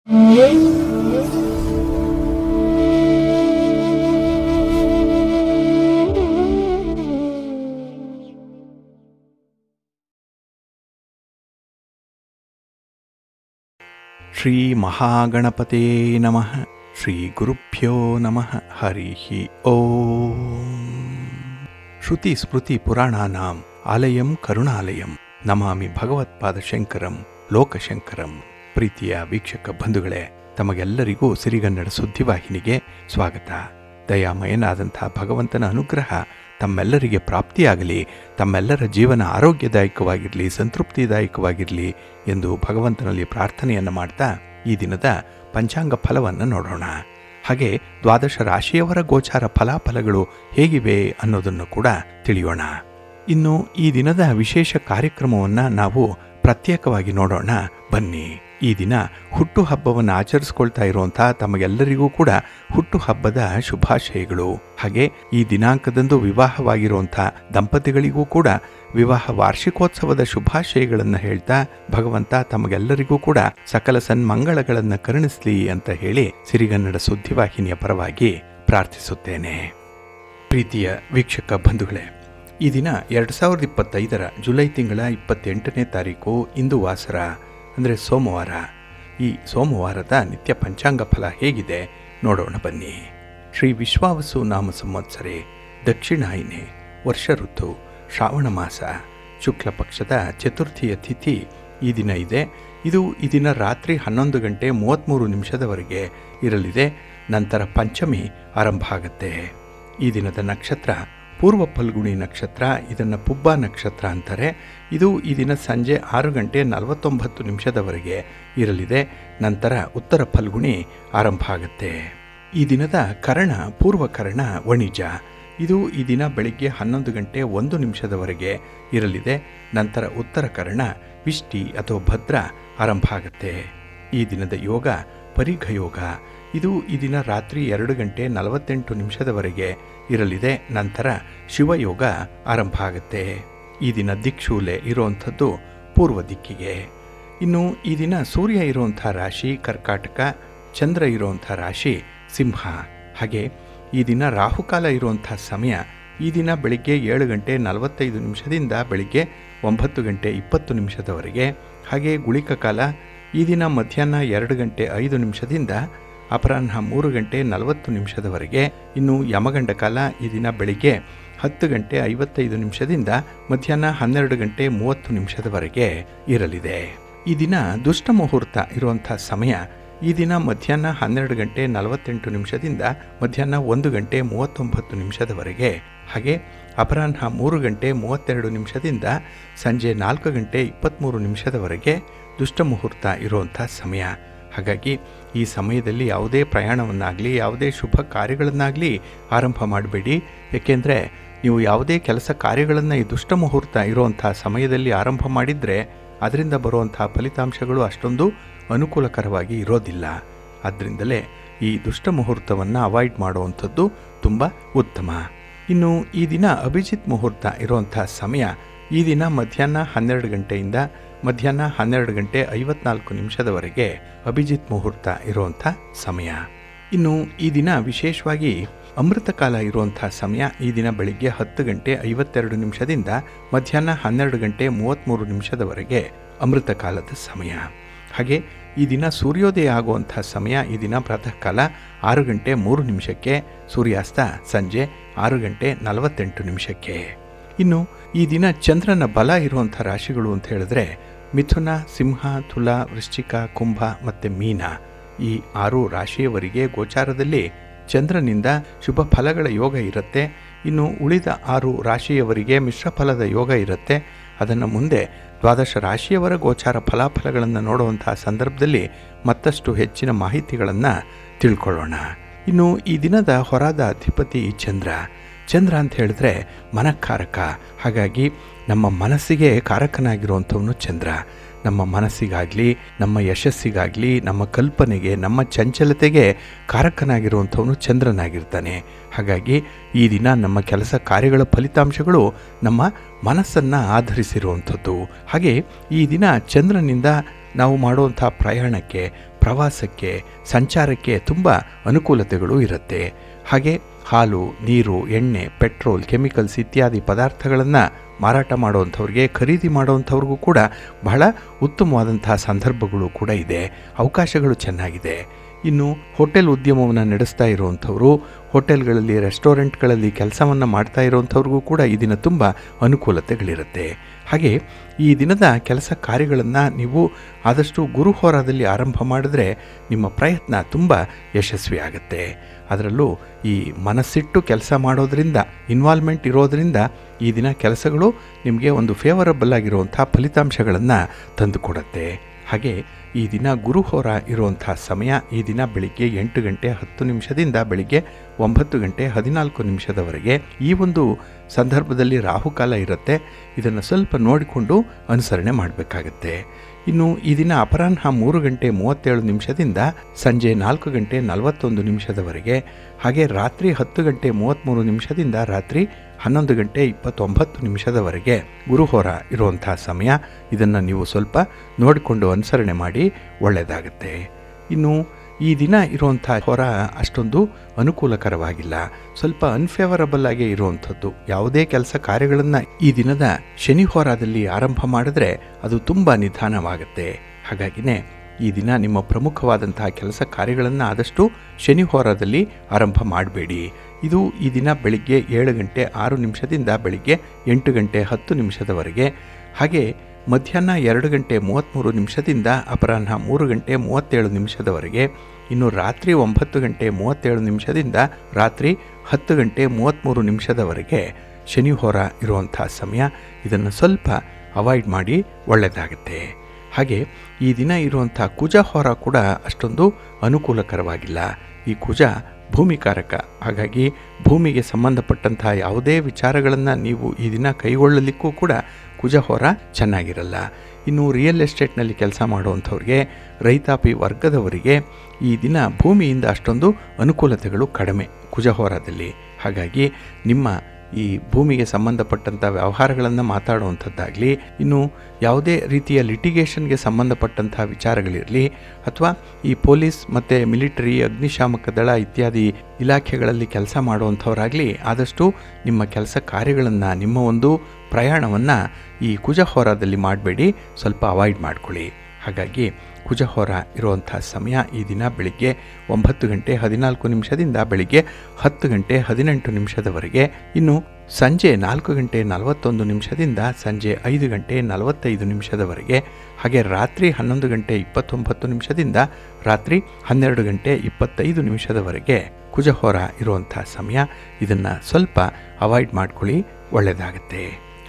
ಶ್ರೀ ಮಹಾಗಣಪತೇ ನಮಃ. ಶ್ರೀ ಗುರುಭ್ಯೋ ನಮಃ. ಹರಿ ಓಂ. ಶ್ರುತಿ ಸ್ಮೃತಿ ಪುರಾಣಾನಾಂ ಆಲಯಂ ಕರುಣಾಲಯಂ ನಮಾಮಿ ಭಗವತ್ಪಾದಶಂಕರಂ ಲೋಕಶಂಕರಂ. ಪ್ರೀತಿಯ ವೀಕ್ಷಕ ಬಂಧುಗಳೇ, ತಮಗೆಲ್ಲರಿಗೂ ಸಿರಿಗನ್ನಡ ಸುದ್ದಿವಾಹಿನಿಗೆ ಸ್ವಾಗತ. ದಯಾಮಯನಾದಂಥ ಭಗವಂತನ ಅನುಗ್ರಹ ತಮ್ಮೆಲ್ಲರಿಗೆ ಪ್ರಾಪ್ತಿಯಾಗಲಿ, ತಮ್ಮೆಲ್ಲರ ಜೀವನ ಆರೋಗ್ಯದಾಯಕವಾಗಿರಲಿ, ಸಂತೃಪ್ತಿದಾಯಕವಾಗಿರಲಿ ಎಂದು ಭಗವಂತನಲ್ಲಿ ಪ್ರಾರ್ಥನೆಯನ್ನು ಮಾಡ್ತಾ ಈ ದಿನದ ಪಂಚಾಂಗ ಫಲವನ್ನು ನೋಡೋಣ. ಹಾಗೆ ದ್ವಾದಶ ರಾಶಿಯವರ ಗೋಚಾರ ಫಲಾಫಲಗಳು ಹೇಗಿವೆ ಅನ್ನೋದನ್ನು ಕೂಡ ತಿಳಿಯೋಣ. ಇನ್ನು ಈ ದಿನದ ವಿಶೇಷ ಕಾರ್ಯಕ್ರಮವನ್ನು ನಾವು ಪ್ರತ್ಯೇಕವಾಗಿ ನೋಡೋಣ ಬನ್ನಿ. ಈ ದಿನ ಹುಟ್ಟುಹಬ್ಬವನ್ನು ಆಚರಿಸ್ಕೊಳ್ತಾ ಇರುವಂಥ ತಮಗೆಲ್ಲರಿಗೂ ಕೂಡ ಹುಟ್ಟುಹಬ್ಬದ ಶುಭಾಶಯಗಳು. ಹಾಗೆ ಈ ದಿನಾಂಕದಂದು ವಿವಾಹವಾಗಿರುವಂಥ ದಂಪತಿಗಳಿಗೂ ಕೂಡ ವಿವಾಹ ವಾರ್ಷಿಕೋತ್ಸವದ ಶುಭಾಶಯಗಳನ್ನು ಹೇಳ್ತಾ ಭಗವಂತ ತಮಗೆಲ್ಲರಿಗೂ ಕೂಡ ಸಕಲ ಸನ್ಮಂಗಳಗಳನ್ನು ಕರುಣಿಸಲಿ ಅಂತ ಹೇಳಿ ಸಿರಿಗನ್ನಡ ಸುದ್ದಿವಾಹಿನಿಯ ಪರವಾಗಿ ಪ್ರಾರ್ಥಿಸುತ್ತೇನೆ. ಪ್ರೀತಿಯ ವೀಕ್ಷಕ ಬಂಧುಗಳೇ, ಈ ದಿನ 2025 ಜುಲೈ ತಿಂಗಳ 28ನೇ ತಾರೀಕು ಇಂದು ವಾಸರ ಅಂದರೆ ಸೋಮವಾರ. ಈ ಸೋಮವಾರದ ನಿತ್ಯ ಪಂಚಾಂಗ ಫಲ ಹೇಗಿದೆ ನೋಡೋಣ ಬನ್ನಿ. ಶ್ರೀ ವಿಶ್ವಾವಸು ನಾಮ ಸಂವತ್ಸರೆ, ದಕ್ಷಿಣಾಯನೆ, ವರ್ಷ ಋತು, ಶ್ರಾವಣ ಮಾಸ, ಶುಕ್ಲ ಪಕ್ಷದ ಚತುರ್ಥಿಯ ತಿಥಿ ಈ ದಿನ ಇದೆ. ಇದು ಈ ದಿನ ರಾತ್ರಿ 11 ಗಂಟೆ 33 ನಿಮಿಷದವರೆಗೆ ಇರಲಿದೆ. ನಂತರ ಪಂಚಮಿ ಆರಂಭ ಆಗುತ್ತೆ. ಈ ದಿನದ ನಕ್ಷತ್ರ ಪೂರ್ವ ಫಲ್ಗುಣಿ ನಕ್ಷತ್ರ, ಇದನ್ನು ಪುಬ್ಬ ನಕ್ಷತ್ರ ಅಂತಾರೆ. ಇದು ಈ ದಿನ ಸಂಜೆ 6 ಗಂಟೆ 49 ನಿಮಿಷದವರೆಗೆ ಇರಲಿದೆ. ನಂತರ ಉತ್ತರ ಫಲ್ಗುಣಿ ಆರಂಭ ಆಗುತ್ತೆ. ಈ ದಿನದ ಕರ್ಣ ಪೂರ್ವಕರ್ಣ ವಣಿಜ, ಇದು ಈ ದಿನ ಬೆಳಿಗ್ಗೆ 11 ಗಂಟೆ 1 ನಿಮಿಷದವರೆಗೆ ಇರಲಿದೆ. ನಂತರ ಉತ್ತರ ಕರ್ಣ ವಿಷ್ಟಿ ಅಥವಾ ಭದ್ರ ಆರಂಭ ಆಗುತ್ತೆ. ಈ ದಿನದ ಯೋಗ ಪರಿಘ ಯೋಗ, ಇದು ಈ ದಿನ ರಾತ್ರಿ 2 ಗಂಟೆ 48 ನಿಮಿಷದವರೆಗೆ ಇರಲಿದೆ. ನಂತರ ಶಿವಯೋಗ ಆರಂಭ ಆಗುತ್ತೆ. ಈ ದಿನ ದಿಕ್ಶೂಲೆ ಇರುವಂಥದ್ದು ಪೂರ್ವ ದಿಕ್ಕಿಗೆ. ಇನ್ನು ಈ ದಿನ ಸೂರ್ಯ ಇರುವಂಥ ರಾಶಿ ಕರ್ಕಾಟಕ, ಚಂದ್ರ ಇರುವಂಥ ರಾಶಿ ಸಿಂಹ. ಹಾಗೆ ಈ ದಿನ ರಾಹುಕಾಲ ಇರುವಂಥ ಸಮಯ ಈ ದಿನ ಬೆಳಿಗ್ಗೆ 7 ಗಂಟೆ 45 ನಿಮಿಷದಿಂದ ಬೆಳಿಗ್ಗೆ 9 ಗಂಟೆ 20 ನಿಮಿಷದವರೆಗೆ. ಹಾಗೆ ಗುಳಿಕ ಕಾಲ ಈ ದಿನ ಮಧ್ಯಾಹ್ನ 2 ಗಂಟೆ 5 ನಿಮಿಷದಿಂದ ಅಪರಾಹ್ನ 3 ಗಂಟೆ 40 ನಿಮಿಷದವರೆಗೆ. ಇನ್ನು ಯಮಗಂಡ ಕಾಲ ಈ ದಿನ ಬೆಳಿಗ್ಗೆ 10 ಗಂಟೆ 55 ನಿಮಿಷದಿಂದ ಮಧ್ಯಾಹ್ನ 12 ಗಂಟೆ 30 ನಿಮಿಷದವರೆಗೆ ಇರಲಿದೆ. ಈ ದಿನ ದುಷ್ಟ ಮುಹೂರ್ತ ಇರುವಂಥ ಸಮಯ ಈ ದಿನ ಮಧ್ಯಾಹ್ನ 12 ಗಂಟೆ 48 ನಿಮಿಷದಿಂದ ಮಧ್ಯಾಹ್ನ 1 ಗಂಟೆ 39 ನಿಮಿಷದವರೆಗೆ. ಹಾಗೆ ಅಪರಾಹ್ನ 3 ಗಂಟೆ 32 ನಿಮಿಷದಿಂದ ಸಂಜೆ 4 ಗಂಟೆ 23 ನಿಮಿಷದವರೆಗೆ ದುಷ್ಟ ಮುಹೂರ್ತ ಇರುವಂಥ ಸಮಯ. ಹಾಗಾಗಿ ಈ ಸಮಯದಲ್ಲಿ ಯಾವುದೇ ಪ್ರಯಾಣವನ್ನಾಗಲಿ ಯಾವುದೇ ಶುಭ ಕಾರ್ಯಗಳನ್ನಾಗಲಿ ಆರಂಭ ಮಾಡಬೇಡಿ. ಏಕೆಂದರೆ ನೀವು ಯಾವುದೇ ಕೆಲಸ ಕಾರ್ಯಗಳನ್ನು ಈ ದುಷ್ಟ ಮುಹೂರ್ತ ಇರುವಂಥ ಸಮಯದಲ್ಲಿ ಆರಂಭ ಮಾಡಿದರೆ ಅದರಿಂದ ಬರುವಂಥ ಫಲಿತಾಂಶಗಳು ಅಷ್ಟೊಂದು ಅನುಕೂಲಕರವಾಗಿ ಇರೋದಿಲ್ಲ. ಆದ್ದರಿಂದಲೇ ಈ ದುಷ್ಟ ಮುಹೂರ್ತವನ್ನು ಅವಾಯ್ಡ್ ಮಾಡುವಂಥದ್ದು ತುಂಬ ಉತ್ತಮ. ಇನ್ನು ಈ ದಿನ ಅಭಿಜಿತ್ ಮುಹೂರ್ತ ಇರುವಂಥ ಸಮಯ ಈ ದಿನ ಮಧ್ಯಾಹ್ನ 12 ಗಂಟೆಯಿಂದ ಮಧ್ಯಾಹ್ನ 12 ಗಂಟೆ 54 ನಿಮಿಷದವರೆಗೆ ಅಭಿಜಿತ್ ಮುಹೂರ್ತ ಇರುವಂಥ ಸಮಯ. ಇನ್ನು ಈ ದಿನ ವಿಶೇಷವಾಗಿ ಅಮೃತ ಕಾಲ ಇರುವಂಥ ಸಮಯ ಈ ದಿನ ಬೆಳಿಗ್ಗೆ 10 ಗಂಟೆ 52 ನಿಮಿಷದಿಂದ ಮಧ್ಯಾಹ್ನ 12 ಗಂಟೆ 33 ನಿಮಿಷದವರೆಗೆ ಅಮೃತ ಕಾಲದ ಸಮಯ. ಹಾಗೆ ಈ ದಿನ ಸೂರ್ಯೋದಯ ಆಗುವಂಥ ಸಮಯ ಈ ದಿನ ಪ್ರಾತಃ ಕಾಲ 6 ಗಂಟೆ 3 ನಿಮಿಷಕ್ಕೆ, ಸೂರ್ಯಾಸ್ತ ಸಂಜೆ 6 ಗಂಟೆ 48 ನಿಮಿಷಕ್ಕೆ. ಇನ್ನು ಈ ದಿನ ಚಂದ್ರನ ಬಲ ಇರುವಂಥ ರಾಶಿಗಳು ಅಂತ ಹೇಳಿದ್ರೆ ಮಿಥುನ, ಸಿಂಹ, ತುಲಾ, ವೃಶ್ಚಿಕ, ಕುಂಭ ಮತ್ತು ಮೀನ. ಈ 6 ರಾಶಿಯವರಿಗೆ ಗೋಚಾರದಲ್ಲಿ ಚಂದ್ರನಿಂದ ಶುಭ ಫಲಗಳ ಯೋಗ ಇರುತ್ತೆ. ಇನ್ನು ಉಳಿದ 6 ರಾಶಿಯವರಿಗೆ ಮಿಶ್ರ ಫಲದ ಯೋಗ ಇರುತ್ತೆ. ಅದನ್ನು ಮುಂದೆ ದ್ವಾದಶ ರಾಶಿಯವರ ಗೋಚಾರ ಫಲಾಫಲಗಳನ್ನು ನೋಡುವಂಥ ಸಂದರ್ಭದಲ್ಲಿ ಮತ್ತಷ್ಟು ಹೆಚ್ಚಿನ ಮಾಹಿತಿಗಳನ್ನು ತಿಳ್ಕೊಳ್ಳೋಣ. ಇನ್ನು ಈ ದಿನದ ಹೊರಾದ ಅಧಿಪತಿ ಚಂದ್ರ. ಚಂದ್ರ ಅಂತ ಹೇಳಿದ್ರೆ ಮನಃಕಾರಕ. ಹಾಗಾಗಿ ನಮ್ಮ ಮನಸ್ಸಿಗೆ ಕಾರಕನಾಗಿರುವಂಥವನು ಚಂದ್ರ. ನಮ್ಮ ಮನಸ್ಸಿಗಾಗಲಿ ನಮ್ಮ ಯಶಸ್ಸಿಗಾಗಲಿ ನಮ್ಮ ಕಲ್ಪನೆಗೆ ನಮ್ಮ ಚಂಚಲತೆಗೆ ಕಾರಕನಾಗಿರುವಂಥವನು ಚಂದ್ರನಾಗಿರ್ತಾನೆ. ಹಾಗಾಗಿ ಈ ದಿನ ನಮ್ಮ ಕೆಲಸ ಕಾರ್ಯಗಳ ಫಲಿತಾಂಶಗಳು ನಮ್ಮ ಮನಸ್ಸನ್ನು ಆಧರಿಸಿರುವಂಥದ್ದು. ಹಾಗೆ ಈ ದಿನ ಚಂದ್ರನಿಂದ ನಾವು ಮಾಡುವಂಥ ಪ್ರಯಾಣಕ್ಕೆ ಪ್ರವಾಸಕ್ಕೆ, ಸಂಚಾರಕ್ಕೆ ತುಂಬ ಅನುಕೂಲತೆಗಳು ಇರುತ್ತೆ. ಹಾಗೆ ಹಾಲು, ನೀರು, ಎಣ್ಣೆ, ಪೆಟ್ರೋಲ್, ಕೆಮಿಕಲ್ಸ್ ಇತ್ಯಾದಿ ಪದಾರ್ಥಗಳನ್ನು ಮಾರಾಟ ಮಾಡುವಂಥವ್ರಿಗೆ, ಖರೀದಿ ಮಾಡುವಂಥವ್ರಿಗೂ ಕೂಡ ಬಹಳ ಉತ್ತಮವಾದಂತಹ ಸಂದರ್ಭಗಳು ಕೂಡ ಇದೆ, ಅವಕಾಶಗಳು ಚೆನ್ನಾಗಿದೆ. ಇನ್ನು ಹೋಟೆಲ್ ಉದ್ಯಮವನ್ನು ನಡೆಸ್ತಾ ಇರುವಂಥವರು, ಹೋಟೆಲ್ಗಳಲ್ಲಿ, ರೆಸ್ಟೋರೆಂಟ್ಗಳಲ್ಲಿ ಕೆಲಸವನ್ನು ಮಾಡ್ತಾ ಇರುವಂಥವ್ರಿಗೂ ಕೂಡ ಈ ದಿನ ತುಂಬ ಅನುಕೂಲತೆಗಳಿರುತ್ತೆ. ಹಾಗೆ ಈ ದಿನದ ಕೆಲಸ ಕಾರ್ಯಗಳನ್ನು ನೀವು ಆದಷ್ಟು ಗುರುಹೋರಾದಲ್ಲಿ ಆರಂಭ ಮಾಡಿದ್ರೆ ನಿಮ್ಮ ಪ್ರಯತ್ನ ತುಂಬ ಯಶಸ್ವಿ ಆಗುತ್ತೆ. ಅದರಲ್ಲೂ ಈ ಮನಸ್ಸಿಟ್ಟು ಕೆಲಸ ಮಾಡೋದ್ರಿಂದ, ಇನ್ವಾಲ್ವ್ಮೆಂಟ್ ಇರೋದರಿಂದ ಈ ದಿನ ಕೆಲಸಗಳು ನಿಮಗೆ ಒಂದು ಫೇವರಬಲ್ ಆಗಿರುವಂಥ ಫಲಿತಾಂಶಗಳನ್ನು ತಂದುಕೊಡುತ್ತೆ. ಹಾಗೆ ಈ ದಿನ ಗುರುಹೋರ ಇರುವಂಥ ಸಮಯ ಈ ದಿನ ಬೆಳಿಗ್ಗೆ 8 ಗಂಟೆ 10 ನಿಮಿಷದಿಂದ ಬೆಳಿಗ್ಗೆ 9 ಗಂಟೆ 14 ನಿಮಿಷದವರೆಗೆ. ಈ ಒಂದು ಸಂದರ್ಭದಲ್ಲಿ ರಾಹುಕಾಲ ಇರುತ್ತೆ. ಇದನ್ನು ಸ್ವಲ್ಪ ನೋಡಿಕೊಂಡು ಅನುಸರಣೆ ಮಾಡಬೇಕಾಗತ್ತೆ. ಇನ್ನು ಈ ದಿನ ಅಪರಾಹ್ನ 3 ಗಂಟೆ 37 ನಿಮಿಷದಿಂದ ಸಂಜೆ 4 ಗಂಟೆ 41 ನಿಮಿಷದವರೆಗೆ. ಹಾಗೆ ರಾತ್ರಿ 10 ಗಂಟೆ 33 ನಿಮಿಷದಿಂದ ರಾತ್ರಿ 11 ಗಂಟೆ 29 ನಿಮಿಷದವರೆಗೆ ಗುರುಹೋರ ಇರುವಂಥ ಸಮಯ. ಇದನ್ನು ನೀವು ಸ್ವಲ್ಪ ನೋಡಿಕೊಂಡು ಅನುಸರಣೆ ಮಾಡಿ ಒಳ್ಳೆಯದಾಗುತ್ತೆ. ಇನ್ನು ಈ ದಿನ ಇರುವಂಥ ಹೊರ ಅಷ್ಟೊಂದು ಅನುಕೂಲಕರವಾಗಿಲ್ಲ, ಸ್ವಲ್ಪ ಅನ್ಫೇವರಬಲ್ ಆಗೇ ಇರುವಂಥದ್ದು. ಯಾವುದೇ ಕೆಲಸ ಕಾರ್ಯಗಳನ್ನು ಈ ದಿನದ ಶನಿ ಹೋರಾದಲ್ಲಿ ಆರಂಭ ಮಾಡಿದ್ರೆ ಅದು ತುಂಬ ನಿಧಾನವಾಗುತ್ತೆ. ಹಾಗಾಗಿನೇ ಈ ದಿನ ನಿಮ್ಮ ಪ್ರಮುಖವಾದಂತಹ ಕೆಲಸ ಕಾರ್ಯಗಳನ್ನು ಆದಷ್ಟು ಶನಿ ಹೋರಾದಲ್ಲಿ ಆರಂಭ ಮಾಡಬೇಡಿ. ಇದು ಈ ದಿನ ಬೆಳಿಗ್ಗೆ 7 ಗಂಟೆ 6 ನಿಮಿಷದಿಂದ ಬೆಳಿಗ್ಗೆ 8 ಗಂಟೆ 10 ನಿಮಿಷದವರೆಗೆ. ಹಾಗೆ ಮಧ್ಯಾಹ್ನ 2 ಗಂಟೆ 33 ನಿಮಿಷದಿಂದ ಅಪರಾಹ್ನ 3 ಗಂಟೆ 37 ನಿಮಿಷದವರೆಗೆ. ಇನ್ನು ರಾತ್ರಿ 9 ಗಂಟೆ 37 ನಿಮಿಷದಿಂದ ರಾತ್ರಿ 10 ಗಂಟೆ 33 ನಿಮಿಷದವರೆಗೆ ಶನಿ ಹೋರ ಇರುವಂಥ ಸಮಯ. ಇದನ್ನು ಸ್ವಲ್ಪ ಅವಾಯ್ಡ್ ಮಾಡಿ ಒಳ್ಳೆಯದಾಗುತ್ತೆ. ಹಾಗೆ ಈ ದಿನ ಇರುವಂಥ ಕುಜ ಹೋರ ಕೂಡ ಅಷ್ಟೊಂದು ಅನುಕೂಲಕರವಾಗಿಲ್ಲ. ಈ ಕುಜ ಭೂಮಿಕಾರಕ. ಹಾಗಾಗಿ ಭೂಮಿಗೆ ಸಂಬಂಧಪಟ್ಟಂಥ ಯಾವುದೇ ವಿಚಾರಗಳನ್ನು ನೀವು ಈ ದಿನ ಕೈಗೊಳ್ಳಲಿಕ್ಕೂ ಕೂಡ ಕುಜಹೋರ ಚೆನ್ನಾಗಿರಲ್ಲ. ಇನ್ನು ರಿಯಲ್ ಎಸ್ಟೇಟ್ನಲ್ಲಿ ಕೆಲಸ ಮಾಡುವಂಥವ್ರಿಗೆ, ರೈತಾಪಿ ವರ್ಗದವರಿಗೆ ಈ ದಿನ ಭೂಮಿಯಿಂದ ಅಷ್ಟೊಂದು ಅನುಕೂಲತೆಗಳು ಕಡಿಮೆ ಕುಜಹೋರದಲ್ಲಿ. ಹಾಗಾಗಿ ನಿಮ್ಮ ಈ ಭೂಮಿಗೆ ಸಂಬಂಧಪಟ್ಟಂಥ ವ್ಯವಹಾರಗಳನ್ನು ಮಾತಾಡುವಂಥದ್ದಾಗಲಿ, ಇನ್ನು ಯಾವುದೇ ರೀತಿಯ ಲಿಟಿಗೇಷನ್ಗೆ ಸಂಬಂಧಪಟ್ಟಂಥ ವಿಚಾರಗಳಿರಲಿ, ಅಥವಾ ಈ ಪೊಲೀಸ್ ಮತ್ತು ಮಿಲಿಟರಿ, ಅಗ್ನಿಶಾಮಕ ದಳ ಇತ್ಯಾದಿ ಇಲಾಖೆಗಳಲ್ಲಿ ಕೆಲಸ ಮಾಡುವಂಥವರಾಗಲಿ ಆದಷ್ಟು ನಿಮ್ಮ ಕೆಲಸ ಕಾರ್ಯಗಳನ್ನು, ನಿಮ್ಮ ಒಂದು ಪ್ರಯಾಣವನ್ನು ಈ ಕುಜಹೋರದಲ್ಲಿ ಮಾಡಬೇಡಿ, ಸ್ವಲ್ಪ ಅವಾಯ್ಡ್ ಮಾಡ್ಕೊಳ್ಳಿ. ಹಾಗಾಗಿ ಕುಜಹೋರ ಇರುವಂಥ ಸಮಯ ಈ ದಿನ ಬೆಳಿಗ್ಗೆ 9 ಗಂಟೆ 14 ನಿಮಿಷದಿಂದ ಬೆಳಿಗ್ಗೆ 10 ಗಂಟೆ 18 ನಿಮಿಷದವರೆಗೆ. ಇನ್ನು ಸಂಜೆ 4 ಗಂಟೆ 41 ನಿಮಿಷದಿಂದ ಸಂಜೆ 5 ಗಂಟೆ 45 ನಿಮಿಷದವರೆಗೆ. ಹಾಗೆ ರಾತ್ರಿ 11 ಗಂಟೆ 29 ನಿಮಿಷದಿಂದ ರಾತ್ರಿ 12 ಗಂಟೆ 25 ನಿಮಿಷದವರೆಗೆ ಕುಜಹೋರ ಇರುವಂಥ ಸಮಯ. ಇದನ್ನು ಸ್ವಲ್ಪ ಅವಾಯ್ಡ್ ಮಾಡ್ಕೊಳ್ಳಿ, ಒಳ್ಳೆಯದಾಗುತ್ತೆ.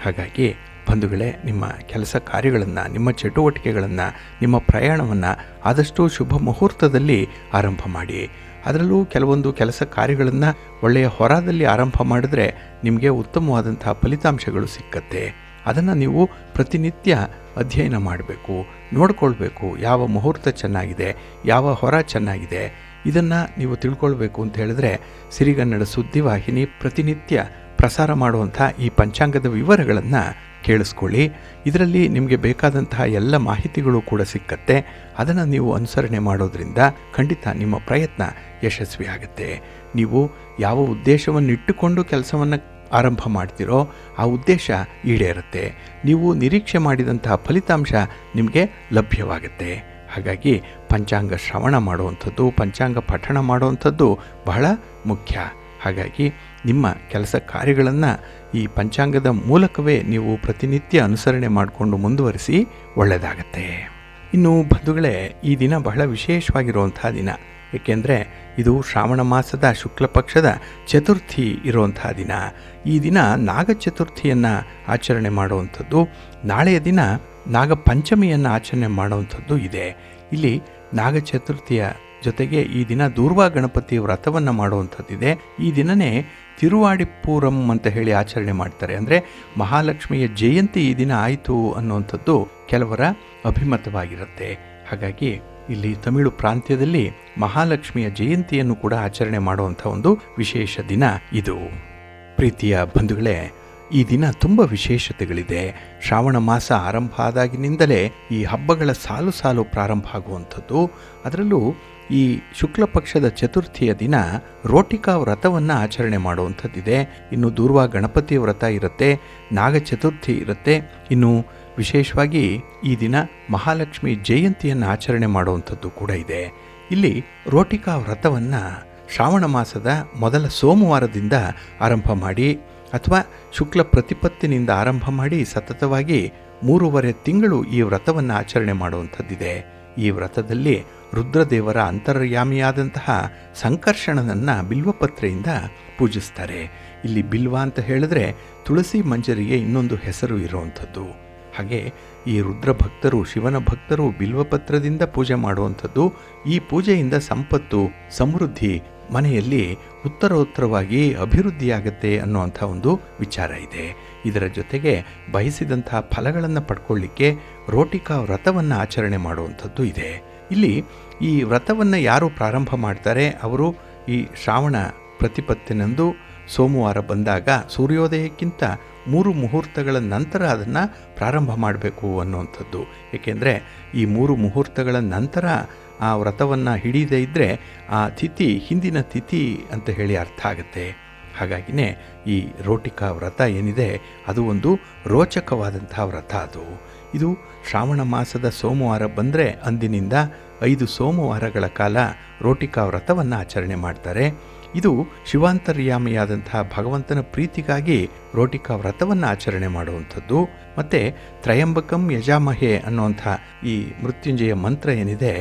ಹಾಗಾಗಿ ಬಂಧುಗಳೇ, ನಿಮ್ಮ ಕೆಲಸ ಕಾರ್ಯಗಳನ್ನು, ನಿಮ್ಮ ಚಟುವಟಿಕೆಗಳನ್ನು, ನಿಮ್ಮ ಪ್ರಯಾಣವನ್ನು ಆದಷ್ಟು ಶುಭ ಮುಹೂರ್ತದಲ್ಲಿ ಆರಂಭ ಮಾಡಿ. ಅದರಲ್ಲೂ ಕೆಲವೊಂದು ಕೆಲಸ ಕಾರ್ಯಗಳನ್ನು ಒಳ್ಳೆಯ ಹೊರದಲ್ಲಿ ಆರಂಭ ಮಾಡಿದ್ರೆ ನಿಮಗೆ ಉತ್ತಮವಾದಂತಹ ಫಲಿತಾಂಶಗಳು ಸಿಕ್ಕತ್ತೆ. ಅದನ್ನು ನೀವು ಪ್ರತಿನಿತ್ಯ ಅಧ್ಯಯನ ಮಾಡಬೇಕು, ನೋಡಿಕೊಳ್ಬೇಕು. ಯಾವ ಮುಹೂರ್ತ ಚೆನ್ನಾಗಿದೆ, ಯಾವ ಹೊರ ಚೆನ್ನಾಗಿದೆ, ಇದನ್ನು ನೀವು ತಿಳ್ಕೊಳ್ಬೇಕು ಅಂತ ಹೇಳಿದ್ರೆ ಸಿರಿಗನ್ನಡ ಸುದ್ದಿವಾಹಿನಿ ಪ್ರತಿನಿತ್ಯ ಪ್ರಸಾರ ಮಾಡುವಂಥ ಈ ಪಂಚಾಂಗದ ವಿವರಗಳನ್ನು ಕೇಳಿಸ್ಕೊಳ್ಳಿ. ಇದರಲ್ಲಿ ನಿಮಗೆ ಬೇಕಾದಂತಹ ಎಲ್ಲ ಮಾಹಿತಿಗಳು ಕೂಡ ಸಿಕ್ಕತ್ತೆ. ಅದನ್ನು ನೀವು ಅನುಸರಣೆ ಮಾಡೋದ್ರಿಂದ ಖಂಡಿತ ನಿಮ್ಮ ಪ್ರಯತ್ನ ಯಶಸ್ವಿ ಆಗುತ್ತೆ. ನೀವು ಯಾವ ಉದ್ದೇಶವನ್ನು ಇಟ್ಟುಕೊಂಡು ಕೆಲಸವನ್ನು ಆರಂಭ ಮಾಡ್ತಿರೋ ಆ ಉದ್ದೇಶ ಈಡೇರುತ್ತೆ. ನೀವು ನಿರೀಕ್ಷೆ ಮಾಡಿದಂತಹ ಫಲಿತಾಂಶ ನಿಮಗೆ ಲಭ್ಯವಾಗುತ್ತೆ. ಹಾಗಾಗಿ ಪಂಚಾಂಗ ಶ್ರವಣ ಮಾಡುವಂಥದ್ದು, ಪಂಚಾಂಗ ಪಠಣ ಮಾಡುವಂಥದ್ದು ಬಹಳ ಮುಖ್ಯ. ಹಾಗಾಗಿ ನಿಮ್ಮ ಕೆಲಸ ಕಾರ್ಯಗಳನ್ನು ಈ ಪಂಚಾಂಗದ ಮೂಲಕವೇ ನೀವು ಪ್ರತಿನಿತ್ಯ ಅನುಸರಣೆ ಮಾಡಿಕೊಂಡು ಮುಂದುವರಿಸಿ, ಒಳ್ಳೆಯದಾಗತ್ತೆ. ಇನ್ನು ಬಂಧುಗಳೇ, ಈ ದಿನ ಬಹಳ ವಿಶೇಷವಾಗಿರುವಂಥ ದಿನ. ಏಕೆಂದರೆ ಇದು ಶ್ರಾವಣ ಮಾಸದ ಶುಕ್ಲ ಪಕ್ಷದ ಚತುರ್ಥಿ ಇರುವಂಥ ದಿನ. ಈ ದಿನ ನಾಗ ಚತುರ್ಥಿಯನ್ನು ಆಚರಣೆ ಮಾಡುವಂಥದ್ದು. ನಾಳೆಯ ದಿನ ನಾಗ ಪಂಚಮಿಯನ್ನು ಆಚರಣೆ ಮಾಡುವಂಥದ್ದು ಇದೆ. ಇಲ್ಲಿ ನಾಗ ಚತುರ್ಥಿಯ ಜೊತೆಗೆ ಈ ದಿನ ದೂರ್ವಾ ಗಣಪತಿ ವ್ರತವನ್ನು ಮಾಡುವಂಥದ್ದಿದೆ. ಈ ದಿನನೇ ತಿರುವಾಡಿಪೂರಂ ಅಂತ ಹೇಳಿ ಆಚರಣೆ ಮಾಡ್ತಾರೆ. ಅಂದರೆ ಮಹಾಲಕ್ಷ್ಮಿಯ ಜಯಂತಿ ಈ ದಿನ ಆಯಿತು ಅನ್ನುವಂಥದ್ದು ಕೆಲವರ ಅಭಿಮತವಾಗಿರುತ್ತೆ. ಹಾಗಾಗಿ ಇಲ್ಲಿ ತಮಿಳು ಪ್ರಾಂತ್ಯದಲ್ಲಿ ಮಹಾಲಕ್ಷ್ಮಿಯ ಜಯಂತಿಯನ್ನು ಕೂಡ ಆಚರಣೆ ಮಾಡುವಂಥ ಒಂದು ವಿಶೇಷ ದಿನ ಇದು. ಪ್ರೀತಿಯ ಬಂಧುಗಳೇ, ಈ ದಿನ ತುಂಬ ವಿಶೇಷತೆಗಳಿದೆ. ಶ್ರಾವಣ ಮಾಸ ಆರಂಭ ಆದಾಗಿನಿಂದಲೇ ಈ ಹಬ್ಬಗಳ ಸಾಲು ಸಾಲು ಪ್ರಾರಂಭ ಆಗುವಂಥದ್ದು. ಅದರಲ್ಲೂ ಈ ಶುಕ್ಲ ಪಕ್ಷದ ಚತುರ್ಥಿಯ ದಿನ ರೋಟಿಕಾ ವ್ರತವನ್ನು ಆಚರಣೆ ಮಾಡುವಂಥದ್ದಿದೆ. ಇನ್ನು ದೂರ್ವಾ ಗಣಪತಿ ವ್ರತ ಇರುತ್ತೆ, ನಾಗ ಚತುರ್ಥಿ ಇರುತ್ತೆ. ಇನ್ನು ವಿಶೇಷವಾಗಿ ಈ ದಿನ ಮಹಾಲಕ್ಷ್ಮಿ ಜಯಂತಿಯನ್ನು ಆಚರಣೆ ಮಾಡುವಂಥದ್ದು ಕೂಡ ಇದೆ. ಇಲ್ಲಿ ರೋಟಿಕಾ ವ್ರತವನ್ನು ಶ್ರಾವಣ ಮಾಸದ ಮೊದಲ ಸೋಮವಾರದಿಂದ ಆರಂಭ ಮಾಡಿ ಅಥವಾ ಶುಕ್ಲ ಪ್ರತಿಪತ್ತಿನಿಂದ ಆರಂಭ ಮಾಡಿ ಸತತವಾಗಿ 3.5 ತಿಂಗಳು ಈ ವ್ರತವನ್ನು ಆಚರಣೆ ಮಾಡುವಂಥದ್ದಿದೆ. ಈ ವ್ರತದಲ್ಲಿ ರುದ್ರದೇವರ ಅಂತರ್ಯಾಮಿಯಾದಂತಹ ಸಂಕರ್ಷಣನನ್ನು ಬಿಲ್ವಪತ್ರೆಯಿಂದ ಪೂಜಿಸ್ತಾರೆ. ಇಲ್ಲಿ ಬಿಲ್ವ ಅಂತ ಹೇಳಿದ್ರೆ ತುಳಸಿ ಮಂಜರಿಗೆ ಇನ್ನೊಂದು ಹೆಸರು ಇರುವಂಥದ್ದು. ಹಾಗೆ ಈ ರುದ್ರ ಭಕ್ತರು, ಶಿವನ ಭಕ್ತರು ಬಿಲ್ವಪತ್ರದಿಂದ ಪೂಜೆ ಮಾಡುವಂಥದ್ದು. ಈ ಪೂಜೆಯಿಂದ ಸಂಪತ್ತು, ಸಮೃದ್ಧಿ ಮನೆಯಲ್ಲಿ ಉತ್ತರೋತ್ತರವಾಗಿ ಅಭಿವೃದ್ಧಿಯಾಗತ್ತೆ ಅನ್ನುವಂಥ ಒಂದು ವಿಚಾರ ಇದೆ. ಇದರ ಜೊತೆಗೆ ಬಯಸಿದಂತಹ ಫಲಗಳನ್ನು ಪಡ್ಕೊಳ್ಳಿಕ್ಕೆ ರೋಟಿಕಾ ವ್ರತವನ್ನು ಆಚರಣೆ ಮಾಡುವಂಥದ್ದು ಇದೆ. ಇಲ್ಲಿ ಈ ವ್ರತವನ್ನು ಯಾರು ಪ್ರಾರಂಭ ಮಾಡ್ತಾರೆ ಅವರು ಈ ಶ್ರಾವಣ ಪ್ರತಿಪತ್ತಿನಂದು ಸೋಮವಾರ ಬಂದಾಗ ಸೂರ್ಯೋದಯಕ್ಕಿಂತ 3 ಮುಹೂರ್ತಗಳ ನಂತರ ಅದನ್ನು ಪ್ರಾರಂಭ ಮಾಡಬೇಕು ಅನ್ನುವಂಥದ್ದು. ಏಕೆಂದರೆ ಈ 3 ಮುಹೂರ್ತಗಳ ನಂತರ ಆ ವ್ರತವನ್ನು ಹಿಡಿಯದೇ ಇದ್ದರೆ ಆ ತಿಥಿ ಹಿಂದಿನ ತಿಥಿ ಅಂತ ಹೇಳಿ ಅರ್ಥ ಆಗುತ್ತೆ. ಹಾಗಾಗಿನೇ ಈ ರೋಟಿಕಾ ವ್ರತ ಏನಿದೆ ಅದು ಒಂದು ರೋಚಕವಾದಂತಹ ವ್ರತ. ಇದು ಶ್ರಾವಣ ಮಾಸದ ಸೋಮವಾರ ಬಂದರೆ ಅಂದಿನಿಂದ 5 ಸೋಮವಾರಗಳ ಕಾಲ ರೋಟಿಕಾ ವ್ರತವನ್ನು ಆಚರಣೆ ಮಾಡ್ತಾರೆ. ಇದು ಶಿವಾಂತರ್ಯಾಮಿಯಾದಂತಹ ಭಗವಂತನ ಪ್ರೀತಿಗಾಗಿ ರೋಟಿಕಾ ವ್ರತವನ್ನು ಆಚರಣೆ ಮಾಡುವಂಥದ್ದು. ಮತ್ತು ತ್ರಯಂಬಕಂ ಯಜಾಮಹೆ ಅನ್ನುವಂಥ ಈ ಮೃತ್ಯುಂಜಯ ಮಂತ್ರ ಏನಿದೆ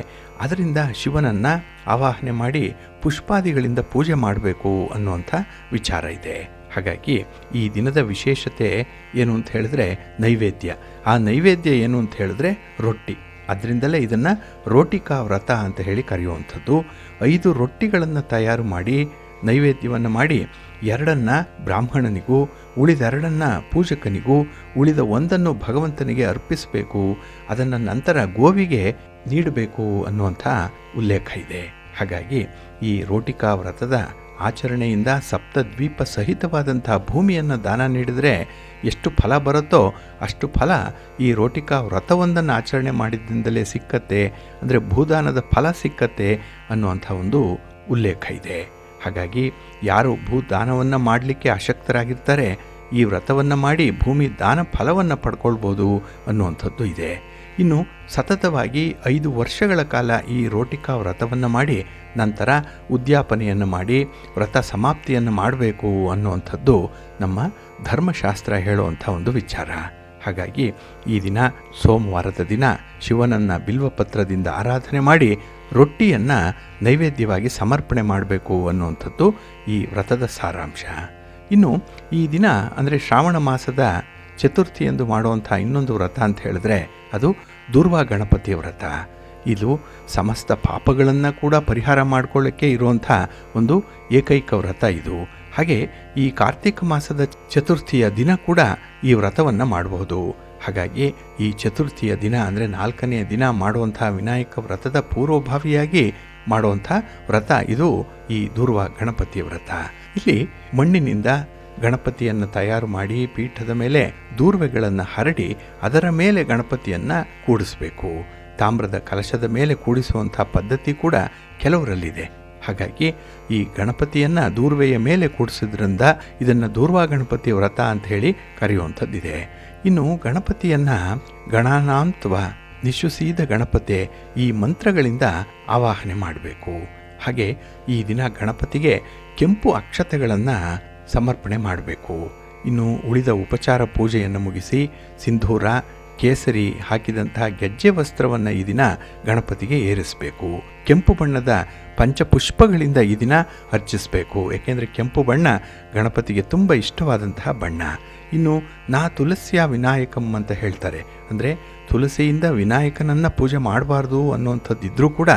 ಅದರಿಂದ ಶಿವನನ್ನು ಆವಾಹನೆ ಮಾಡಿ ಪುಷ್ಪಾದಿಗಳಿಂದ ಪೂಜೆ ಮಾಡಬೇಕು ಅನ್ನುವಂಥ ವಿಚಾರ ಇದೆ. ಹಾಗಾಗಿ ಈ ದಿನದ ವಿಶೇಷತೆ ಏನು ಅಂತ ಹೇಳಿದ್ರೆ ನೈವೇದ್ಯ. ಆ ನೈವೇದ್ಯ ಏನು ಅಂತ ಹೇಳಿದ್ರೆ ರೊಟ್ಟಿ. ಅದರಿಂದಲೇ ಇದನ್ನು ರೋಟಿಕಾ ವ್ರತ ಅಂತ ಹೇಳಿ ಕರೆಯುವಂಥದ್ದು. 5 ರೊಟ್ಟಿಗಳನ್ನು ತಯಾರು ಮಾಡಿ ನೈವೇದ್ಯವನ್ನು ಮಾಡಿ 2 ಬ್ರಾಹ್ಮಣನಿಗೂ, ಉಳಿದ 2 ಪೂಜಕನಿಗೂ, ಉಳಿದ 1 ಭಗವಂತನಿಗೆ ಅರ್ಪಿಸಬೇಕು. ಅದನ್ನು ನಂತರ ಗೋವಿಗೆ ನೀಡಬೇಕು ಅನ್ನುವಂಥ ಉಲ್ಲೇಖ ಇದೆ. ಹಾಗಾಗಿ ಈ ರೋಟಿಕಾ ವ್ರತದ ಆಚರಣೆಯಿಂದ ಸಪ್ತದ್ವೀಪ ಸಹಿತವಾದಂಥ ಭೂಮಿಯನ್ನು ದಾನ ನೀಡಿದರೆ ಎಷ್ಟು ಫಲ ಬರುತ್ತೋ ಅಷ್ಟು ಫಲ ಈ ರೋಟಿಕಾ ವ್ರತವೊಂದನ್ನು ಆಚರಣೆ ಮಾಡಿದ್ದರಿಂದಲೇ ಸಿಕ್ಕತ್ತೆ. ಅಂದರೆ ಭೂದಾನದ ಫಲ ಸಿಕ್ಕತ್ತೆ ಅನ್ನುವಂಥ ಒಂದು ಉಲ್ಲೇಖ ಇದೆ. ಹಾಗಾಗಿ ಯಾರು ಭೂದಾನವನ್ನು ಮಾಡಲಿಕ್ಕೆ ಆಸಕ್ತರಾಗಿರ್ತಾರೆ ಈ ವ್ರತವನ್ನು ಮಾಡಿ ಭೂಮಿ ದಾನ ಫಲವನ್ನು ಪಡ್ಕೊಳ್ಬೋದು ಅನ್ನುವಂಥದ್ದು ಇದೆ. ಇನ್ನು ಸತತವಾಗಿ 5 ವರ್ಷಗಳ ಕಾಲ ಈ ರೋಟಿಕಾ ವ್ರತವನ್ನು ಮಾಡಿ ನಂತರ ಉದ್ಯಾಪನೆಯನ್ನು ಮಾಡಿ ವ್ರತ ಸಮಾಪ್ತಿಯನ್ನು ಮಾಡಬೇಕು ಅನ್ನುವಂಥದ್ದು ನಮ್ಮ ಧರ್ಮಶಾಸ್ತ್ರ ಹೇಳುವಂಥ ಒಂದು ವಿಚಾರ. ಹಾಗಾಗಿ ಈ ದಿನ ಸೋಮವಾರದ ದಿನ ಶಿವನನ್ನು ಬಿಲ್ವಪತ್ರದಿಂದ ಆರಾಧನೆ ಮಾಡಿ ರೊಟ್ಟಿಯನ್ನು ನೈವೇದ್ಯವಾಗಿ ಸಮರ್ಪಣೆ ಮಾಡಬೇಕು ಅನ್ನುವಂಥದ್ದು ಈ ವ್ರತದ ಸಾರಾಂಶ. ಇನ್ನು ಈ ದಿನ ಅಂದರೆ ಶ್ರಾವಣ ಮಾಸದ ಚತುರ್ಥಿಯಂದು ಮಾಡುವಂಥ ಇನ್ನೊಂದು ವ್ರತ ಅಂತ ಹೇಳಿದ್ರೆ ಅದು ದೂರ್ವಾ ಗಣಪತಿಯ ವ್ರತ. ಇದು ಸಮಸ್ತ ಪಾಪಗಳನ್ನು ಕೂಡ ಪರಿಹಾರ ಮಾಡಿಕೊಳ್ಳೋಕ್ಕೆ ಇರುವಂಥ ಒಂದು ಏಕೈಕ ವ್ರತ ಇದು. ಹಾಗೆ ಈ ಕಾರ್ತಿಕ ಮಾಸದ ಚತುರ್ಥಿಯ ದಿನ ಕೂಡ ಈ ವ್ರತವನ್ನು ಮಾಡಬಹುದು. ಹಾಗಾಗಿ ಈ ಚತುರ್ಥಿಯ ದಿನ ಅಂದರೆ 4ನೇ ದಿನ ಮಾಡುವಂಥ ವಿನಾಯಕ ವ್ರತದ ಪೂರ್ವಭಾವಿಯಾಗಿ ಮಾಡುವಂಥ ವ್ರತ ಇದು ಈ ದೂರ್ವಾ ಗಣಪತಿಯ ವ್ರತ. ಇಲ್ಲಿ ಮಣ್ಣಿನಿಂದ ಗಣಪತಿಯನ್ನು ತಯಾರು ಮಾಡಿ ಪೀಠದ ಮೇಲೆ ದೂರ್ವೆಗಳನ್ನು ಹರಡಿ ಅದರ ಮೇಲೆ ಗಣಪತಿಯನ್ನು ಕೂಡಿಸಬೇಕು. ತಾಮ್ರದ ಕಲಶದ ಮೇಲೆ ಕೂಡಿಸುವಂಥ ಪದ್ಧತಿ ಕೂಡ ಕೆಲವರಲ್ಲಿದೆ. ಹಾಗಾಗಿ ಈ ಗಣಪತಿಯನ್ನು ದೂರ್ವೆಯ ಮೇಲೆ ಕೂಡಿಸೋದ್ರಿಂದ ಇದನ್ನು ದೂರ್ವಾ ಗಣಪತಿ ವ್ರತ ಅಂತ ಹೇಳಿ ಕರೆಯುವಂಥದ್ದಿದೆ. ಇನ್ನು ಗಣಪತಿಯನ್ನು ಗಣಾನಾಂತ್ವ ನಿಶುಸೀದ ಗಣಪತಿ ಈ ಮಂತ್ರಗಳಿಂದ ಆವಾಹನೆ ಮಾಡಬೇಕು. ಹಾಗೆ ಈ ದಿನ ಗಣಪತಿಗೆ ಕೆಂಪು ಅಕ್ಷತೆಗಳನ್ನು ಸಮರ್ಪಣೆ ಮಾಡಬೇಕು. ಇನ್ನು ಉಳಿದ ಉಪಚಾರ ಪೂಜೆಯನ್ನು ಮುಗಿಸಿ ಸಿಂಧೂರ, ಕೇಸರಿ ಹಾಕಿದಂತಹ ಗೆಜ್ಜೆ ವಸ್ತ್ರವನ್ನು ಈ ದಿನ ಗಣಪತಿಗೆ ಏರಿಸಬೇಕು. ಕೆಂಪು ಬಣ್ಣದ ಪಂಚಪುಷ್ಪಗಳಿಂದ ಈ ದಿನ ಅರ್ಚಿಸಬೇಕು. ಏಕೆಂದರೆ ಕೆಂಪು ಬಣ್ಣ ಗಣಪತಿಗೆ ತುಂಬ ಇಷ್ಟವಾದಂತಹ ಬಣ್ಣ. ಇನ್ನು ನಾ ತುಳಸಿಯ ವಿನಾಯಕಂ ಅಂತ ಹೇಳ್ತಾರೆ. ಅಂದರೆ ತುಳಸಿಯಿಂದ ವಿನಾಯಕನನ್ನು ಪೂಜೆ ಮಾಡಬಾರ್ದು ಅನ್ನುವಂಥದ್ದಿದ್ರೂ ಕೂಡ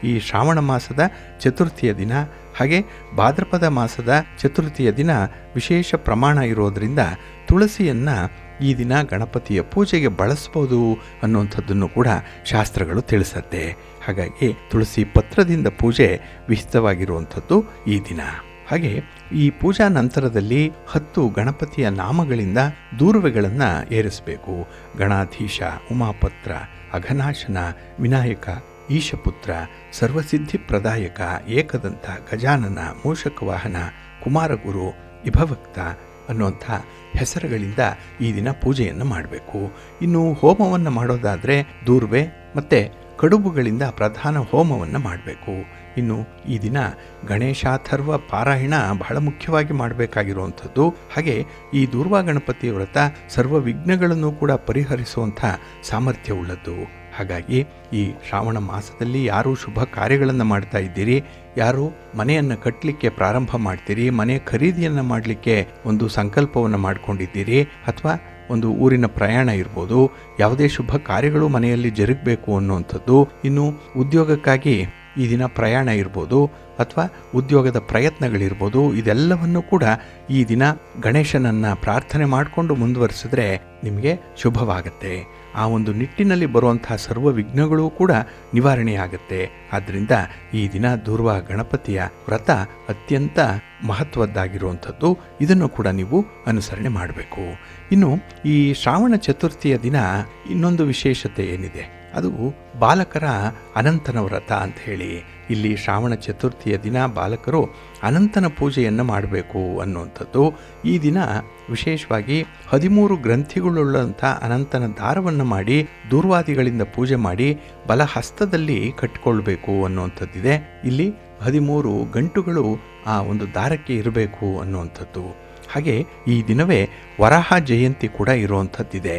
ಈ ಶ್ರಾವಣ ಮಾಸದ ಚತುರ್ಥಿಯ ದಿನ ಹಾಗೆ ಭಾದ್ರಪದ ಮಾಸದ ಚತುರ್ಥಿಯ ದಿನ ವಿಶೇಷ ಪ್ರಮಾಣ ಇರೋದರಿಂದ ತುಳಸಿಯನ್ನು ಈ ದಿನ ಗಣಪತಿಯ ಪೂಜೆಗೆ ಬಳಸ್ಬೋದು ಅನ್ನುವಂಥದ್ದನ್ನು ಕೂಡ ಶಾಸ್ತ್ರಗಳು ತಿಳಿಸುತ್ತೆ. ಹಾಗಾಗಿ ತುಳಸಿ ಪತ್ರದಿಂದ ಪೂಜೆ ವಿಹಿತವಾಗಿರುವಂಥದ್ದು ಈ ದಿನ. ಹಾಗೆ ಈ ಪೂಜಾ ನಂತರದಲ್ಲಿ 10 ಗಣಪತಿಯ ನಾಮಗಳಿಂದ ದೂರ್ವೆಗಳನ್ನು ಏರಿಸಬೇಕು. ಗಣಾಧೀಶ, ಉಮಾಪತ್ರ, ಅಘನಾಶನ, ವಿನಾಯಕ, ಈಶಪುತ್ರ, ಸರ್ವಸಿದ್ಧಿ ಪ್ರದಾಯಕ, ಏಕದಂತ, ಗಜಾನನ, ಮೂಷಕವಾಹನ, ಕುಮಾರಗುರು, ಇಭವಕ್ತ ಅನ್ನುವಂಥ ಹೆಸರುಗಳಿಂದ ಈ ದಿನ ಪೂಜೆಯನ್ನು ಮಾಡಬೇಕು. ಇನ್ನು ಹೋಮವನ್ನು ಮಾಡೋದಾದರೆ ದೂರ್ವೆ ಮತ್ತು ಕಡುಬುಗಳಿಂದ ಪ್ರಧಾನ ಹೋಮವನ್ನು ಮಾಡಬೇಕು. ಇನ್ನು ಈ ದಿನ ಗಣೇಶಾಥರ್ವ ಪಾರಾಯಣ ಬಹಳ ಮುಖ್ಯವಾಗಿ ಮಾಡಬೇಕಾಗಿರುವಂಥದ್ದು. ಹಾಗೆ ಈ ದೂರ್ವಾ ಗಣಪತಿ ವ್ರತ ಸರ್ವ ವಿಘ್ನಗಳನ್ನು ಕೂಡ ಪರಿಹರಿಸುವಂಥ ಸಾಮರ್ಥ್ಯವುಳ್ಳದ್ದು. ಹಾಗಾಗಿ ಈ ಶ್ರಾವಣ ಮಾಸದಲ್ಲಿ ಯಾರು ಶುಭ ಕಾರ್ಯಗಳನ್ನು ಮಾಡ್ತಾ ಇದ್ದೀರಿ, ಯಾರು ಮನೆಯನ್ನು ಕಟ್ಟಲಿಕ್ಕೆ ಪ್ರಾರಂಭ ಮಾಡ್ತೀರಿ, ಮನೆ ಖರೀದಿಯನ್ನು ಮಾಡಲಿಕ್ಕೆ ಒಂದು ಸಂಕಲ್ಪವನ್ನು ಮಾಡ್ಕೊಂಡಿದ್ದೀರಿ, ಅಥವಾ ಒಂದು ಊರಿನ ಪ್ರಯಾಣ ಇರ್ಬೋದು, ಯಾವುದೇ ಶುಭ ಕಾರ್ಯಗಳು ಮನೆಯಲ್ಲಿ ಜರುಗಬೇಕು ಅನ್ನುವಂಥದ್ದು, ಇನ್ನು ಉದ್ಯೋಗಕ್ಕಾಗಿ ಈ ದಿನ ಪ್ರಯಾಣ ಇರ್ಬೋದು ಅಥವಾ ಉದ್ಯೋಗದ ಪ್ರಯತ್ನಗಳಿರ್ಬೋದು, ಇದೆಲ್ಲವನ್ನು ಕೂಡ ಈ ದಿನ ಗಣೇಶನನ್ನು ಪ್ರಾರ್ಥನೆ ಮಾಡಿಕೊಂಡು ಮುಂದುವರಿಸಿದ್ರೆ ನಿಮಗೆ ಶುಭವಾಗುತ್ತೆ. ಆ ಒಂದು ನಿಟ್ಟಿನಲ್ಲಿ ಬರುವಂತಹ ಸರ್ವ ವಿಘ್ನಗಳು ಕೂಡ ನಿವಾರಣೆಯಾಗುತ್ತೆ. ಆದ್ದರಿಂದ ಈ ದಿನ ದೂರ್ವಾ ಗಣಪತಿಯ ವ್ರತ ಅತ್ಯಂತ ಮಹತ್ವದ್ದಾಗಿರುವಂಥದ್ದು. ಇದನ್ನು ಕೂಡ ನೀವು ಅನುಸರಣೆ ಮಾಡಬೇಕು. ಇನ್ನು ಈ ಶ್ರಾವಣ ಚತುರ್ಥಿಯ ದಿನ ಇನ್ನೊಂದು ವಿಶೇಷತೆ ಏನಿದೆ, ಅದು ಬಾಲಕರ ಅನಂತನ ವ್ರತ ಅಂತ ಹೇಳಿ. ಇಲ್ಲಿ ಶ್ರಾವಣ ಚತುರ್ಥಿಯ ದಿನ ಬಾಲಕರು ಅನಂತನ ಪೂಜೆಯನ್ನು ಮಾಡಬೇಕು ಅನ್ನುವಂಥದ್ದು. ಈ ದಿನ ವಿಶೇಷವಾಗಿ 13 ಗ್ರಂಥಿಗಳುಳ್ಳಂಥ ಅನಂತನ ದಾರವನ್ನು ಮಾಡಿ ದೂರ್ವಾದಿಗಳಿಂದ ಪೂಜೆ ಮಾಡಿ ಬಲಹಸ್ತದಲ್ಲಿ ಕಟ್ಟಿಕೊಳ್ಬೇಕು ಅನ್ನುವಂಥದ್ದಿದೆ. ಇಲ್ಲಿ 13 ಗಂಟುಗಳು ಆ ಒಂದು ದಾರಕ್ಕೆ ಇರಬೇಕು ಅನ್ನುವಂಥದ್ದು. ಹಾಗೆ ಈ ದಿನವೇ ವರಾಹ ಜಯಂತಿ ಕೂಡ ಇರುವಂಥದ್ದಿದೆ.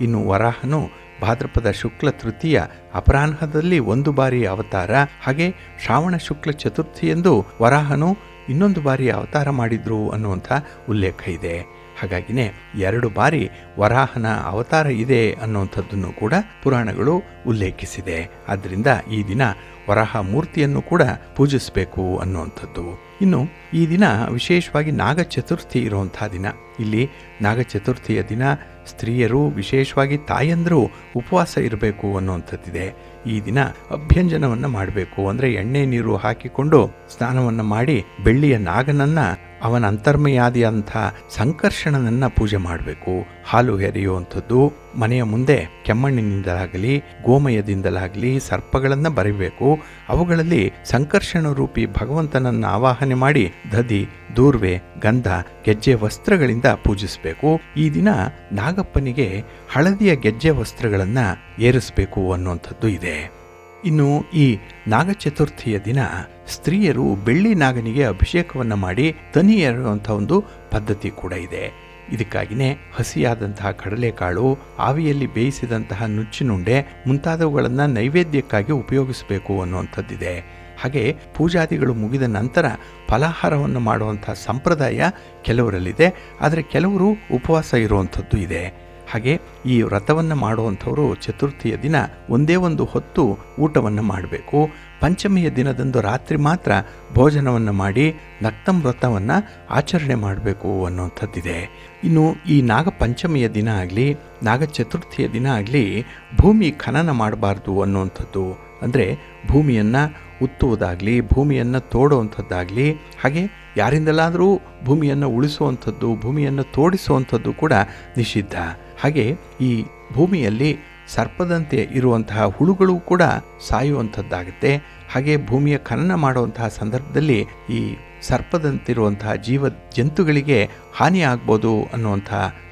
ಇನ್ನು ವರಾಹನು ಭಾದ್ರಪದ ಶುಕ್ಲ ತೃತೀಯ ಅಪರಾಹ್ನದಲ್ಲಿ 1 ಬಾರಿ ಅವತಾರ. ಹಾಗೆ ಶ್ರಾವಣ ಶುಕ್ಲ ಚತುರ್ಥಿಯಂದು ವರಾಹನು ಇನ್ನೊಂದು ಬಾರಿ ಅವತಾರ ಮಾಡಿದ್ರು ಅನ್ನುವಂಥ ಉಲ್ಲೇಖ ಇದೆ. ಹಾಗಾಗಿನೇ 2 ಬಾರಿ ವರಾಹನ ಅವತಾರ ಇದೆ ಅನ್ನುವಂಥದ್ದನ್ನು ಕೂಡ ಪುರಾಣಗಳು ಉಲ್ಲೇಖಿಸಿದೆ. ಆದ್ದರಿಂದ ಈ ದಿನ ವರಾಹ ಮೂರ್ತಿಯನ್ನು ಕೂಡ ಪೂಜಿಸಬೇಕು ಅನ್ನುವಂಥದ್ದು. ಇನ್ನು ಈ ದಿನ ವಿಶೇಷವಾಗಿ ನಾಗ ಚತುರ್ಥಿ ಇರುವಂಥ ದಿನ. ಇಲ್ಲಿ ನಾಗ ಚತುರ್ಥಿಯ ದಿನ ಸ್ತ್ರೀಯರು, ವಿಶೇಷವಾಗಿ ತಾಯಂದರು ಉಪವಾಸ ಇರಬೇಕು ಅನ್ನುವಂಥದ್ದಿದೆ. ಈ ದಿನ ಅಭ್ಯಂಜನವನ್ನು ಮಾಡಬೇಕು. ಅಂದರೆ ಎಣ್ಣೆ ನೀರು ಹಾಕಿಕೊಂಡು ಸ್ನಾನವನ್ನು ಮಾಡಿ ಬೆಳ್ಳಿಯ ನಾಗನನ್ನು, ಅವನ ಅಂತರ್ಮಯಾದಿಯಂಥ ಸಂಕರ್ಷಣನನ್ನು ಪೂಜೆ ಮಾಡಬೇಕು. ಹಾಲು ಎರೆಯುವಂಥದ್ದು, ಮನೆಯ ಮುಂದೆ ಕೆಮ್ಮಣ್ಣಿನಿಂದಲಾಗಲಿ ಗೋಮಯದಿಂದಲಾಗಲಿ ಸರ್ಪಗಳನ್ನು ಬರಿಬೇಕು. ಅವುಗಳಲ್ಲಿ ಸಂಕರ್ಷಣ ರೂಪಿ ಭಗವಂತನನ್ನು ಆವಾಹನೆ ಮಾಡಿ ದಧಿ, ದೂರ್ವೆ, ಗಂಧ, ಗೆಜ್ಜೆ ವಸ್ತ್ರಗಳಿಂದ ಪೂಜಿಸಬೇಕು. ಈ ದಿನ ನಾಗಪ್ಪನಿಗೆ ಹಳದಿಯ ಗೆಜ್ಜೆ ವಸ್ತ್ರಗಳನ್ನು ಏರಿಸಬೇಕು ಅನ್ನುವಂಥದ್ದು ಇದೆ. ಇನ್ನು ಈ ನಾಗ ಚತುರ್ಥಿಯ ದಿನ ಸ್ತ್ರೀಯರು ಬೆಳ್ಳಿ ನಾಗನಿಗೆ ಅಭಿಷೇಕವನ್ನು ಮಾಡಿ ತನಿ ಎರೆಯುವಂಥ ಒಂದು ಪದ್ಧತಿ ಕೂಡ ಇದೆ. ಇದಕ್ಕಾಗಿಯೇ ಹಸಿಯಾದಂತಹ ಕಡಲೆಕಾಳು, ಆವಿಯಲ್ಲಿ ಬೇಯಿಸಿದಂತಹ ನುಚ್ಚಿನುಂಡೆ ಮುಂತಾದವುಗಳನ್ನು ನೈವೇದ್ಯಕ್ಕಾಗಿ ಉಪಯೋಗಿಸಬೇಕು ಅನ್ನುವಂಥದ್ದಿದೆ. ಹಾಗೆ ಪೂಜಾದಿಗಳು ಮುಗಿದ ನಂತರ ಫಲಾಹಾರವನ್ನು ಮಾಡುವಂಥ ಸಂಪ್ರದಾಯ ಕೆಲವರಲ್ಲಿದೆ. ಆದರೆ ಕೆಲವರು ಉಪವಾಸ ಇರುವಂಥದ್ದು ಇದೆ. ಹಾಗೆ ಈ ವ್ರತವನ್ನು ಮಾಡುವಂಥವರು ಚತುರ್ಥಿಯ ದಿನ ಒಂದೇ ಒಂದು ಹೊತ್ತು ಊಟವನ್ನು ಮಾಡಬೇಕು. ಪಂಚಮಿಯ ದಿನದಂದು ರಾತ್ರಿ ಮಾತ್ರ ಭೋಜನವನ್ನು ಮಾಡಿ ನಕ್ತಂ ವ್ರತವನ್ನು ಆಚರಣೆ ಮಾಡಬೇಕು ಅನ್ನುವಂಥದ್ದಿದೆ. ಇನ್ನು ಈ ನಾಗ ಪಂಚಮಿಯ ದಿನ ಆಗಲಿ ನಾಗ ಚತುರ್ಥಿಯ ದಿನ ಆಗಲಿ ಭೂಮಿ ಖನನ ಮಾಡಬಾರ್ದು ಅನ್ನುವಂಥದ್ದು. ಅಂದರೆ ಭೂಮಿಯನ್ನು ಉತ್ತುವುದಾಗಲಿ, ಭೂಮಿಯನ್ನು ತೋಡುವಂಥದ್ದಾಗಲಿ, ಹಾಗೆ ಯಾರಿಂದಲಾದರೂ ಭೂಮಿಯನ್ನು ಉಳಿಸುವಂಥದ್ದು, ಭೂಮಿಯನ್ನು ತೋಡಿಸುವಂಥದ್ದು ಕೂಡ ನಿಷಿದ್ಧ. ಹಾಗೆ ಈ ಭೂಮಿಯಲ್ಲಿ ಸರ್ಪದಂತೆ ಇರುವಂತಹ ಹುಳುಗಳು ಕೂಡ ಸಾಯುವಂಥದ್ದಾಗುತ್ತೆ. ಹಾಗೆ ಭೂಮಿಯ ಖನನ ಮಾಡುವಂತಹ ಸಂದರ್ಭದಲ್ಲಿ ಈ ಸರ್ಪದಂತಿರುವಂತಹ ಜೀವ ಜಂತುಗಳಿಗೆ ಹಾನಿ ಆಗ್ಬೋದು ಅನ್ನುವಂಥ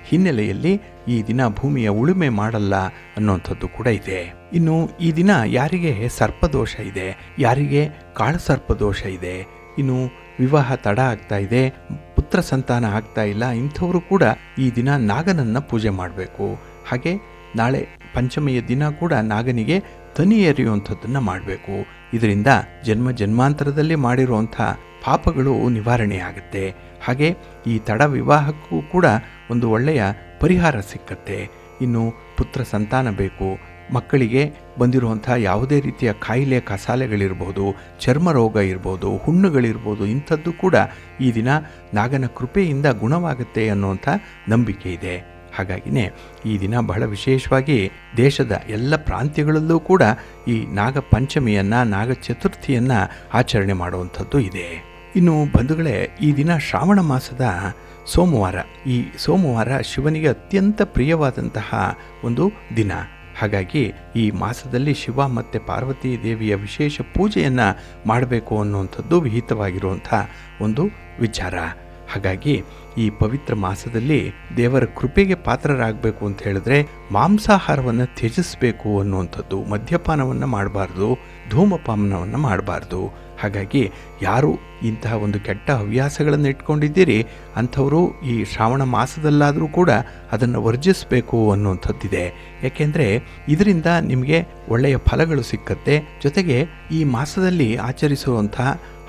ಹಿನ್ನೆಲೆಯಲ್ಲಿ ಈ ದಿನ ಭೂಮಿಯ ಉಳುಮೆ ಮಾಡಲ್ಲ ಅನ್ನುವಂಥದ್ದು ಕೂಡ ಇದೆ. ಇನ್ನು ಈ ದಿನ ಯಾರಿಗೆ ಸರ್ಪದೋಷ ಇದೆ, ಯಾರಿಗೆ ಕಾಳಸರ್ಪದೋಷ ಇದೆ, ಇನ್ನು ವಿವಾಹ ತಡ ಆಗ್ತಾ ಇದೆ, ಪುತ್ರ ಸಂತಾನ ಆಗ್ತಾ ಇಲ್ಲ, ಇಂಥವರು ಕೂಡ ಈ ದಿನ ನಾಗನನ್ನು ಪೂಜೆ ಮಾಡಬೇಕು. ಹಾಗೆ ನಾಳೆ ಪಂಚಮಿಯ ದಿನ ಕೂಡ ನಾಗನಿಗೆ ತನಿ ಎರೆಯುವಂಥದ್ದನ್ನು ಮಾಡಬೇಕು. ಇದರಿಂದ ಜನ್ಮ ಜನ್ಮಾಂತರದಲ್ಲಿ ಮಾಡಿರುವಂಥ ಪಾಪಗಳು ನಿವಾರಣೆ ಆಗುತ್ತೆ. ಹಾಗೆ ಈ ತಡ ವಿವಾಹಕ್ಕೂ ಕೂಡ ಒಂದು ಒಳ್ಳೆಯ ಪರಿಹಾರ ಸಿಕ್ಕತ್ತೆ. ಇನ್ನು ಪುತ್ರ ಸಂತಾನ ಬೇಕು, ಮಕ್ಕಳಿಗೆ ಬಂದಿರುವಂಥ ಯಾವುದೇ ರೀತಿಯ ಕಾಯಿಲೆ ಕಸಾಲೆಗಳಿರ್ಬೋದು, ಚರ್ಮ ರೋಗ ಇರ್ಬೋದು, ಹುಣ್ಣುಗಳಿರ್ಬೋದು, ಇಂಥದ್ದು ಕೂಡ ಈ ದಿನ ನಾಗನ ಕೃಪೆಯಿಂದ ಗುಣವಾಗುತ್ತೆ ಅನ್ನುವಂಥ ನಂಬಿಕೆ ಇದೆ. ಹಾಗಾಗಿನೇ ಈ ದಿನ ಬಹಳ ವಿಶೇಷವಾಗಿ ದೇಶದ ಎಲ್ಲ ಪ್ರಾಂತ್ಯಗಳಲ್ಲೂ ಕೂಡ ಈ ನಾಗ ಪಂಚಮಿಯನ್ನು, ನಾಗ ಚತುರ್ಥಿಯನ್ನು ಆಚರಣೆ ಮಾಡುವಂಥದ್ದು ಇದೆ. ಇನ್ನು ಬಂಧುಗಳೇ, ಈ ದಿನ ಶ್ರಾವಣ ಮಾಸದ ಸೋಮವಾರ. ಈ ಸೋಮವಾರ ಶಿವನಿಗೆ ಅತ್ಯಂತ ಪ್ರಿಯವಾದಂತಹ ಒಂದು ದಿನ. ಹಾಗಾಗಿ ಈ ಮಾಸದಲ್ಲಿ ಶಿವ ಮತ್ತು ಪಾರ್ವತಿ ದೇವಿಯ ವಿಶೇಷ ಪೂಜೆಯನ್ನು ಮಾಡಬೇಕು ಅನ್ನುವಂಥದ್ದು ವಿಹಿತವಾಗಿರುವಂಥ ಒಂದು ವಿಚಾರ. ಹಾಗಾಗಿ ಈ ಪವಿತ್ರ ಮಾಸದಲ್ಲಿ ದೇವರ ಕೃಪೆಗೆ ಪಾತ್ರರಾಗಬೇಕು ಅಂತ ಹೇಳಿದ್ರೆ ಮಾಂಸಾಹಾರವನ್ನು ತ್ಯಜಿಸಬೇಕು ಅನ್ನುವಂಥದ್ದು. ಮದ್ಯಪಾನವನ್ನು ಮಾಡಬಾರ್ದು, ಧೂಮಪಾನವನ್ನು ಮಾಡಬಾರ್ದು. ಹಾಗಾಗಿ ಯಾರು ಇಂತಹ ಒಂದು ಕೆಟ್ಟ ಹವ್ಯಾಸಗಳನ್ನು ಇಟ್ಕೊಂಡಿದ್ದೀರಿ ಅಂಥವರು ಈ ಶ್ರಾವಣ ಮಾಸದಲ್ಲಾದರೂ ಕೂಡ ಅದನ್ನು ವರ್ಜಿಸಬೇಕು ಅನ್ನುವಂಥದ್ದಿದೆ. ಯಾಕೆಂದರೆ ಇದರಿಂದ ನಿಮಗೆ ಒಳ್ಳೆಯ ಫಲಗಳು ಸಿಕ್ಕತ್ತೆ. ಜೊತೆಗೆ ಈ ಮಾಸದಲ್ಲಿ ಆಚರಿಸುವಂಥ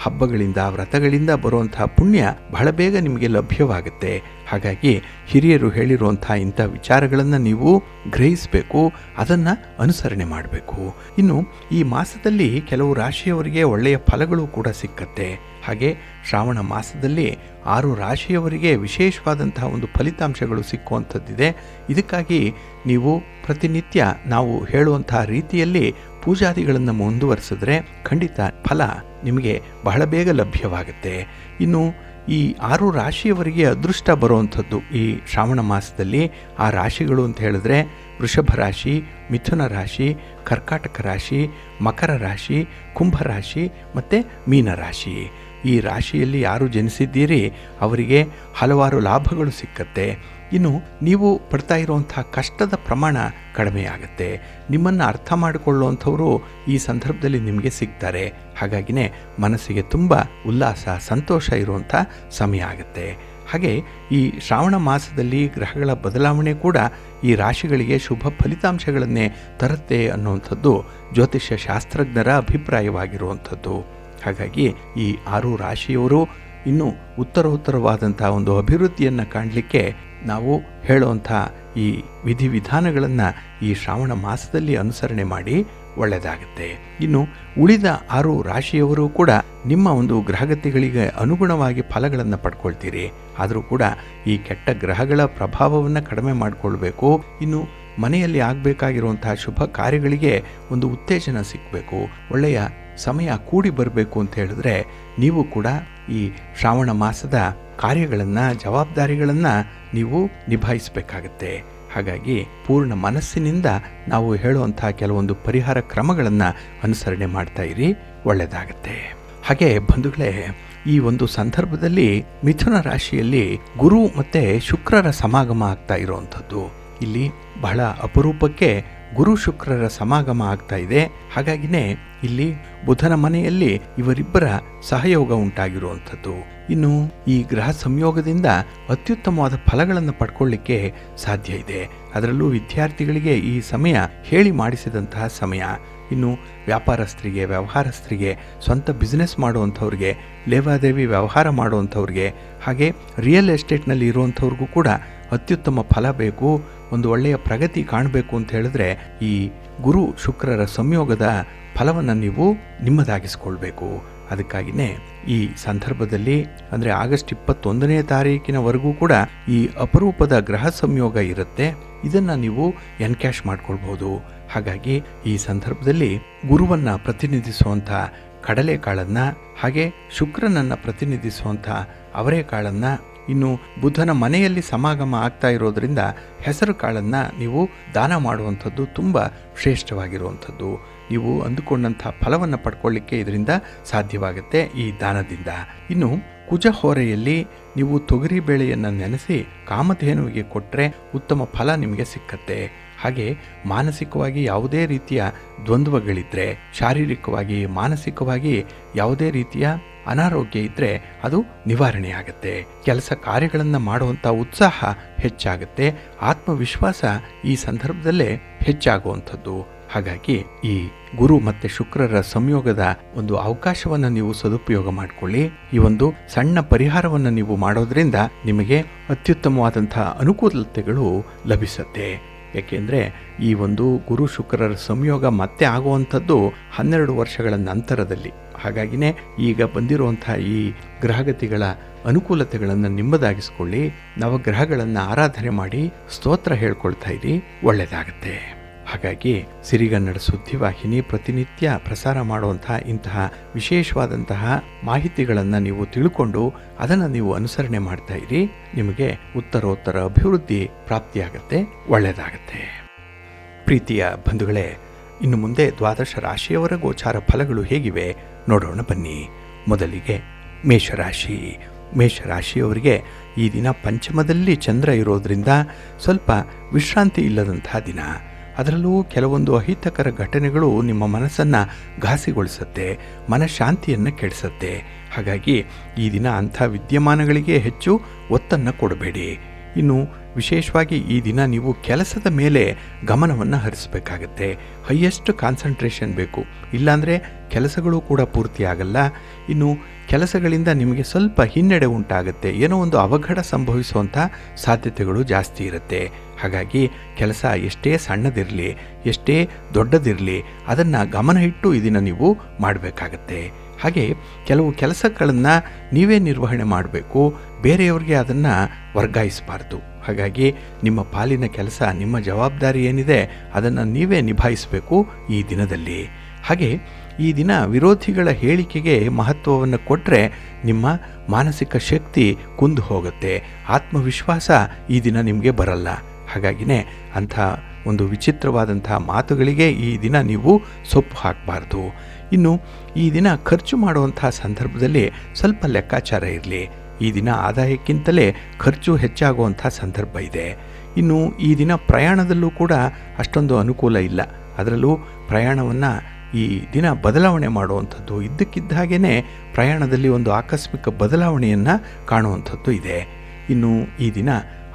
ಹಬ್ಬಗಳಿಂದ, ವ್ರತಗಳಿಂದ ಬರುವಂಥ ಪುಣ್ಯ ಬಹಳ ಬೇಗ ನಿಮಗೆ ಲಭ್ಯವಾಗುತ್ತೆ. ಹಾಗಾಗಿ ಹಿರಿಯರು ಹೇಳಿರುವಂಥ ಇಂಥ ವಿಚಾರಗಳನ್ನು ನೀವು ಗ್ರಹಿಸಬೇಕು, ಅದನ್ನು ಅನುಸರಣೆ ಮಾಡಬೇಕು. ಇನ್ನು ಈ ಮಾಸದಲ್ಲಿ ಕೆಲವು ರಾಶಿಯವರಿಗೆ ಒಳ್ಳೆಯ ಫಲಗಳು ಕೂಡ ಸಿಕ್ಕತ್ತೆ. ಹಾಗೆ ಶ್ರಾವಣ ಮಾಸದಲ್ಲಿ 6 ರಾಶಿಯವರಿಗೆ ವಿಶೇಷವಾದಂತಹ ಒಂದು ಫಲಿತಾಂಶಗಳು ಸಿಕ್ಕುವಂಥದ್ದಿದೆ. ಇದಕ್ಕಾಗಿ ನೀವು ಪ್ರತಿನಿತ್ಯ ನಾವು ಹೇಳುವಂತಹ ರೀತಿಯಲ್ಲಿ ಪೂಜಾದಿಗಳನ್ನು ಮುಂದುವರಿಸಿದ್ರೆ ಖಂಡಿತ ಫಲ ನಿಮಗೆ ಬಹಳ ಬೇಗ ಲಭ್ಯವಾಗುತ್ತೆ. ಇನ್ನು ಈ 6 ರಾಶಿಯವರಿಗೆ ಅದೃಷ್ಟ ಬರುವಂಥದ್ದು ಈ ಶ್ರಾವಣ ಮಾಸದಲ್ಲಿ. ಆ ರಾಶಿಗಳು ಅಂತ ಹೇಳಿದ್ರೆ ವೃಷಭ ರಾಶಿ, ಮಿಥುನ ರಾಶಿ, ಕರ್ಕಾಟಕ ರಾಶಿ, ಮಕರ ರಾಶಿ, ಕುಂಭ ರಾಶಿ ಮತ್ತು ಮೀನ ರಾಶಿ. ಈ ರಾಶಿಯಲ್ಲಿ ಯಾರು ಜನಿಸಿದ್ದೀರಿ ಅವರಿಗೆ ಹಲವಾರು ಲಾಭಗಳು ಸಿಕ್ಕತ್ತೆ. ಇನ್ನು ನೀವು ಪಡ್ತಾ ಇರುವಂಥ ಕಷ್ಟದ ಪ್ರಮಾಣ ಕಡಿಮೆಯಾಗುತ್ತೆ. ನಿಮ್ಮನ್ನು ಅರ್ಥ ಮಾಡಿಕೊಳ್ಳುವಂಥವರು ಈ ಸಂದರ್ಭದಲ್ಲಿ ನಿಮಗೆ ಸಿಗ್ತಾರೆ. ಹಾಗಾಗಿನೇ ಮನಸ್ಸಿಗೆ ತುಂಬ ಉಲ್ಲಾಸ, ಸಂತೋಷ ಇರುವಂಥ ಸಮಯ ಆಗುತ್ತೆ. ಹಾಗೆ ಈ ಶ್ರಾವಣ ಮಾಸದಲ್ಲಿ ಗ್ರಹಗಳ ಬದಲಾವಣೆ ಕೂಡ ಈ ರಾಶಿಗಳಿಗೆ ಶುಭ ಫಲಿತಾಂಶಗಳನ್ನೇ ತರುತ್ತೆ ಅನ್ನುವಂಥದ್ದು ಜ್ಯೋತಿಷ್ಯ ಶಾಸ್ತ್ರಜ್ಞರ ಅಭಿಪ್ರಾಯವಾಗಿರುವಂಥದ್ದು. ಹಾಗಾಗಿ ಈ 6 ರಾಶಿಯವರು ಇನ್ನೂ ಉತ್ತರೋತ್ತರವಾದಂಥ ಒಂದು ಅಭಿವೃದ್ಧಿಯನ್ನು ಕಾಣಲಿಕ್ಕೆ ನಾವು ಹೇಳುವಂಥ ಈ ವಿಧಿವಿಧಾನಗಳನ್ನು ಈ ಶ್ರಾವಣ ಮಾಸದಲ್ಲಿ ಅನುಸರಣೆ ಮಾಡಿ ಒಳ್ಳೆಯದಾಗುತ್ತೆ. ಇನ್ನು ಉಳಿದ 6 ರಾಶಿಯವರು ಕೂಡ ನಿಮ್ಮ ಒಂದು ಗ್ರಹಗತಿಗಳಿಗೆ ಅನುಗುಣವಾಗಿ ಫಲಗಳನ್ನು ಪಡ್ಕೊಳ್ತೀರಿ. ಆದರೂ ಕೂಡ ಈ ಕೆಟ್ಟ ಗ್ರಹಗಳ ಪ್ರಭಾವವನ್ನು ಕಡಿಮೆ ಮಾಡಿಕೊಳ್ಬೇಕು. ಇನ್ನು ಮನೆಯಲ್ಲಿ ಆಗಬೇಕಾಗಿರುವಂತಹ ಶುಭ ಕಾರ್ಯಗಳಿಗೆ ಒಂದು ಉತ್ತೇಜನ ಸಿಕ್ಕಬೇಕು, ಒಳ್ಳೆಯ ಸಮಯ ಕೂಡಿ ಬರಬೇಕು ಅಂತ ಹೇಳಿದ್ರೆ ನೀವು ಕೂಡ ಈ ಶ್ರಾವಣ ಮಾಸದ ಕಾರ್ಯಗಳನ್ನು, ಜವಾಬ್ದಾರಿಗಳನ್ನು ನೀವು ನಿಭಾಯಿಸಬೇಕಾಗತ್ತೆ. ಹಾಗಾಗಿ ಪೂರ್ಣ ಮನಸ್ಸಿನಿಂದ ನಾವು ಹೇಳುವಂಥ ಕೆಲವೊಂದು ಪರಿಹಾರ ಕ್ರಮಗಳನ್ನು ಅನುಸರಣೆ ಮಾಡ್ತಾ ಇರಿ, ಒಳ್ಳೆಯದಾಗತ್ತೆ. ಹಾಗೆ ಬಂಧುಗಳೇ, ಈ ಒಂದು ಸಂದರ್ಭದಲ್ಲಿ ಮಿಥುನ ರಾಶಿಯಲ್ಲಿ ಗುರು ಮತ್ತು ಶುಕ್ರರ ಸಮಾಗಮ ಆಗ್ತಾ ಇರುವಂಥದ್ದು. ಇಲ್ಲಿ ಬಹಳ ಅಪರೂಪಕ್ಕೆ ಗುರು ಶುಕ್ರರ ಸಮಾಗಮ ಆಗ್ತಾ ಇದೆ. ಹಾಗಾಗಿನೇ ಇಲ್ಲಿ ಬುಧನ ಮನೆಯಲ್ಲಿ ಇವರಿಬ್ಬರ ಸಹಯೋಗ ಉಂಟಾಗಿರುವಂಥದ್ದು. ಇನ್ನು ಈ ಗ್ರಹ ಸಂಯೋಗದಿಂದ ಅತ್ಯುತ್ತಮವಾದ ಫಲಗಳನ್ನು ಪಡ್ಕೊಳ್ಳಿಕ್ಕೆ ಸಾಧ್ಯ ಇದೆ. ಅದರಲ್ಲೂ ವಿದ್ಯಾರ್ಥಿಗಳಿಗೆ ಈ ಸಮಯ ಹೇಳಿ ಮಾಡಿಸಿದಂತಹ ಸಮಯ. ಇನ್ನು ವ್ಯಾಪಾರಸ್ಥರಿಗೆ, ವ್ಯವಹಾರಸ್ಥರಿಗೆ, ಸ್ವಂತ ಬಿಸ್ನೆಸ್ ಮಾಡುವಂಥವ್ರಿಗೆ, ಲೇವಾದೇವಿ ವ್ಯವಹಾರ ಮಾಡುವಂಥವ್ರಿಗೆ, ಹಾಗೆ ರಿಯಲ್ ಎಸ್ಟೇಟ್ನಲ್ಲಿ ಇರುವಂಥವ್ರಿಗೂ ಕೂಡ ಅತ್ಯುತ್ತಮ ಫಲ ಬೇಕು, ಒಂದು ಒಳ್ಳೆಯ ಪ್ರಗತಿ ಕಾಣಬೇಕು ಅಂತ ಹೇಳಿದ್ರೆ ಈ ಗುರು ಶುಕ್ರರ ಸಂಯೋಗದ ಫಲವನ್ನು ನೀವು ನಿಮ್ಮದಾಗಿಸ್ಕೊಳ್ಬೇಕು. ಅದಕ್ಕಾಗಿಯೇ ಈ ಸಂದರ್ಭದಲ್ಲಿ ಅಂದರೆ ಆಗಸ್ಟ್ 21ನೇ ತಾರೀಕಿನವರೆಗೂ ಕೂಡ ಈ ಅಪರೂಪದ ಗ್ರಹ ಸಂಯೋಗ ಇರುತ್ತೆ. ಇದನ್ನು ನೀವು ಎನ್ಕ್ಯಾಶ್ ಮಾಡ್ಕೊಳ್ಬೋದು. ಹಾಗಾಗಿ ಈ ಸಂದರ್ಭದಲ್ಲಿ ಗುರುವನ್ನು ಪ್ರತಿನಿಧಿಸುವಂಥ ಕಡಲೆಕಾಳನ್ನು, ಹಾಗೆ ಶುಕ್ರನನ್ನು ಪ್ರತಿನಿಧಿಸುವಂಥ ಅವರೆಕಾಳನ್ನು, ಇನ್ನು ಬುಧನ ಮನೆಯಲ್ಲಿ ಸಮಾಗಮ ಆಗ್ತಾ ಇರೋದ್ರಿಂದ ಹೆಸರು ಕಾಳನ್ನು ನೀವು ದಾನ ಮಾಡುವಂಥದ್ದು ತುಂಬ ಶ್ರೇಷ್ಠವಾಗಿರುವಂಥದ್ದು. ನೀವು ಅಂದುಕೊಂಡಂಥ ಫಲವನ್ನು ಪಡ್ಕೊಳ್ಳಿಕ್ಕೆ ಇದರಿಂದ ಸಾಧ್ಯವಾಗುತ್ತೆ ಈ ದಾನದಿಂದ. ಇನ್ನು ಕುಜ ಹೊರೆಯಲ್ಲಿ ನೀವು ತೊಗರಿ ಬೇಳೆಯನ್ನು ನೆನೆಸಿ ಕಾಮಧೇನುವಿಗೆ ಕೊಟ್ಟರೆ ಉತ್ತಮ ಫಲ ನಿಮಗೆ ಸಿಕ್ಕತ್ತೆ. ಹಾಗೆ ಮಾನಸಿಕವಾಗಿ ಯಾವುದೇ ರೀತಿಯ ದ್ವಂದ್ವಗಳಿದ್ದರೆ, ಶಾರೀರಿಕವಾಗಿ ಮಾನಸಿಕವಾಗಿ ಯಾವುದೇ ರೀತಿಯ ಅನಾರೋಗ್ಯ ಇದ್ದರೆ ಅದು ನಿವಾರಣೆಯಾಗುತ್ತೆ. ಕೆಲಸ ಕಾರ್ಯಗಳನ್ನು ಮಾಡುವಂಥ ಉತ್ಸಾಹ ಹೆಚ್ಚಾಗುತ್ತೆ. ಆತ್ಮವಿಶ್ವಾಸ ಈ ಸಂದರ್ಭದಲ್ಲೇ ಹೆಚ್ಚಾಗುವಂಥದ್ದು. ಹಾಗಾಗಿ ಈ ಗುರು ಮತ್ತು ಶುಕ್ರರ ಸಂಯೋಗದ ಒಂದು ಅವಕಾಶವನ್ನು ನೀವು ಸದುಪಯೋಗ ಮಾಡಿಕೊಳ್ಳಿ. ಈ ಒಂದು ಸಣ್ಣ ಪರಿಹಾರವನ್ನು ನೀವು ಮಾಡೋದ್ರಿಂದ ನಿಮಗೆ ಅತ್ಯುತ್ತಮವಾದಂಥ ಅನುಕೂಲತೆಗಳು ಲಭಿಸುತ್ತೆ. ಏಕೆಂದರೆ ಈ ಒಂದು ಗುರು ಶುಕ್ರರ ಸಂಯೋಗ ಮತ್ತೆ ಆಗುವಂಥದ್ದು 12 ವರ್ಷಗಳ ನಂತರದಲ್ಲಿ. ಹಾಗಾಗಿನೇ ಈಗ ಬಂದಿರುವಂಥ ಈ ಗ್ರಹಗತಿಗಳ ಅನುಕೂಲತೆಗಳನ್ನು ನಿಮ್ಮದಾಗಿಸ್ಕೊಳ್ಳಿ. ನವಗ್ರಹಗಳನ್ನು ಆರಾಧನೆ ಮಾಡಿ ಸ್ತೋತ್ರ ಹೇಳ್ಕೊಳ್ತಾ ಇರಿ, ಒಳ್ಳೆಯದಾಗುತ್ತೆ. ಹಾಗಾಗಿ ಸಿರಿಗನ್ನಡ ಸುದ್ದಿವಾಹಿನಿ ಪ್ರತಿನಿತ್ಯ ಪ್ರಸಾರ ಮಾಡುವಂತಹ ಇಂತಹ ವಿಶೇಷವಾದಂತಹ ಮಾಹಿತಿಗಳನ್ನು ನೀವು ತಿಳ್ಕೊಂಡು ಅದನ್ನು ನೀವು ಅನುಸರಣೆ ಮಾಡ್ತಾ ಇರಿ. ನಿಮಗೆ ಉತ್ತರೋತ್ತರ ಅಭಿವೃದ್ಧಿ ಪ್ರಾಪ್ತಿಯಾಗತ್ತೆ, ಒಳ್ಳೆಯದಾಗತ್ತೆ. ಪ್ರೀತಿಯ ಬಂಧುಗಳೇ, ಇನ್ನು ಮುಂದೆ ದ್ವಾದಶ ರಾಶಿಯವರ ಗೋಚಾರ ಫಲಗಳು ಹೇಗಿವೆ ನೋಡೋಣ ಬನ್ನಿ. ಮೊದಲಿಗೆ ಮೇಷರಾಶಿ. ಮೇಷರಾಶಿಯವರಿಗೆ ಈ ದಿನ ಪಂಚಮದಲ್ಲಿ ಚಂದ್ರ ಇರೋದ್ರಿಂದ ಸ್ವಲ್ಪ ವಿಶ್ರಾಂತಿ ಇಲ್ಲದಂತಹ ದಿನ. ಅದರಲ್ಲೂ ಕೆಲವೊಂದು ಅಹಿತಕರ ಘಟನೆಗಳು ನಿಮ್ಮ ಮನಸ್ಸನ್ನು ಘಾಸಿಗೊಳಿಸುತ್ತೆ, ಮನಃಶಾಂತಿಯನ್ನು ಕೆಡಿಸುತ್ತೆ. ಹಾಗಾಗಿ ಈ ದಿನ ಅಂಥ ವಿದ್ಯಮಾನಗಳಿಗೆ ಹೆಚ್ಚು ಒತ್ತನ್ನು ಕೊಡಬೇಡಿ. ಇನ್ನು ವಿಶೇಷವಾಗಿ ಈ ದಿನ ನೀವು ಕೆಲಸದ ಮೇಲೆ ಗಮನವನ್ನು ಹರಿಸಬೇಕಾಗತ್ತೆ. ಹೈಯೆಸ್ಟ್ ಕಾನ್ಸಂಟ್ರೇಷನ್ ಬೇಕು, ಇಲ್ಲಾಂದರೆ ಕೆಲಸಗಳು ಕೂಡ ಪೂರ್ತಿ ಆಗಲ್ಲ. ಇನ್ನು ಕೆಲಸಗಳಿಂದ ನಿಮಗೆ ಸ್ವಲ್ಪ ಹಿನ್ನಡೆ ಉಂಟಾಗುತ್ತೆ, ಏನೋ ಒಂದು ಅವಘಡ ಸಂಭವಿಸುವಂಥ ಸಾಧ್ಯತೆಗಳು ಜಾಸ್ತಿ ಇರುತ್ತೆ. ಹಾಗಾಗಿ ಕೆಲಸ ಎಷ್ಟೇ ಸಣ್ಣದಿರಲಿ, ಎಷ್ಟೇ ದೊಡ್ಡದಿರಲಿ, ಅದನ್ನು ಗಮನ ಇಟ್ಟು ಈ ದಿನ ನೀವು ಮಾಡಬೇಕಾಗತ್ತೆ. ಹಾಗೆ ಕೆಲವು ಕೆಲಸಗಳನ್ನು ನೀವೇ ನಿರ್ವಹಣೆ ಮಾಡಬೇಕು, ಬೇರೆಯವ್ರಿಗೆ ಅದನ್ನು ವರ್ಗಾಯಿಸಬಾರ್ದು. ಹಾಗಾಗಿ ನಿಮ್ಮ ಪಾಲಿನ ಕೆಲಸ, ನಿಮ್ಮ ಜವಾಬ್ದಾರಿ ಏನಿದೆ ಅದನ್ನು ನೀವೇ ನಿಭಾಯಿಸಬೇಕು ಈ ದಿನದಲ್ಲಿ. ಹಾಗೆ ಈ ದಿನ ವಿರೋಧಿಗಳ ಹೇಳಿಕೆಗೆ ಮಹತ್ವವನ್ನು ಕೊಟ್ಟರೆ ನಿಮ್ಮ ಮಾನಸಿಕ ಶಕ್ತಿ ಕುಂದು ಹೋಗುತ್ತೆ, ಆತ್ಮವಿಶ್ವಾಸ ಈ ದಿನ ನಿಮಗೆ ಬರಲ್ಲ. ಹಾಗಾಗಿನೇ ಅಂಥ ಒಂದು ವಿಚಿತ್ರವಾದಂಥ ಮಾತುಗಳಿಗೆ ಈ ದಿನ ನೀವು ಸೊಪ್ಪು ಹಾಕಬಾರ್ದು. ಇನ್ನು ಈ ದಿನ ಖರ್ಚು ಮಾಡುವಂಥ ಸಂದರ್ಭದಲ್ಲಿ ಸ್ವಲ್ಪ ಲೆಕ್ಕಾಚಾರ ಇರಲಿ. ಈ ದಿನ ಆದಾಯಕ್ಕಿಂತಲೇ ಖರ್ಚು ಹೆಚ್ಚಾಗುವಂಥ ಸಂದರ್ಭ ಇದೆ. ಇನ್ನು ಈ ದಿನ ಪ್ರಯಾಣದಲ್ಲೂ ಕೂಡ ಅಷ್ಟೊಂದು ಅನುಕೂಲ ಇಲ್ಲ. ಅದರಲ್ಲೂ ಪ್ರಯಾಣವನ್ನು ಈ ದಿನ ಬದಲಾವಣೆ ಮಾಡುವಂಥದ್ದು, ಇದ್ದಕ್ಕಿದ್ದ ಹಾಗೇ ಪ್ರಯಾಣದಲ್ಲಿ ಒಂದು ಆಕಸ್ಮಿಕ ಬದಲಾವಣೆಯನ್ನು ಕಾಣುವಂಥದ್ದು ಇದೆ. ಇನ್ನು ಈ ದಿನ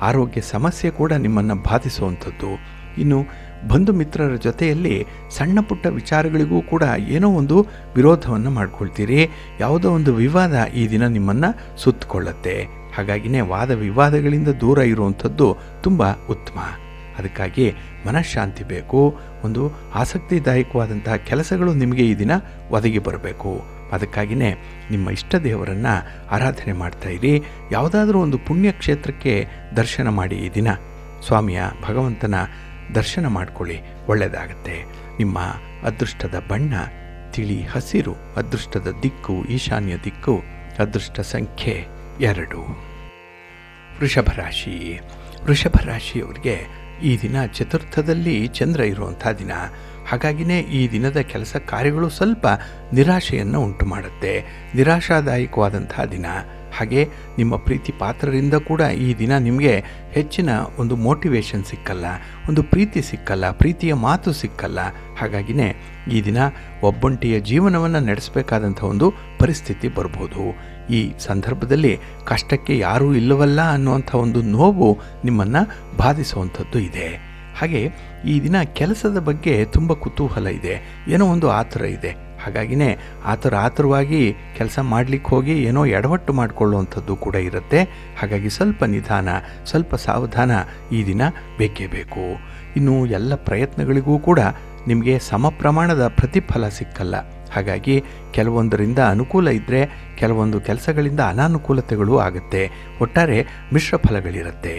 ಆರೋಗ್ಯ ಸಮಸ್ಯೆ ಕೂಡ ನಿಮ್ಮನ್ನು ಬಾಧಿಸುವಂಥದ್ದು. ಇನ್ನು ಬಂಧು ಮಿತ್ರರ ಜೊತೆಯಲ್ಲಿ ಸಣ್ಣ ಪುಟ್ಟ ವಿಚಾರಗಳಿಗೂ ಕೂಡ ಏನೋ ಒಂದು ವಿರೋಧವನ್ನು ಮಾಡ್ಕೊಳ್ತೀರಿ. ಯಾವುದೋ ಒಂದು ವಿವಾದ ಈ ದಿನ ನಿಮ್ಮನ್ನು ಸುತ್ತಕೊಳ್ಳುತ್ತೆ. ಹಾಗಾಗಿನೇ ವಾದ ವಿವಾದಗಳಿಂದ ದೂರ ಇರುವಂಥದ್ದು ತುಂಬ ಉತ್ತಮ. ಅದಕ್ಕಾಗಿ ಮನಃಶಾಂತಿ ಬೇಕು. ಒಂದು ಆಸಕ್ತಿದಾಯಕವಾದಂತಹ ಕೆಲಸಗಳು ನಿಮಗೆ ಈ ದಿನ ಒದಗಿ ಬರಬೇಕು. ಅದಕ್ಕಾಗಿಯೇ ನಿಮ್ಮ ಇಷ್ಟ ದೇವರನ್ನು ಆರಾಧನೆ ಮಾಡ್ತಾ ಇರಿ. ಯಾವುದಾದ್ರೂ ಒಂದು ಪುಣ್ಯಕ್ಷೇತ್ರಕ್ಕೆ ದರ್ಶನ ಮಾಡಿ ಈ ದಿನ ಸ್ವಾಮಿಯ ಭಗವಂತನ ದರ್ಶನ ಮಾಡಿಕೊಳ್ಳಿ, ಒಳ್ಳೆಯದಾಗತ್ತೆ. ನಿಮ್ಮ ಅದೃಷ್ಟದ ಬಣ್ಣ ತಿಳಿ ಹಸಿರು, ಅದೃಷ್ಟದ ದಿಕ್ಕು ಈಶಾನ್ಯ ದಿಕ್ಕು, ಅದೃಷ್ಟ ಸಂಖ್ಯೆ 2. ವೃಷಭ ರಾಶಿ. ವೃಷಭ ರಾಶಿಯವರಿಗೆ ಈ ದಿನ ಚತುರ್ಥದಲ್ಲಿ ಚಂದ್ರ ಇರುವಂಥ ದಿನ. ಹಾಗಾಗಿನೇ ಈ ದಿನದ ಕೆಲಸ ಕಾರ್ಯಗಳು ಸ್ವಲ್ಪ ನಿರಾಶೆಯನ್ನು ಉಂಟು ಮಾಡುತ್ತೆ, ನಿರಾಶಾದಾಯಕವಾದಂಥ ದಿನ. ಹಾಗೆ ನಿಮ್ಮ ಪ್ರೀತಿ ಪಾತ್ರರಿಂದ ಕೂಡ ಈ ದಿನ ನಿಮಗೆ ಹೆಚ್ಚಿನ ಒಂದು ಮೋಟಿವೇಶನ್ ಸಿಕ್ಕಲ್ಲ, ಒಂದು ಪ್ರೀತಿ ಸಿಕ್ಕಲ್ಲ, ಪ್ರೀತಿಯ ಮಾತು ಸಿಕ್ಕಲ್ಲ. ಹಾಗಾಗಿನೇ ಈ ದಿನ ಒಬ್ಬಂಟಿಯ ಜೀವನವನ್ನು ನಡೆಸಬೇಕಾದಂಥ ಒಂದು ಪರಿಸ್ಥಿತಿ ಬರ್ಬೋದು. ಈ ಸಂದರ್ಭದಲ್ಲಿ ಕಷ್ಟಕ್ಕೆ ಯಾರೂ ಇಲ್ಲವಲ್ಲ ಅನ್ನುವಂಥ ಒಂದು ನೋವು ನಿಮ್ಮನ್ನು ಬಾಧಿಸುವಂಥದ್ದು ಇದೆ. ಹಾಗೆ ಈ ದಿನ ಕೆಲಸದ ಬಗ್ಗೆ ತುಂಬ ಕುತೂಹಲ ಇದೆ, ಏನೋ ಒಂದು ಆತುರ ಇದೆ. ಹಾಗಾಗಿನೇ ಆತುರವಾಗಿ ಕೆಲಸ ಮಾಡಲಿಕ್ಕೆ ಹೋಗಿ ಏನೋ ಎಡವಟ್ಟು ಮಾಡಿಕೊಳ್ಳುವಂಥದ್ದು ಕೂಡ ಇರುತ್ತೆ. ಹಾಗಾಗಿ ಸ್ವಲ್ಪ ನಿಧಾನ, ಸ್ವಲ್ಪ ಸಾವಧಾನ ಈ ದಿನ ಬೇಕೇ ಬೇಕು. ಇನ್ನು ಎಲ್ಲ ಪ್ರಯತ್ನಗಳಿಗೂ ಕೂಡ ನಿಮಗೆ ಸಮ ಪ್ರಮಾಣದ ಪ್ರತಿಫಲ ಸಿಕ್ಕಲ್ಲ. ಹಾಗಾಗಿ ಕೆಲವೊಂದರಿಂದ ಅನುಕೂಲ ಇದ್ದರೆ ಕೆಲವೊಂದು ಕೆಲಸಗಳಿಂದ ಅನಾನುಕೂಲತೆಗಳು ಆಗುತ್ತೆ. ಒಟ್ಟಾರೆ ಮಿಶ್ರ ಫಲಗಳಿರುತ್ತೆ.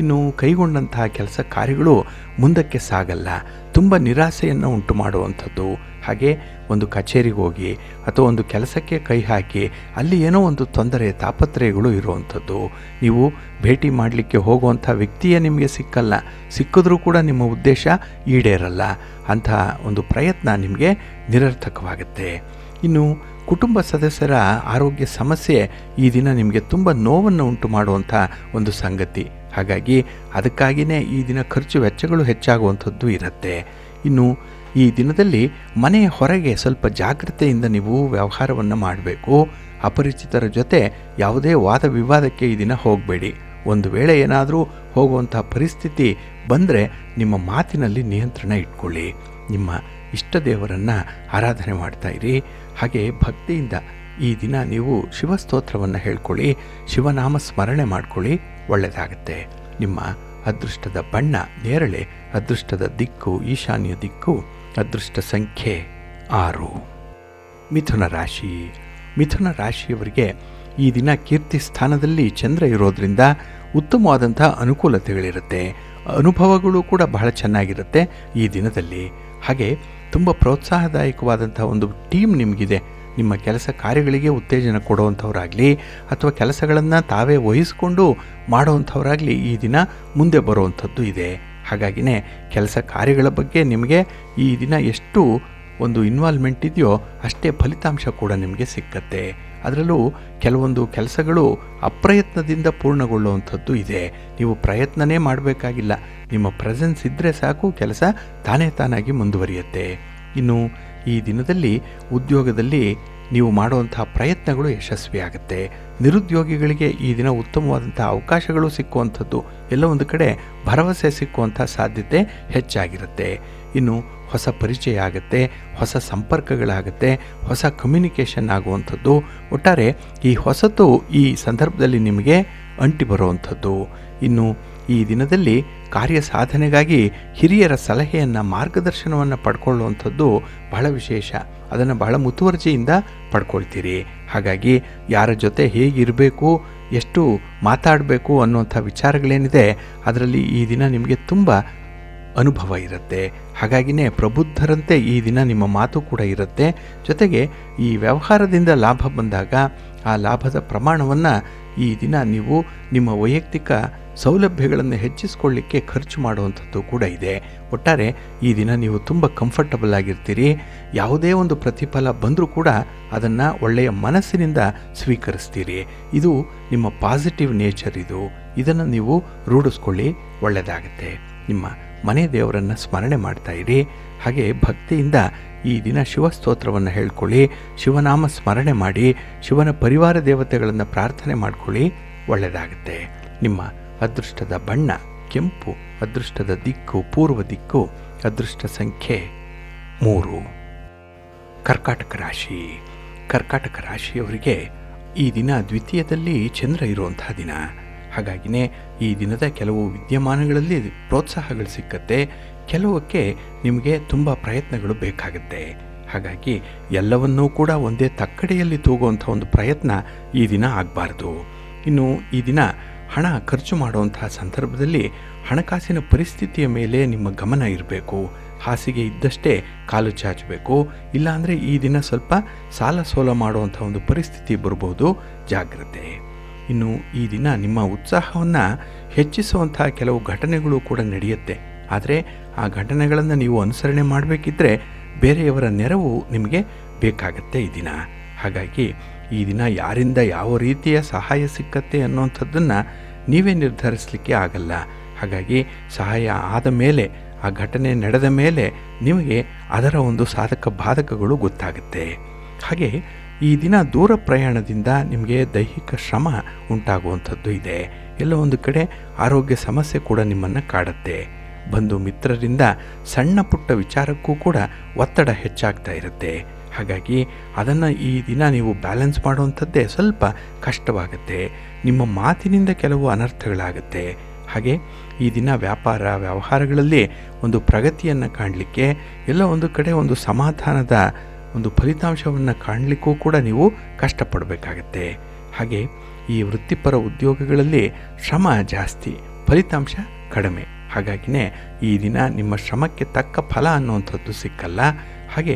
ಇನ್ನು ಕೈಗೊಂಡಂತಹ ಕೆಲಸ ಕಾರ್ಯಗಳು ಮುಂದಕ್ಕೆ ಸಾಗಲ್ಲ, ತುಂಬ ನಿರಾಸೆಯನ್ನು ಉಂಟು ಮಾಡುವಂಥದ್ದು. ಹಾಗೆ ಒಂದು ಕಚೇರಿಗೆ ಹೋಗಿ ಅಥವಾ ಒಂದು ಕೆಲಸಕ್ಕೆ ಕೈ ಹಾಕಿ ಅಲ್ಲಿ ಏನೋ ಒಂದು ತೊಂದರೆ ತಾಪತ್ರಯಗಳು ಇರುವಂಥದ್ದು. ನೀವು ಭೇಟಿ ಮಾಡಲಿಕ್ಕೆ ಹೋಗುವಂಥ ವ್ಯಕ್ತಿಯೇ ನಿಮಗೆ ಸಿಕ್ಕಲ್ಲ, ಸಿಕ್ಕಿದ್ರೂ ಕೂಡ ನಿಮ್ಮ ಉದ್ದೇಶ ಈಡೇರಲ್ಲ. ಅಂಥ ಒಂದು ಪ್ರಯತ್ನ ನಿಮಗೆ ನಿರರ್ಥಕವಾಗುತ್ತೆ. ಇನ್ನು ಕುಟುಂಬ ಸದಸ್ಯರ ಆರೋಗ್ಯ ಸಮಸ್ಯೆ ಈ ದಿನ ನಿಮಗೆ ತುಂಬ ನೋವನ್ನು ಉಂಟು ಮಾಡುವಂಥ ಒಂದು ಸಂಗತಿ. ಹಾಗಾಗಿ ಅದಕ್ಕಾಗಿಯೇ ಈ ದಿನ ಖರ್ಚು ವೆಚ್ಚಗಳು ಹೆಚ್ಚಾಗುವಂಥದ್ದು ಇರುತ್ತೆ. ಇನ್ನು ಈ ದಿನದಲ್ಲಿ ಮನೆಯ ಹೊರಗೆ ಸ್ವಲ್ಪ ಜಾಗ್ರತೆಯಿಂದ ನೀವು ವ್ಯವಹಾರವನ್ನು ಮಾಡಬೇಕು. ಅಪರಿಚಿತರ ಜೊತೆ ಯಾವುದೇ ವಾದ ವಿವಾದಕ್ಕೆ ಈ ದಿನ ಹೋಗಬೇಡಿ. ಒಂದು ವೇಳೆ ಏನಾದರೂ ಹೋಗುವಂಥ ಪರಿಸ್ಥಿತಿ ಬಂದರೆ ನಿಮ್ಮ ಮಾತಿನಲ್ಲಿ ನಿಯಂತ್ರಣ ಇಟ್ಕೊಳ್ಳಿ. ನಿಮ್ಮ ಇಷ್ಟ ದೇವರನ್ನು ಆರಾಧನೆ ಮಾಡ್ತಾಯಿರಿ. ಹಾಗೆ ಭಕ್ತಿಯಿಂದ ಈ ದಿನ ನೀವು ಶಿವಸ್ತೋತ್ರವನ್ನು ಹೇಳ್ಕೊಳ್ಳಿ, ಶಿವನಾಮ ಸ್ಮರಣೆ ಮಾಡ್ಕೊಳ್ಳಿ, ಒಳ್ಳೆಯದಾಗುತ್ತೆ. ನಿಮ್ಮ ಅದೃಷ್ಟದ ಬಣ್ಣ ನೇರಳೆ, ಅದೃಷ್ಟದ ದಿಕ್ಕು ಈಶಾನ್ಯ ದಿಕ್ಕು, ಅದೃಷ್ಟ ಸಂಖ್ಯೆ 6. ಮಿಥುನ ರಾಶಿ. ಮಿಥುನ ರಾಶಿಯವರಿಗೆ ಈ ದಿನ ಕೀರ್ತಿ ಸ್ಥಾನದಲ್ಲಿ ಚಂದ್ರ ಇರೋದ್ರಿಂದ ಉತ್ತಮವಾದಂಥ ಅನುಕೂಲತೆಗಳಿರುತ್ತೆ. ಅನುಭವಗಳು ಕೂಡ ಬಹಳ ಚೆನ್ನಾಗಿರುತ್ತೆ ಈ ದಿನದಲ್ಲಿ. ಹಾಗೆ ತುಂಬ ಪ್ರೋತ್ಸಾಹದಾಯಕವಾದಂಥ ಒಂದು ಟೀಮ್ ನಿಮಗಿದೆ. ನಿಮ್ಮ ಕೆಲಸ ಕಾರ್ಯಗಳಿಗೆ ಉತ್ತೇಜನ ಕೊಡುವಂಥವರಾಗಲಿ ಅಥವಾ ಕೆಲಸಗಳನ್ನು ತಾವೇ ವಹಿಸ್ಕೊಂಡು ಮಾಡುವಂಥವರಾಗಲಿ ಈ ದಿನ ಮುಂದೆ ಬರುವಂಥದ್ದು ಇದೆ. ಹಾಗಾಗಿನೇ ಕೆಲಸ ಕಾರ್ಯಗಳ ಬಗ್ಗೆ ನಿಮಗೆ ಈ ದಿನ ಎಷ್ಟು ಒಂದು ಇನ್ವಾಲ್ವ್ಮೆಂಟ್ ಇದೆಯೋ ಅಷ್ಟೇ ಫಲಿತಾಂಶ ಕೂಡ ನಿಮಗೆ ಸಿಕ್ಕತ್ತೆ. ಅದರಲ್ಲೂ ಕೆಲವೊಂದು ಕೆಲಸಗಳು ಅಪ್ರಯತ್ನದಿಂದ ಪೂರ್ಣಗೊಳ್ಳುವಂಥದ್ದು ಇದೆ. ನೀವು ಪ್ರಯತ್ನನೇ ಮಾಡಬೇಕಾಗಿಲ್ಲ, ನಿಮ್ಮ ಪ್ರೆಸೆನ್ಸ್ ಇದ್ದರೆ ಸಾಕು, ಕೆಲಸ ತಾನೇ ತಾನಾಗಿ ಮುಂದುವರಿಯುತ್ತೆ. ಇನ್ನು ಈ ದಿನದಲ್ಲಿ ಉದ್ಯೋಗದಲ್ಲಿ ನೀವು ಮಾಡುವಂಥ ಪ್ರಯತ್ನಗಳು ಯಶಸ್ವಿಯಾಗುತ್ತೆ. ನಿರುದ್ಯೋಗಿಗಳಿಗೆ ಈ ದಿನ ಉತ್ತಮವಾದಂಥ ಅವಕಾಶಗಳು ಸಿಕ್ಕುವಂಥದ್ದು, ಎಲ್ಲ ಒಂದು ಕಡೆ ಭರವಸೆ ಸಿಕ್ಕುವಂಥ ಸಾಧ್ಯತೆ ಹೆಚ್ಚಾಗಿರುತ್ತೆ. ಇನ್ನು ಹೊಸ ಪರಿಚಯ ಆಗುತ್ತೆ, ಹೊಸ ಸಂಪರ್ಕಗಳಾಗುತ್ತೆ, ಹೊಸ ಕಮ್ಯುನಿಕೇಷನ್ ಆಗುವಂಥದ್ದು. ಒಟ್ಟಾರೆ ಈ ಹೊಸತು ಈ ಸಂದರ್ಭದಲ್ಲಿ ನಿಮಗೆ ಅಂಟಿ ಬರುವಂಥದ್ದು. ಇನ್ನು ಈ ದಿನದಲ್ಲಿ ಕಾರ್ಯ ಸಾಧನೆಗಾಗಿ ಹಿರಿಯರ ಸಲಹೆಯನ್ನು, ಮಾರ್ಗದರ್ಶನವನ್ನು ಪಡ್ಕೊಳ್ಳುವಂಥದ್ದು ಬಹಳ ವಿಶೇಷ. ಅದನ್ನು ಬಹಳ ಮುತುವರ್ಜಿಯಿಂದ ಪಡ್ಕೊಳ್ತೀರಿ. ಹಾಗಾಗಿ ಯಾರ ಜೊತೆ ಹೇಗಿರಬೇಕು, ಎಷ್ಟು ಮಾತಾಡಬೇಕು ಅನ್ನುವಂಥ ವಿಚಾರಗಳೇನಿದೆ ಅದರಲ್ಲಿ ಈ ದಿನ ನಿಮಗೆ ತುಂಬ ಅನುಭವ ಇರುತ್ತೆ. ಹಾಗಾಗಿನೇ ಪ್ರಬುದ್ಧರಂತೆ ಈ ದಿನ ನಿಮ್ಮ ಮಾತು ಕೂಡ ಇರುತ್ತೆ. ಜೊತೆಗೆ ಈ ವ್ಯವಹಾರದಿಂದ ಲಾಭ ಬಂದಾಗ ಆ ಲಾಭದ ಪ್ರಮಾಣವನ್ನು ಈ ದಿನ ನೀವು ನಿಮ್ಮ ವೈಯಕ್ತಿಕ ಸೌಲಭ್ಯಗಳನ್ನು ಹೆಚ್ಚಿಸ್ಕೊಳ್ಳಿಕ್ಕೆ ಖರ್ಚು ಮಾಡುವಂಥದ್ದು ಕೂಡ ಇದೆ. ಒಟ್ಟಾರೆ ಈ ದಿನ ನೀವು ತುಂಬ ಕಂಫರ್ಟಬಲ್ ಆಗಿರ್ತೀರಿ. ಯಾವುದೇ ಒಂದು ಪ್ರತಿಫಲ ಬಂದರೂ ಕೂಡ ಅದನ್ನು ಒಳ್ಳೆಯ ಮನಸ್ಸಿನಿಂದ ಸ್ವೀಕರಿಸ್ತೀರಿ. ಇದು ನಿಮ್ಮ ಪಾಸಿಟಿವ್ ನೇಚರ್. ಇದನ್ನು ನೀವು ರೂಢಿಸ್ಕೊಳ್ಳಿ, ಒಳ್ಳೆಯದಾಗುತ್ತೆ. ನಿಮ್ಮ ಮನೆ ದೇವರನ್ನು ಸ್ಮರಣೆ ಮಾಡ್ತಾ ಇರಿ. ಹಾಗೆ ಭಕ್ತಿಯಿಂದ ಈ ದಿನ ಶಿವಸ್ತೋತ್ರವನ್ನು ಹೇಳ್ಕೊಳ್ಳಿ, ಶಿವನಾಮ ಸ್ಮರಣೆ ಮಾಡಿ, ಶಿವನ ಪರಿವಾರ ದೇವತೆಗಳನ್ನು ಪ್ರಾರ್ಥನೆ ಮಾಡ್ಕೊಳ್ಳಿ, ಒಳ್ಳೆಯದಾಗುತ್ತೆ. ನಿಮ್ಮ ಅದೃಷ್ಟದ ಬಣ್ಣ ಕೆಂಪು, ಅದೃಷ್ಟದ ದಿಕ್ಕು ಪೂರ್ವ ದಿಕ್ಕು, ಅದೃಷ್ಟ ಸಂಖ್ಯೆ 3. ಕರ್ಕಾಟಕ ರಾಶಿ. ಕರ್ಕಾಟಕ ರಾಶಿಯವರಿಗೆ ಈ ದಿನ ದ್ವಿತೀಯದಲ್ಲಿ ಚಂದ್ರ ಇರುವಂತಹ ದಿನ. ಹಾಗಾಗಿನೇ ಈ ದಿನದ ಕೆಲವು ವಿದ್ಯಮಾನಗಳಲ್ಲಿ ಪ್ರೋತ್ಸಾಹಗಳು ಸಿಕ್ಕತ್ತೆ, ಕೆಲವಕ್ಕೆ ನಿಮಗೆ ತುಂಬ ಪ್ರಯತ್ನಗಳು ಬೇಕಾಗುತ್ತೆ. ಹಾಗಾಗಿ ಎಲ್ಲವನ್ನೂ ಕೂಡ ಒಂದೇ ತಕ್ಕಡಿಯಲ್ಲಿ ತೂಗುವಂಥ ಒಂದು ಪ್ರಯತ್ನ ಈ ದಿನ ಆಗಬಾರ್ದು. ಇನ್ನು ಈ ದಿನ ಹಣ ಖರ್ಚು ಮಾಡುವಂತಹ ಸಂದರ್ಭದಲ್ಲಿ ಹಣಕಾಸಿನ ಪರಿಸ್ಥಿತಿಯ ಮೇಲೆ ನಿಮ್ಮ ಗಮನ ಇರಬೇಕು. ಹಾಸಿಗೆ ಇದ್ದಷ್ಟೇ ಕಾಲು ಚಾಚಬೇಕು, ಇಲ್ಲಾಂದರೆ ಈ ದಿನ ಸ್ವಲ್ಪ ಸಾಲ ಸೋಲ ಮಾಡುವಂಥ ಒಂದು ಪರಿಸ್ಥಿತಿ ಬರ್ಬೋದು, ಜಾಗ್ರತೆ. ಇನ್ನು ಈ ದಿನ ನಿಮ್ಮ ಉತ್ಸಾಹವನ್ನು ಹೆಚ್ಚಿಸುವಂಥ ಕೆಲವು ಘಟನೆಗಳು ಕೂಡ ನಡೆಯುತ್ತೆ. ಆದರೆ ಆ ಘಟನೆಗಳನ್ನು ನೀವು ಅನುಸರಣೆ ಮಾಡಬೇಕಿದ್ರೆ ಬೇರೆಯವರ ನೆರವು ನಿಮಗೆ ಬೇಕಾಗತ್ತೆ ಈ ದಿನ. ಹಾಗಾಗಿ ಈ ದಿನ ಯಾರಿಂದ ಯಾವ ರೀತಿಯ ಸಹಾಯ ಸಿಕ್ಕತ್ತೆ ಅನ್ನೋಂಥದ್ದನ್ನು ನೀವೇ ನಿರ್ಧರಿಸಲಿಕ್ಕೆ ಆಗಲ್ಲ. ಹಾಗಾಗಿ ಸಹಾಯ ಆದ ಮೇಲೆ, ಆ ಘಟನೆ ನಡೆದ ಮೇಲೆ ನಿಮಗೆ ಅದರ ಒಂದು ಸಾಧಕ ಬಾಧಕಗಳು ಗೊತ್ತಾಗುತ್ತೆ. ಹಾಗೆ ಈ ದಿನ ದೂರ ಪ್ರಯಾಣದಿಂದ ನಿಮಗೆ ದೈಹಿಕ ಶ್ರಮ ಉಂಟಾಗುವಂಥದ್ದು ಇದೆ. ಎಲ್ಲ ಒಂದು ಕಡೆ ಆರೋಗ್ಯ ಸಮಸ್ಯೆ ಕೂಡ ನಿಮ್ಮನ್ನು ಕಾಡುತ್ತೆ. ಬಂಧು ಮಿತ್ರರಿಂದ ಸಣ್ಣ ಪುಟ್ಟ ವಿಚಾರಕ್ಕೂ ಕೂಡ ಒತ್ತಡ ಹೆಚ್ಚಾಗ್ತಾ ಇರುತ್ತೆ. ಹಾಗಾಗಿ ಅದನ್ನು ಈ ದಿನ ನೀವು ಬ್ಯಾಲೆನ್ಸ್ ಮಾಡುವಂಥದ್ದೇ ಸ್ವಲ್ಪ ಕಷ್ಟವಾಗುತ್ತೆ. ನಿಮ್ಮ ಮಾತಿನಿಂದ ಕೆಲವು ಅನರ್ಥಗಳಾಗುತ್ತೆ. ಹಾಗೆ ಈ ದಿನ ವ್ಯಾಪಾರ ವ್ಯವಹಾರಗಳಲ್ಲಿ ಒಂದು ಪ್ರಗತಿಯನ್ನು ಕಾಣಲಿಕ್ಕೆ, ಎಲ್ಲ ಒಂದು ಕಡೆ ಒಂದು ಸಮಾಧಾನದ ಒಂದು ಫಲಿತಾಂಶವನ್ನು ಕಾಣಲಿಕ್ಕೂ ಕೂಡ ನೀವು ಕಷ್ಟಪಡಬೇಕಾಗತ್ತೆ. ಹಾಗೆ ಈ ವೃತ್ತಿಪರ ಉದ್ಯೋಗಗಳಲ್ಲಿ ಶ್ರಮ ಜಾಸ್ತಿ, ಫಲಿತಾಂಶ ಕಡಿಮೆ. ಹಾಗಾಗಿನೇ ಈ ದಿನ ನಿಮ್ಮ ಶ್ರಮಕ್ಕೆ ತಕ್ಕ ಫಲ ಅನ್ನುವಂಥದ್ದು ಸಿಕ್ಕಲ್ಲ. ಹಾಗೆ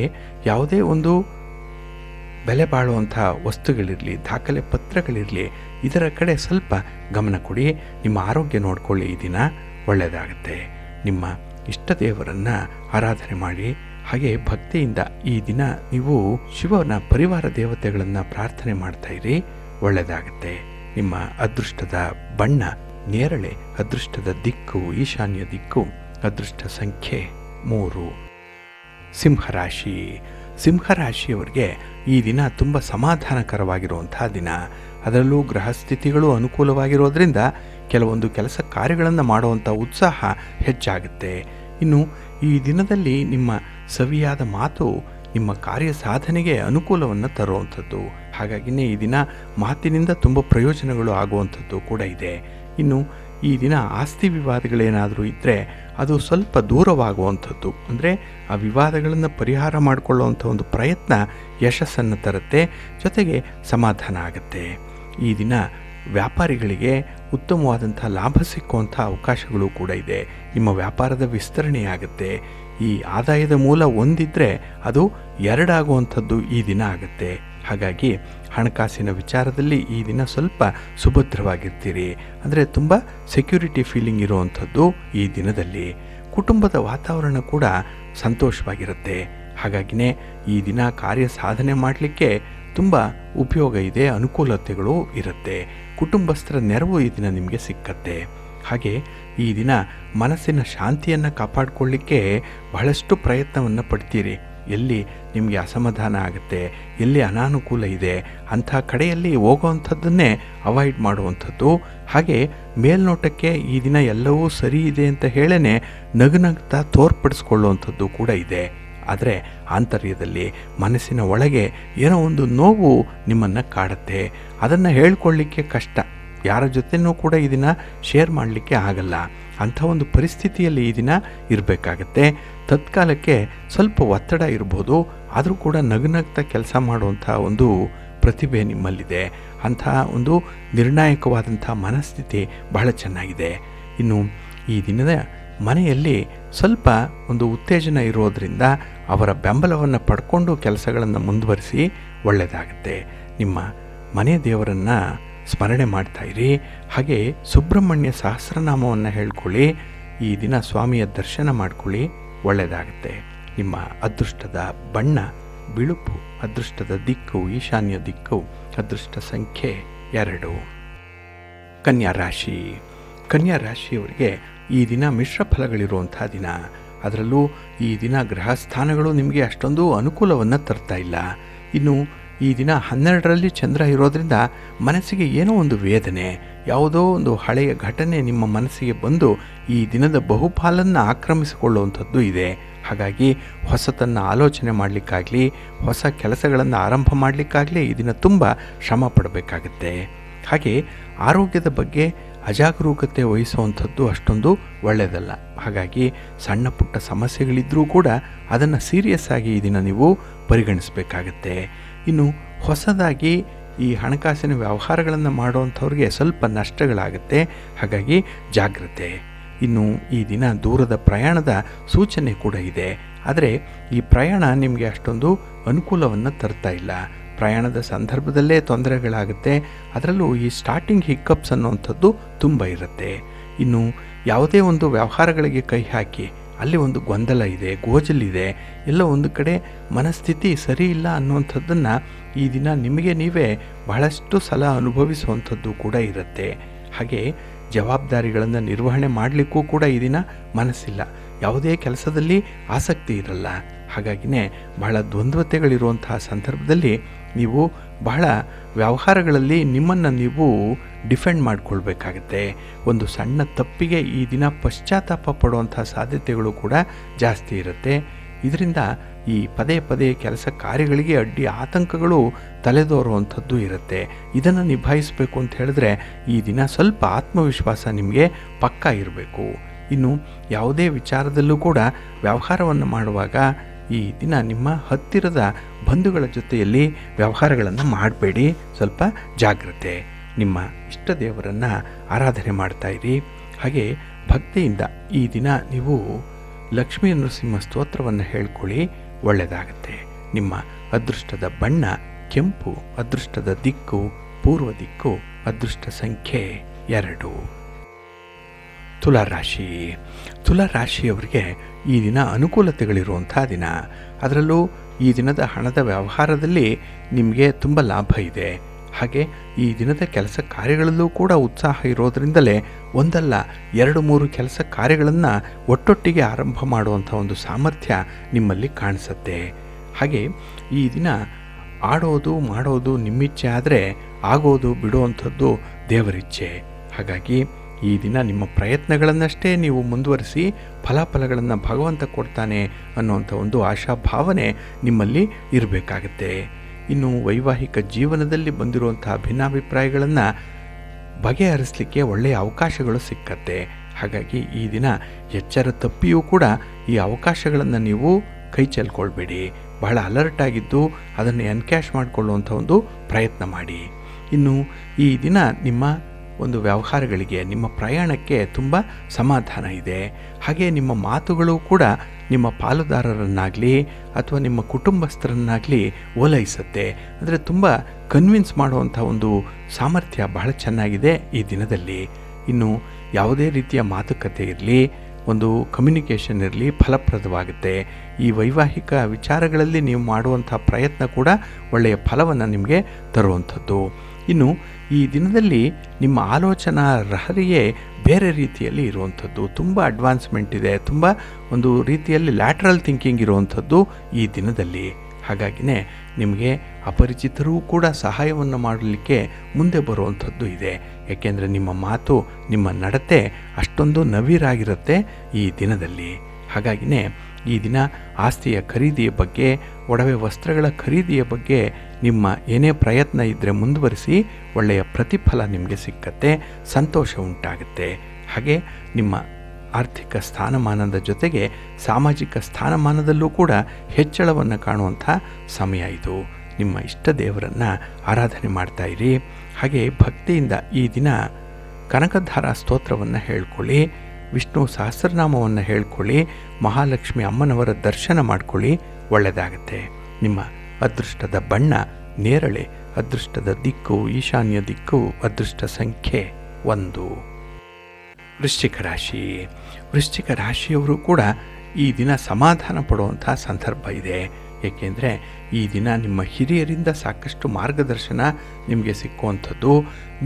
ಯಾವುದೇ ಒಂದು ಬೆಲೆ ಬಾಳುವಂಥ ವಸ್ತುಗಳಿರಲಿ, ದಾಖಲೆ ಪತ್ರಗಳಿರಲಿ, ಇದರ ಕಡೆ ಸ್ವಲ್ಪ ಗಮನ ಕೊಡಿ. ನಿಮ್ಮ ಆರೋಗ್ಯ ನೋಡಿಕೊಳ್ಳಿ, ಈ ದಿನ ಒಳ್ಳೆಯದಾಗುತ್ತೆ. ನಿಮ್ಮ ಇಷ್ಟ ದೇವರನ್ನು ಆರಾಧನೆ ಮಾಡಿ. ಹಾಗೆ ಭಕ್ತಿಯಿಂದ ಈ ದಿನ ನೀವು ಶಿವನ ಪರಿವಾರ ದೇವತೆಗಳನ್ನು ಪ್ರಾರ್ಥನೆ ಮಾಡ್ತಾ ಇರಿ, ಒಳ್ಳೆಯದಾಗುತ್ತೆ. ನಿಮ್ಮ ಅದೃಷ್ಟದ ಬಣ್ಣ ನೇರಳೆ, ಅದೃಷ್ಟದ ದಿಕ್ಕು ಈಶಾನ್ಯ ದಿಕ್ಕು, ಅದೃಷ್ಟ ಸಂಖ್ಯೆ 3. ಸಿಂಹರಾಶಿ. ಸಿಂಹರಾಶಿಯವರಿಗೆ ಈ ದಿನ ತುಂಬ ಸಮಾಧಾನಕರವಾಗಿರುವಂಥ ದಿನ. ಅದರಲ್ಲೂ ಗೃಹಸ್ಥಿತಿಗಳು ಅನುಕೂಲವಾಗಿರೋದ್ರಿಂದ ಕೆಲವೊಂದು ಕೆಲಸ ಕಾರ್ಯಗಳನ್ನು ಮಾಡುವಂಥ ಉತ್ಸಾಹ ಹೆಚ್ಚಾಗುತ್ತೆ. ಇನ್ನು ಈ ದಿನದಲ್ಲಿ ನಿಮ್ಮ ಸವಿಯಾದ ಮಾತು ನಿಮ್ಮ ಕಾರ್ಯ ಸಾಧನೆಗೆ ಅನುಕೂಲವನ್ನು ತರುವಂಥದ್ದು. ಹಾಗಾಗಿನೇ ಈ ದಿನ ಮಾತಿನಿಂದ ತುಂಬ ಪ್ರಯೋಜನಗಳು ಆಗುವಂಥದ್ದು ಕೂಡ ಇದೆ. ಇನ್ನು ಈ ದಿನ ಆಸ್ತಿ ವಿವಾದಗಳೇನಾದರೂ ಇದ್ದರೆ ಅದು ಸ್ವಲ್ಪ ದೂರವಾಗುವಂಥದ್ದು, ಅಂದರೆ ಆ ವಿವಾದಗಳನ್ನು ಪರಿಹಾರ ಮಾಡಿಕೊಳ್ಳುವಂಥ ಒಂದು ಪ್ರಯತ್ನ ಯಶಸ್ಸನ್ನು ತರುತ್ತೆ, ಜೊತೆಗೆ ಸಮಾಧಾನ ಆಗುತ್ತೆ. ಈ ದಿನ ವ್ಯಾಪಾರಿಗಳಿಗೆ ಉತ್ತಮವಾದಂಥ ಲಾಭ ಸಿಕ್ಕುವಂಥ ಅವಕಾಶಗಳು ಕೂಡ ಇದೆ. ನಿಮ್ಮ ವ್ಯಾಪಾರದ ವಿಸ್ತರಣೆಯಾಗುತ್ತೆ. ಈ ಆದಾಯದ ಮೂಲ ಒಂದಿದ್ದರೆ ಅದು ಎರಡಾಗುವಂಥದ್ದು ಈ ದಿನ ಆಗುತ್ತೆ. ಹಾಗಾಗಿ ಹಣಕಾಸಿನ ವಿಚಾರದಲ್ಲಿ ಈ ದಿನ ಸ್ವಲ್ಪ ಸುಭದ್ರವಾಗಿರ್ತೀರಿ. ಅಂದರೆ ತುಂಬ ಸೆಕ್ಯೂರಿಟಿ ಫೀಲಿಂಗ್ ಇರುವಂಥದ್ದು ಈ ದಿನದಲ್ಲಿ. ಕುಟುಂಬದ ವಾತಾವರಣ ಕೂಡ ಸಂತೋಷವಾಗಿರುತ್ತೆ. ಹಾಗಾಗಿನೇ ಈ ದಿನ ಕಾರ್ಯ ಸಾಧನೆ ಮಾಡಲಿಕ್ಕೆ ತುಂಬ ಉಪಯೋಗ ಇದೆ, ಅನುಕೂಲತೆಗಳು ಇರುತ್ತೆ. ಕುಟುಂಬಸ್ಥರ ನೆರವು ಈ ದಿನ ನಿಮಗೆ ಸಿಕ್ಕತ್ತೆ. ಹಾಗೆ ಈ ದಿನ ಮನಸ್ಸಿನ ಶಾಂತಿಯನ್ನು ಕಾಪಾಡಿಕೊಳ್ಳಿಕ್ಕೆ ಬಹಳಷ್ಟು ಪ್ರಯತ್ನವನ್ನು ಪಡ್ತೀರಿ. ಎಲ್ಲಿ ನಿಮಗೆ ಅಸಮಾಧಾನ ಆಗುತ್ತೆ, ಎಲ್ಲಿ ಅನಾನುಕೂಲ ಇದೆ ಅಂಥ ಕಡೆಯಲ್ಲಿ ಹೋಗೋವಂಥದ್ದನ್ನೇ ಅವಾಯ್ಡ್ ಮಾಡುವಂಥದ್ದು. ಹಾಗೆ ಮೇಲ್ನೋಟಕ್ಕೆ ಈ ದಿನ ಎಲ್ಲವೂ ಸರಿ ಇದೆ ಅಂತ ಹೇಳೇ ನಗುನಗ್ತಾ ತೋರ್ಪಡಿಸ್ಕೊಳ್ಳುವಂಥದ್ದು ಕೂಡ ಇದೆ. ಆದರೆ ಆಂತರ್ಯದಲ್ಲಿ ಮನಸ್ಸಿನ ಒಳಗೆ ಏನೋ ಒಂದು ನೋವು ನಿಮ್ಮನ್ನು ಕಾಡುತ್ತೆ. ಅದನ್ನು ಹೇಳ್ಕೊಳ್ಳಿಕ್ಕೆ ಕಷ್ಟ. ಯಾರ ಜೊತೆನೂ ಕೂಡ ಈ ದಿನ ಶೇರ್ ಮಾಡಲಿಕ್ಕೆ ಆಗಲ್ಲ. ಅಂಥ ಒಂದು ಪರಿಸ್ಥಿತಿಯಲ್ಲಿ ಈ ದಿನ ಇರಬೇಕಾಗತ್ತೆ. ತತ್ಕಾಲಕ್ಕೆ ಸ್ವಲ್ಪ ಒತ್ತಡ ಇರ್ಬೋದು, ಆದರೂ ಕೂಡ ನಗುನಗ್ತಾ ಕೆಲಸ ಮಾಡುವಂಥ ಒಂದು ಪ್ರತಿಭೆ ನಿಮ್ಮಲ್ಲಿದೆ. ಅಂಥ ಒಂದು ನಿರ್ಣಾಯಕವಾದಂಥ ಮನಸ್ಥಿತಿ ಬಹಳ ಚೆನ್ನಾಗಿದೆ. ಇನ್ನು ಈ ದಿನದ ಮನೆಯಲ್ಲಿ ಸ್ವಲ್ಪ ಒಂದು ಉತ್ತೇಜನ ಇರೋದರಿಂದ ಅವರ ಬೆಂಬಲವನ್ನು ಪಡ್ಕೊಂಡು ಕೆಲಸಗಳನ್ನು ಮುಂದುವರಿಸಿ ಒಳ್ಳೆಯದಾಗುತ್ತೆ. ನಿಮ್ಮ ಮನೆ ದೇವರನ್ನು ಸ್ಮರಣೆ ಮಾಡ್ತಾಯಿರಿ. ಹಾಗೆ ಸುಬ್ರಹ್ಮಣ್ಯ ಸಹಸ್ರನಾಮವನ್ನು ಹೇಳ್ಕೊಳ್ಳಿ. ಈ ದಿನ ಸ್ವಾಮಿಯ ದರ್ಶನ ಮಾಡ್ಕೊಳ್ಳಿ, ಒಳ್ಳೆಯದಾಗುತ್ತೆ. ನಿಮ್ಮ ಅದೃಷ್ಟದ ಬಣ್ಣ ಬಿಳುಪು, ಅದೃಷ್ಟದ ದಿಕ್ಕು ಈಶಾನ್ಯ ದಿಕ್ಕು, ಅದೃಷ್ಟ ಸಂಖ್ಯೆ 2. ಕನ್ಯಾ ರಾಶಿ. ಕನ್ಯಾ ರಾಶಿಯವರಿಗೆ ಈ ದಿನ ಮಿಶ್ರ ಫಲಗಳಿರುವಂಥ ದಿನ. ಅದರಲ್ಲೂ ಈ ದಿನ ಗ್ರಹ ಸ್ಥಾನಗಳು ನಿಮಗೆ ಅಷ್ಟೊಂದು ಅನುಕೂಲವನ್ನು ತರ್ತಾ ಇಲ್ಲ. ಇನ್ನು ಈ ದಿನ 12ರಲ್ಲಿ ಚಂದ್ರ ಇರೋದರಿಂದ ಮನಸ್ಸಿಗೆ ಏನೋ ಒಂದು ವೇದನೆ, ಯಾವುದೋ ಒಂದು ಹಳೆಯ ಘಟನೆ ನಿಮ್ಮ ಮನಸ್ಸಿಗೆ ಬಂದು ಈ ದಿನದ ಬಹುಪಾಲನ್ನು ಆಕ್ರಮಿಸಿಕೊಳ್ಳುವಂಥದ್ದು ಇದೆ. ಹಾಗಾಗಿ ಹೊಸತನ್ನು ಆಲೋಚನೆ ಮಾಡಲಿಕ್ಕಾಗಲಿ, ಹೊಸ ಕೆಲಸಗಳನ್ನು ಆರಂಭ ಮಾಡಲಿಕ್ಕಾಗಲಿ ಈ ದಿನ ತುಂಬ ಶ್ರಮ ಪಡಬೇಕಾಗತ್ತೆ. ಹಾಗೆ ಆರೋಗ್ಯದ ಬಗ್ಗೆ ಅಜಾಗರೂಕತೆ ವಹಿಸುವಂಥದ್ದು ಅಷ್ಟೊಂದು ಒಳ್ಳೆಯದಲ್ಲ. ಹಾಗಾಗಿ ಸಣ್ಣ ಪುಟ್ಟ ಸಮಸ್ಯೆಗಳಿದ್ದರೂ ಕೂಡ ಅದನ್ನು ಸೀರಿಯಸ್ ಆಗಿ ಈ ದಿನ ನೀವು ಪರಿಗಣಿಸಬೇಕಾಗತ್ತೆ. ಇನ್ನು ಹೊಸದಾಗಿ ಈ ಹಣಕಾಸಿನ ವ್ಯವಹಾರಗಳನ್ನು ಮಾಡುವಂಥವ್ರಿಗೆ ಸ್ವಲ್ಪ ನಷ್ಟಗಳಾಗುತ್ತೆ. ಹಾಗಾಗಿ ಜಾಗ್ರತೆ. ಇನ್ನು ಈ ದಿನ ದೂರದ ಪ್ರಯಾಣದ ಸೂಚನೆ ಕೂಡ ಇದೆ. ಆದರೆ ಈ ಪ್ರಯಾಣ ನಿಮಗೆ ಅಷ್ಟೊಂದು ಅನುಕೂಲವನ್ನು ತರ್ತಾ ಇಲ್ಲ. ಪ್ರಯಾಣದ ಸಂದರ್ಭದಲ್ಲೇ ತೊಂದರೆಗಳಾಗುತ್ತೆ. ಅದರಲ್ಲೂ ಈ ಸ್ಟಾರ್ಟಿಂಗ್ ಹಿಕ್ಕಪ್ಸ್ ಅನ್ನುವಂಥದ್ದು ತುಂಬ ಇರುತ್ತೆ. ಇನ್ನು ಯಾವುದೇ ಒಂದು ವ್ಯವಹಾರಗಳಿಗೆ ಕೈ ಹಾಕಿ ಅಲ್ಲಿ ಒಂದು ಗೊಂದಲ ಇದೆ, ಗೋಜಲಿದೆ, ಎಲ್ಲ ಒಂದು ಕಡೆ ಮನಸ್ಥಿತಿ ಸರಿ ಇಲ್ಲ ಅನ್ನುವಂಥದ್ದನ್ನು ಈ ದಿನ ನಿಮಗೆ ನೀವೇ ಬಹಳಷ್ಟು ಸಲ ಅನುಭವಿಸುವಂಥದ್ದು ಕೂಡ ಇರುತ್ತೆ. ಹಾಗೆ ಜವಾಬ್ದಾರಿಗಳನ್ನು ನಿರ್ವಹಣೆ ಮಾಡಲಿಕ್ಕೂ ಕೂಡ ಈ ದಿನ ಮನಸ್ಸಿಲ್ಲ. ಯಾವುದೇ ಕೆಲಸದಲ್ಲಿ ಆಸಕ್ತಿ ಇರಲ್ಲ. ಹಾಗಾಗಿನೇ ಬಹಳ ದ್ವಂದ್ವತೆಗಳಿರುವಂತಹ ಸಂದರ್ಭದಲ್ಲಿ ನೀವು ಬಹಳ ವ್ಯವಹಾರಗಳಲ್ಲಿ ನಿಮ್ಮನ್ನು ನೀವು ಡಿಫೆಂಡ್ ಮಾಡಿಕೊಳ್ಬೇಕಾಗತ್ತೆ. ಒಂದು ಸಣ್ಣ ತಪ್ಪಿಗೆ ಈ ದಿನ ಪಶ್ಚಾತ್ತಾಪ ಪಡುವಂಥ ಸಾಧ್ಯತೆಗಳು ಕೂಡ ಜಾಸ್ತಿ ಇರುತ್ತೆ. ಇದರಿಂದ ಈ ಪದೇ ಪದೇ ಕೆಲಸ ಕಾರ್ಯಗಳಿಗೆ ಅಡ್ಡಿ ಆತಂಕಗಳು ತಲೆದೋರುವಂಥದ್ದು ಇರುತ್ತೆ. ಇದನ್ನು ನಿಭಾಯಿಸಬೇಕು ಅಂತ ಹೇಳಿದ್ರೆ ಈ ದಿನ ಸ್ವಲ್ಪ ಆತ್ಮವಿಶ್ವಾಸ ನಿಮಗೆ ಪಕ್ಕಾ ಇರಬೇಕು. ಇನ್ನು ಯಾವುದೇ ವಿಚಾರದಲ್ಲೂ ಕೂಡ ವ್ಯವಹಾರವನ್ನು ಮಾಡುವಾಗ ಈ ದಿನ ನಿಮ್ಮ ಹತ್ತಿರದ ಬಂಧುಗಳ ಜೊತೆಯಲ್ಲಿ ವ್ಯವಹಾರಗಳನ್ನು ಮಾಡಬೇಡಿ, ಸ್ವಲ್ಪ ಜಾಗ್ರತೆ. ನಿಮ್ಮ ಇಷ್ಟ ದೇವರನ್ನು ಆರಾಧನೆ ಮಾಡ್ತಾಯಿರಿ. ಹಾಗೆ ಭಕ್ತಿಯಿಂದ ಈ ದಿನ ನೀವು ಲಕ್ಷ್ಮೀ ನರಸಿಂಹ ಸ್ತೋತ್ರವನ್ನು ಹೇಳ್ಕೊಳ್ಳಿ, ಒಳ್ಳೆಯದಾಗತ್ತೆ. ನಿಮ್ಮ ಅದೃಷ್ಟದ ಬಣ್ಣ ಕೆಂಪು, ಅದೃಷ್ಟದ ದಿಕ್ಕು ಪೂರ್ವ ದಿಕ್ಕು, ಅದೃಷ್ಟ ಸಂಖ್ಯೆ 2. ತುಲಾರಾಶಿ. ತುಲಾರಾಶಿಯವರಿಗೆ ಈ ದಿನ ಅನುಕೂಲತೆಗಳಿರುವಂಥ ದಿನ. ಅದರಲ್ಲೂ ಈ ದಿನದ ಹಣದ ವ್ಯವಹಾರದಲ್ಲಿ ನಿಮಗೆ ತುಂಬ ಲಾಭ ಇದೆ. ಹಾಗೆ ಈ ದಿನದ ಕೆಲಸ ಕಾರ್ಯಗಳಲ್ಲೂ ಕೂಡ ಉತ್ಸಾಹ ಇರೋದರಿಂದಲೇ ಒಂದಲ್ಲ 2-3 ಕೆಲಸ ಕಾರ್ಯಗಳನ್ನು ಒಟ್ಟೊಟ್ಟಿಗೆ ಆರಂಭ ಮಾಡುವಂಥ ಒಂದು ಸಾಮರ್ಥ್ಯ ನಿಮ್ಮಲ್ಲಿ ಕಾಣಿಸುತ್ತೆ. ಹಾಗೆ ಈ ದಿನ ಆಡೋದು ಮಾಡೋದು ನಿಮ್ಮಿಚ್ಛೆ ಆದರೆ ಆಗೋದು ಬಿಡುವಂಥದ್ದು ದೇವರಿಚ್ಛೆ. ಹಾಗಾಗಿ ಈ ದಿನ ನಿಮ್ಮ ಪ್ರಯತ್ನಗಳನ್ನಷ್ಟೇ ನೀವು ಮುಂದುವರಿಸಿ ಫಲಾಫಲಗಳನ್ನು ಭಗವಂತ ಕೊಡ್ತಾನೆ ಅನ್ನುವಂಥ ಒಂದು ಆಶಾಭಾವನೆ ನಿಮ್ಮಲ್ಲಿ ಇರಬೇಕಾಗತ್ತೆ. ಇನ್ನು ವೈವಾಹಿಕ ಜೀವನದಲ್ಲಿ ಬಂದಿರುವಂಥ ಭಿನ್ನಾಭಿಪ್ರಾಯಗಳನ್ನು ಬಗೆಹರಿಸಲಿಕ್ಕೆ ಒಳ್ಳೆಯ ಅವಕಾಶಗಳು ಸಿಕ್ಕತ್ತೆ. ಹಾಗಾಗಿ ಈ ದಿನ ಎಚ್ಚರ ತಪ್ಪಿಯೂ ಕೂಡ ಈ ಅವಕಾಶಗಳನ್ನು ನೀವು ಕೈ ಚೆಲ್ಕೊಳ್ಬೇಡಿ. ಬಹಳ ಅಲರ್ಟ್ ಆಗಿದ್ದು ಅದನ್ನು ಎನ್ಕ್ಯಾಶ್ ಮಾಡಿಕೊಳ್ಳುವಂಥ ಒಂದು ಪ್ರಯತ್ನ ಮಾಡಿ. ಇನ್ನು ಈ ದಿನ ನಿಮ್ಮ ಒಂದು ವ್ಯವಹಾರಗಳಿಗೆ, ನಿಮ್ಮ ಪ್ರಯಾಣಕ್ಕೆ ತುಂಬ ಸಮಾಧಾನ ಇದೆ. ಹಾಗೆ ನಿಮ್ಮ ಮಾತುಗಳು ಕೂಡ ನಿಮ್ಮ ಪಾಲುದಾರರನ್ನಾಗಲಿ ಅಥವಾ ನಿಮ್ಮ ಕುಟುಂಬಸ್ಥರನ್ನಾಗಲಿ ಓಲೈಸುತ್ತೆ. ಅಂದರೆ ತುಂಬ ಕನ್ವಿನ್ಸ್ ಮಾಡುವಂಥ ಒಂದು ಸಾಮರ್ಥ್ಯ ಬಹಳ ಚೆನ್ನಾಗಿದೆ ಈ ದಿನದಲ್ಲಿ. ಇನ್ನು ಯಾವುದೇ ರೀತಿಯ ಮಾತುಕತೆ ಇರಲಿ, ಒಂದು ಕಮ್ಯುನಿಕೇಷನ್ ಇರಲಿ, ಫಲಪ್ರದವಾಗುತ್ತೆ. ಈ ವೈವಾಹಿಕ ವಿಚಾರಗಳಲ್ಲಿ ನೀವು ಮಾಡುವಂಥ ಪ್ರಯತ್ನ ಕೂಡ ಒಳ್ಳೆಯ ಫಲವನ್ನು ನಿಮಗೆ ತರುವಂಥದ್ದು. ಇನ್ನು ಈ ದಿನದಲ್ಲಿ ನಿಮ್ಮ ಆಲೋಚನಾ ಲಹರಿಯೇ ಬೇರೆ ರೀತಿಯಲ್ಲಿ ಇರುವಂಥದ್ದು, ತುಂಬ ಅಡ್ವಾನ್ಸ್ಮೆಂಟ್ ಇದೆ, ತುಂಬ ಒಂದು ರೀತಿಯಲ್ಲಿ ಲ್ಯಾಟ್ರಲ್ ಥಿಂಕಿಂಗ್ ಇರುವಂಥದ್ದು ಈ ದಿನದಲ್ಲಿ. ಹಾಗಾಗಿನೇ ನಿಮಗೆ ಅಪರಿಚಿತರೂ ಕೂಡ ಸಹಾಯವನ್ನು ಮಾಡಲಿಕ್ಕೆ ಮುಂದೆ ಬರುವಂಥದ್ದು ಇದೆ. ಏಕೆಂದರೆ ನಿಮ್ಮ ಮಾತು, ನಿಮ್ಮ ನಡತೆ ಅಷ್ಟೊಂದು ನವಿರಾಗಿರುತ್ತೆ ಈ ದಿನದಲ್ಲಿ. ಹಾಗಾಗಿನೇ ಈ ದಿನ ಆಸ್ತಿಯ ಖರೀದಿಯ ಬಗ್ಗೆ, ಒಡವೆ ವಸ್ತ್ರಗಳ ಖರೀದಿಯ ಬಗ್ಗೆ ನಿಮ್ಮ ಏನೇ ಪ್ರಯತ್ನ ಇದ್ದರೆ ಮುಂದುವರಿಸಿ, ಒಳ್ಳೆಯ ಪ್ರತಿಫಲ ನಿಮಗೆ ಸಿಕ್ಕತ್ತೆ, ಸಂತೋಷ ಉಂಟಾಗುತ್ತೆ. ಹಾಗೆ ನಿಮ್ಮ ಆರ್ಥಿಕ ಸ್ಥಾನಮಾನದ ಜೊತೆಗೆ ಸಾಮಾಜಿಕ ಸ್ಥಾನಮಾನದಲ್ಲೂ ಕೂಡ ಹೆಚ್ಚಳವನ್ನು ಕಾಣುವಂಥ ಸಮಯ ಇದು. ನಿಮ್ಮ ಇಷ್ಟ ದೇವರನ್ನು ಆರಾಧನೆ ಮಾಡ್ತಾಯಿರಿ. ಹಾಗೆ ಭಕ್ತಿಯಿಂದ ಈ ದಿನ ಕನಕಧಾರ ಸ್ತೋತ್ರವನ್ನು ಹೇಳ್ಕೊಳ್ಳಿ, ವಿಷ್ಣು ಸಹಸ್ರನಾಮವನ್ನು ಹೇಳ್ಕೊಳ್ಳಿ, ಮಹಾಲಕ್ಷ್ಮಿ ಅಮ್ಮನವರ ದರ್ಶನ ಮಾಡ್ಕೊಳ್ಳಿ, ಒಳ್ಳೆಯದಾಗತ್ತೆ. ನಿಮ್ಮ ಅದೃಷ್ಟದ ಬಣ್ಣ ನೇರಳೆ, ಅದೃಷ್ಟದ ದಿಕ್ಕು ಈಶಾನ್ಯ ದಿಕ್ಕು, ಅದೃಷ್ಟ ಸಂಖ್ಯೆ 1. ವೃಶ್ಚಿಕ ರಾಶಿ. ವೃಶ್ಚಿಕ ರಾಶಿಯವರು ಕೂಡ ಈ ದಿನ ಸಮಾಧಾನ ಪಡುವಂಥ ಸಂದರ್ಭ ಇದೆ. ಏಕೆಂದರೆ ಈ ದಿನ ನಿಮ್ಮ ಹಿರಿಯರಿಂದ ಸಾಕಷ್ಟು ಮಾರ್ಗದರ್ಶನ ನಿಮಗೆ ಸಿಕ್ಕುವಂಥದ್ದು,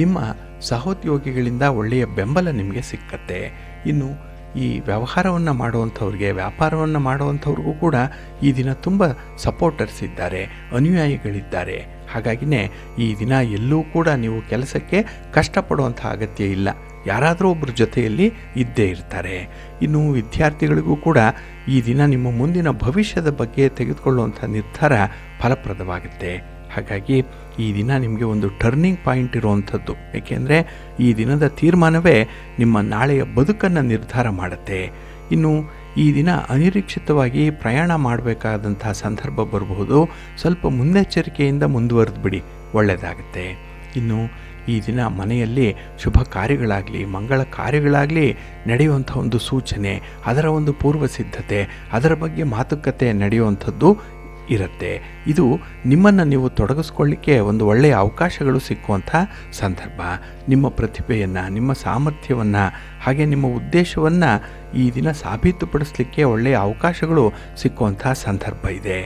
ನಿಮ್ಮ ಸಹೋದ್ಯೋಗಿಗಳಿಂದ ಒಳ್ಳೆಯ ಬೆಂಬಲ ನಿಮಗೆ ಸಿಕ್ಕತ್ತೆ. ಇನ್ನು ಈ ವ್ಯವಹಾರವನ್ನು ಮಾಡುವಂಥವ್ರಿಗೆ, ವ್ಯಾಪಾರವನ್ನು ಮಾಡುವಂಥವ್ರಿಗೂ ಕೂಡ ಈ ದಿನ ತುಂಬ ಸಪೋರ್ಟರ್ಸ್ ಇದ್ದಾರೆ, ಅನುಯಾಯಿಗಳಿದ್ದಾರೆ. ಹಾಗಾಗಿನೇ ಈ ದಿನ ಎಲ್ಲೂ ಕೂಡ ನೀವು ಕೆಲಸಕ್ಕೆ ಕಷ್ಟಪಡುವಂಥ ಅಗತ್ಯ ಇಲ್ಲ, ಯಾರಾದರೂ ಒಬ್ಬರ ಜೊತೆಯಲ್ಲಿ ಇದ್ದೇ ಇರ್ತಾರೆ. ಇನ್ನು ವಿದ್ಯಾರ್ಥಿಗಳಿಗೂ ಕೂಡ ಈ ದಿನ ನಿಮ್ಮ ಮುಂದಿನ ಭವಿಷ್ಯದ ಬಗ್ಗೆ ತೆಗೆದುಕೊಳ್ಳುವಂಥ ನಿರ್ಧಾರ ಫಲಪ್ರದವಾಗುತ್ತೆ. ಹಾಗಾಗಿ ಈ ದಿನ ನಿಮಗೆ ಒಂದು ಟರ್ನಿಂಗ್ ಪಾಯಿಂಟ್ ಇರುವಂಥದ್ದು. ಏಕೆಂದರೆ ಈ ದಿನದ ತೀರ್ಮಾನವೇ ನಿಮ್ಮ ನಾಳೆಯ ಬದುಕನ್ನು ನಿರ್ಧಾರ ಮಾಡುತ್ತೆ. ಇನ್ನು ಈ ದಿನ ಅನಿರೀಕ್ಷಿತವಾಗಿ ಪ್ರಯಾಣ ಮಾಡಬೇಕಾದಂಥ ಸಂದರ್ಭ ಬರಬಹುದು. ಸ್ವಲ್ಪ ಮುನ್ನೆಚ್ಚರಿಕೆಯಿಂದ ಮುಂದುವರೆದು ಬಿಡಿ, ಒಳ್ಳೆಯದಾಗುತ್ತೆ. ಇನ್ನು ಈ ದಿನ ಮನೆಯಲ್ಲಿ ಶುಭ ಕಾರ್ಯಗಳಾಗಲಿ, ಮಂಗಳ ಕಾರ್ಯಗಳಾಗಲಿ ನಡೆಯುವಂಥ ಒಂದು ಸೂಚನೆ, ಅದರ ಒಂದು ಪೂರ್ವ ಸಿದ್ಧತೆ, ಅದರ ಬಗ್ಗೆ ಮಾತುಕತೆ ನಡೆಯುವಂಥದ್ದು ಇರುತ್ತೆ. ಇದು ನಿಮ್ಮನ್ನು ನೀವು ತೊಡಗಿಸ್ಕೊಳ್ಳಿಕ್ಕೆ ಒಂದು ಒಳ್ಳೆಯ ಅವಕಾಶಗಳು ಸಿಕ್ಕುವಂಥ ಸಂದರ್ಭ. ನಿಮ್ಮ ಪ್ರತಿಭೆಯನ್ನು, ನಿಮ್ಮ ಸಾಮರ್ಥ್ಯವನ್ನು, ಹಾಗೆ ನಿಮ್ಮ ಉದ್ದೇಶವನ್ನು ಈ ದಿನ ಸಾಬೀತುಪಡಿಸಲಿಕ್ಕೆ ಒಳ್ಳೆಯ ಅವಕಾಶಗಳು ಸಿಕ್ಕುವಂಥ ಸಂದರ್ಭ ಇದೆ.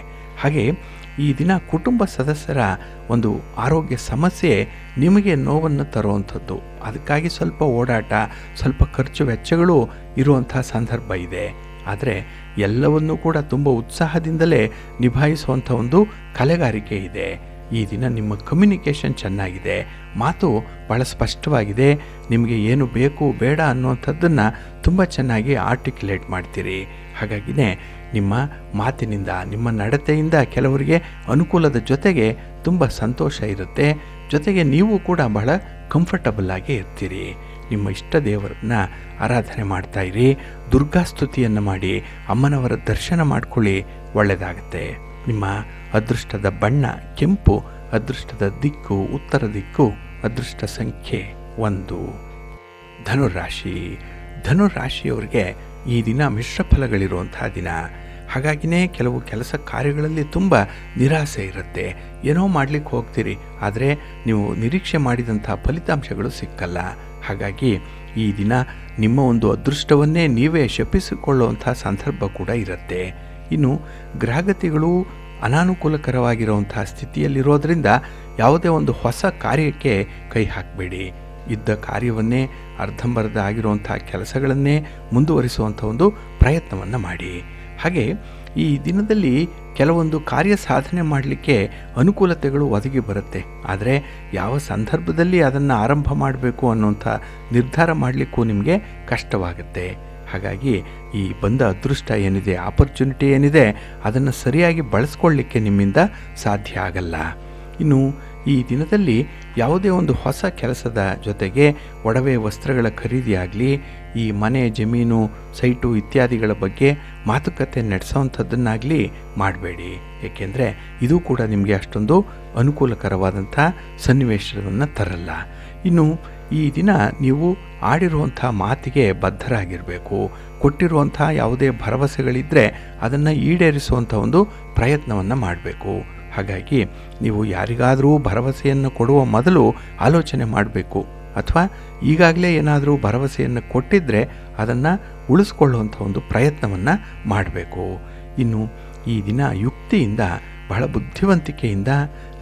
ಹಾಗೆ ಈ ದಿನ ಕುಟುಂಬ ಸದಸ್ಯರ ಒಂದು ಆರೋಗ್ಯ ಸಮಸ್ಯೆ ನಿಮಗೆ ನೋವನ್ನು ತರುವಂಥದ್ದು. ಅದಕ್ಕಾಗಿ ಸ್ವಲ್ಪ ಓಡಾಟ, ಸ್ವಲ್ಪ ಖರ್ಚು ವೆಚ್ಚಗಳು ಇರುವಂಥ ಸಂದರ್ಭ ಇದೆ. ಆದರೆ ಎಲ್ಲವನ್ನೂ ಕೂಡ ತುಂಬ ಉತ್ಸಾಹದಿಂದಲೇ ನಿಭಾಯಿಸುವಂಥ ಒಂದು ಕಲೆಗಾರಿಕೆ ಇದೆ. ಈ ದಿನ ನಿಮ್ಮ ಕಮ್ಯುನಿಕೇಷನ್ ಚೆನ್ನಾಗಿದೆ, ಮಾತು ಭಾಳ ಸ್ಪಷ್ಟವಾಗಿದೆ, ನಿಮಗೆ ಏನು ಬೇಕು ಬೇಡ ಅನ್ನುವಂಥದ್ದನ್ನು ತುಂಬ ಚೆನ್ನಾಗಿ ಆರ್ಟಿಕ್ಯುಲೇಟ್ ಮಾಡ್ತೀರಿ. ಹಾಗಾಗಿನೇ ನಿಮ್ಮ ಮಾತಿನಿಂದ, ನಿಮ್ಮ ನಡತೆಯಿಂದ ಕೆಲವರಿಗೆ ಅನುಕೂಲದ ಜೊತೆಗೆ ತುಂಬ ಸಂತೋಷ ಇರುತ್ತೆ. ಜೊತೆಗೆ ನೀವು ಕೂಡ ಬಹಳ ಕಂಫರ್ಟಬಲ್ ಆಗಿ ಇರ್ತೀರಿ. ನಿಮ್ಮ ಇಷ್ಟ ದೇವರನ್ನ ಆರಾಧನೆ ಮಾಡ್ತಾಯಿರಿ, ದುರ್ಗಾಸ್ತುತಿಯನ್ನು ಮಾಡಿ, ಅಮ್ಮನವರ ದರ್ಶನ ಮಾಡ್ಕೊಳ್ಳಿ, ಒಳ್ಳೆಯದಾಗುತ್ತೆ. ನಿಮ್ಮ ಅದೃಷ್ಟದ ಬಣ್ಣ ಕೆಂಪು, ಅದೃಷ್ಟದ ದಿಕ್ಕು ಉತ್ತರ ದಿಕ್ಕು, ಅದೃಷ್ಟ ಸಂಖ್ಯೆ 1. ಧನುರಾಶಿ. ಧನುರಾಶಿಯವರಿಗೆ ಈ ದಿನ ಮಿಶ್ರ ಫಲಗಳಿರುವಂಥ ದಿನ. ಹಾಗಾಗಿನೇ ಕೆಲವು ಕೆಲಸ ಕಾರ್ಯಗಳಲ್ಲಿ ತುಂಬ ನಿರಾಸೆ ಇರುತ್ತೆ. ಏನೋ ಮಾಡಲಿಕ್ಕೆ ಹೋಗ್ತೀರಿ, ಆದರೆ ನೀವು ನಿರೀಕ್ಷೆ ಮಾಡಿದಂಥ ಫಲಿತಾಂಶಗಳು ಸಿಕ್ಕಲ್ಲ. ಹಾಗಾಗಿ ಈ ದಿನ ನಿಮ್ಮ ಒಂದು ಅದೃಷ್ಟವನ್ನೇ ನೀವೇ ಶಪಿಸಿಕೊಳ್ಳುವಂಥ ಸಂದರ್ಭ ಕೂಡ ಇರುತ್ತೆ. ಇನ್ನು ಗ್ರಹಗತಿಗಳು ಅನಾನುಕೂಲಕರವಾಗಿರುವಂಥ ಸ್ಥಿತಿಯಲ್ಲಿರೋದರಿಂದ ಯಾವುದೇ ಒಂದು ಹೊಸ ಕಾರ್ಯಕ್ಕೆ ಕೈ ಹಾಕಬೇಡಿ. ಇದ್ದ ಕಾರ್ಯವನ್ನೇ, ಅರ್ಧಂಬರ್ಧ ಆಗಿರುವಂಥ ಕೆಲಸಗಳನ್ನೇ ಮುಂದುವರಿಸುವಂಥ ಒಂದು ಪ್ರಯತ್ನವನ್ನು ಮಾಡಿ. ಹಾಗೆ ಈ ದಿನದಲ್ಲಿ ಕೆಲವೊಂದು ಕಾರ್ಯ ಸಾಧನೆ ಮಾಡಲಿಕ್ಕೆ ಅನುಕೂಲತೆಗಳು ಒದಗಿ ಬರುತ್ತೆ. ಆದರೆ ಯಾವ ಸಂದರ್ಭದಲ್ಲಿ ಅದನ್ನು ಆರಂಭ ಮಾಡಬೇಕು ಅನ್ನುವಂಥ ನಿರ್ಧಾರ ಮಾಡಲಿಕ್ಕೂ ನಿಮಗೆ ಕಷ್ಟವಾಗುತ್ತೆ. ಹಾಗಾಗಿ ಈ ಬಂದ ಅದೃಷ್ಟ ಏನಿದೆ, ಆಪರ್ಚುನಿಟಿ ಏನಿದೆ, ಅದನ್ನು ಸರಿಯಾಗಿ ಬಳಸ್ಕೊಳ್ಳಿಕ್ಕೆ ನಿಮ್ಮಿಂದ ಸಾಧ್ಯ ಆಗಲ್ಲ. ಇನ್ನು ಈ ದಿನದಲ್ಲಿ ಯಾವುದೇ ಒಂದು ಹೊಸ ಕೆಲಸದ ಜೊತೆಗೆ ಒಡವೆ ವಸ್ತ್ರಗಳ ಖರೀದಿಯಾಗಲಿ, ಈ ಮನೆ, ಜಮೀನು, ಸೈಟು ಇತ್ಯಾದಿಗಳ ಬಗ್ಗೆ ಮಾತುಕತೆ ನಡೆಸೋವಂಥದ್ದನ್ನಾಗಲಿ ಮಾಡಬೇಡಿ. ಏಕೆಂದರೆ ಇದು ಕೂಡ ನಿಮಗೆ ಅಷ್ಟೊಂದು ಅನುಕೂಲಕರವಾದಂಥ ಸನ್ನಿವೇಶವನ್ನು ತರಲ್ಲ. ಇನ್ನು ಈ ದಿನ ನೀವು ಆಡಿರುವಂಥ ಮಾತಿಗೆ ಬದ್ಧರಾಗಿರಬೇಕು. ಕೊಟ್ಟಿರುವಂಥ ಯಾವುದೇ ಭರವಸೆಗಳಿದ್ದರೆ ಅದನ್ನು ಈಡೇರಿಸುವಂಥ ಒಂದು ಪ್ರಯತ್ನವನ್ನು ಮಾಡಬೇಕು. ಹಾಗಾಗಿ ನೀವು ಯಾರಿಗಾದರೂ ಭರವಸೆಯನ್ನು ಕೊಡುವ ಮೊದಲು ಆಲೋಚನೆ ಮಾಡಬೇಕು. ಅಥವಾ ಈಗಾಗಲೇ ಏನಾದರೂ ಭರವಸೆಯನ್ನು ಕೊಟ್ಟಿದ್ದರೆ ಅದನ್ನು ಉಳಿಸ್ಕೊಳ್ಳುವಂಥ ಒಂದು ಪ್ರಯತ್ನವನ್ನು ಮಾಡಬೇಕು. ಇನ್ನು ಈ ದಿನ ಯುಕ್ತಿಯಿಂದ, ಬಹಳ ಬುದ್ಧಿವಂತಿಕೆಯಿಂದ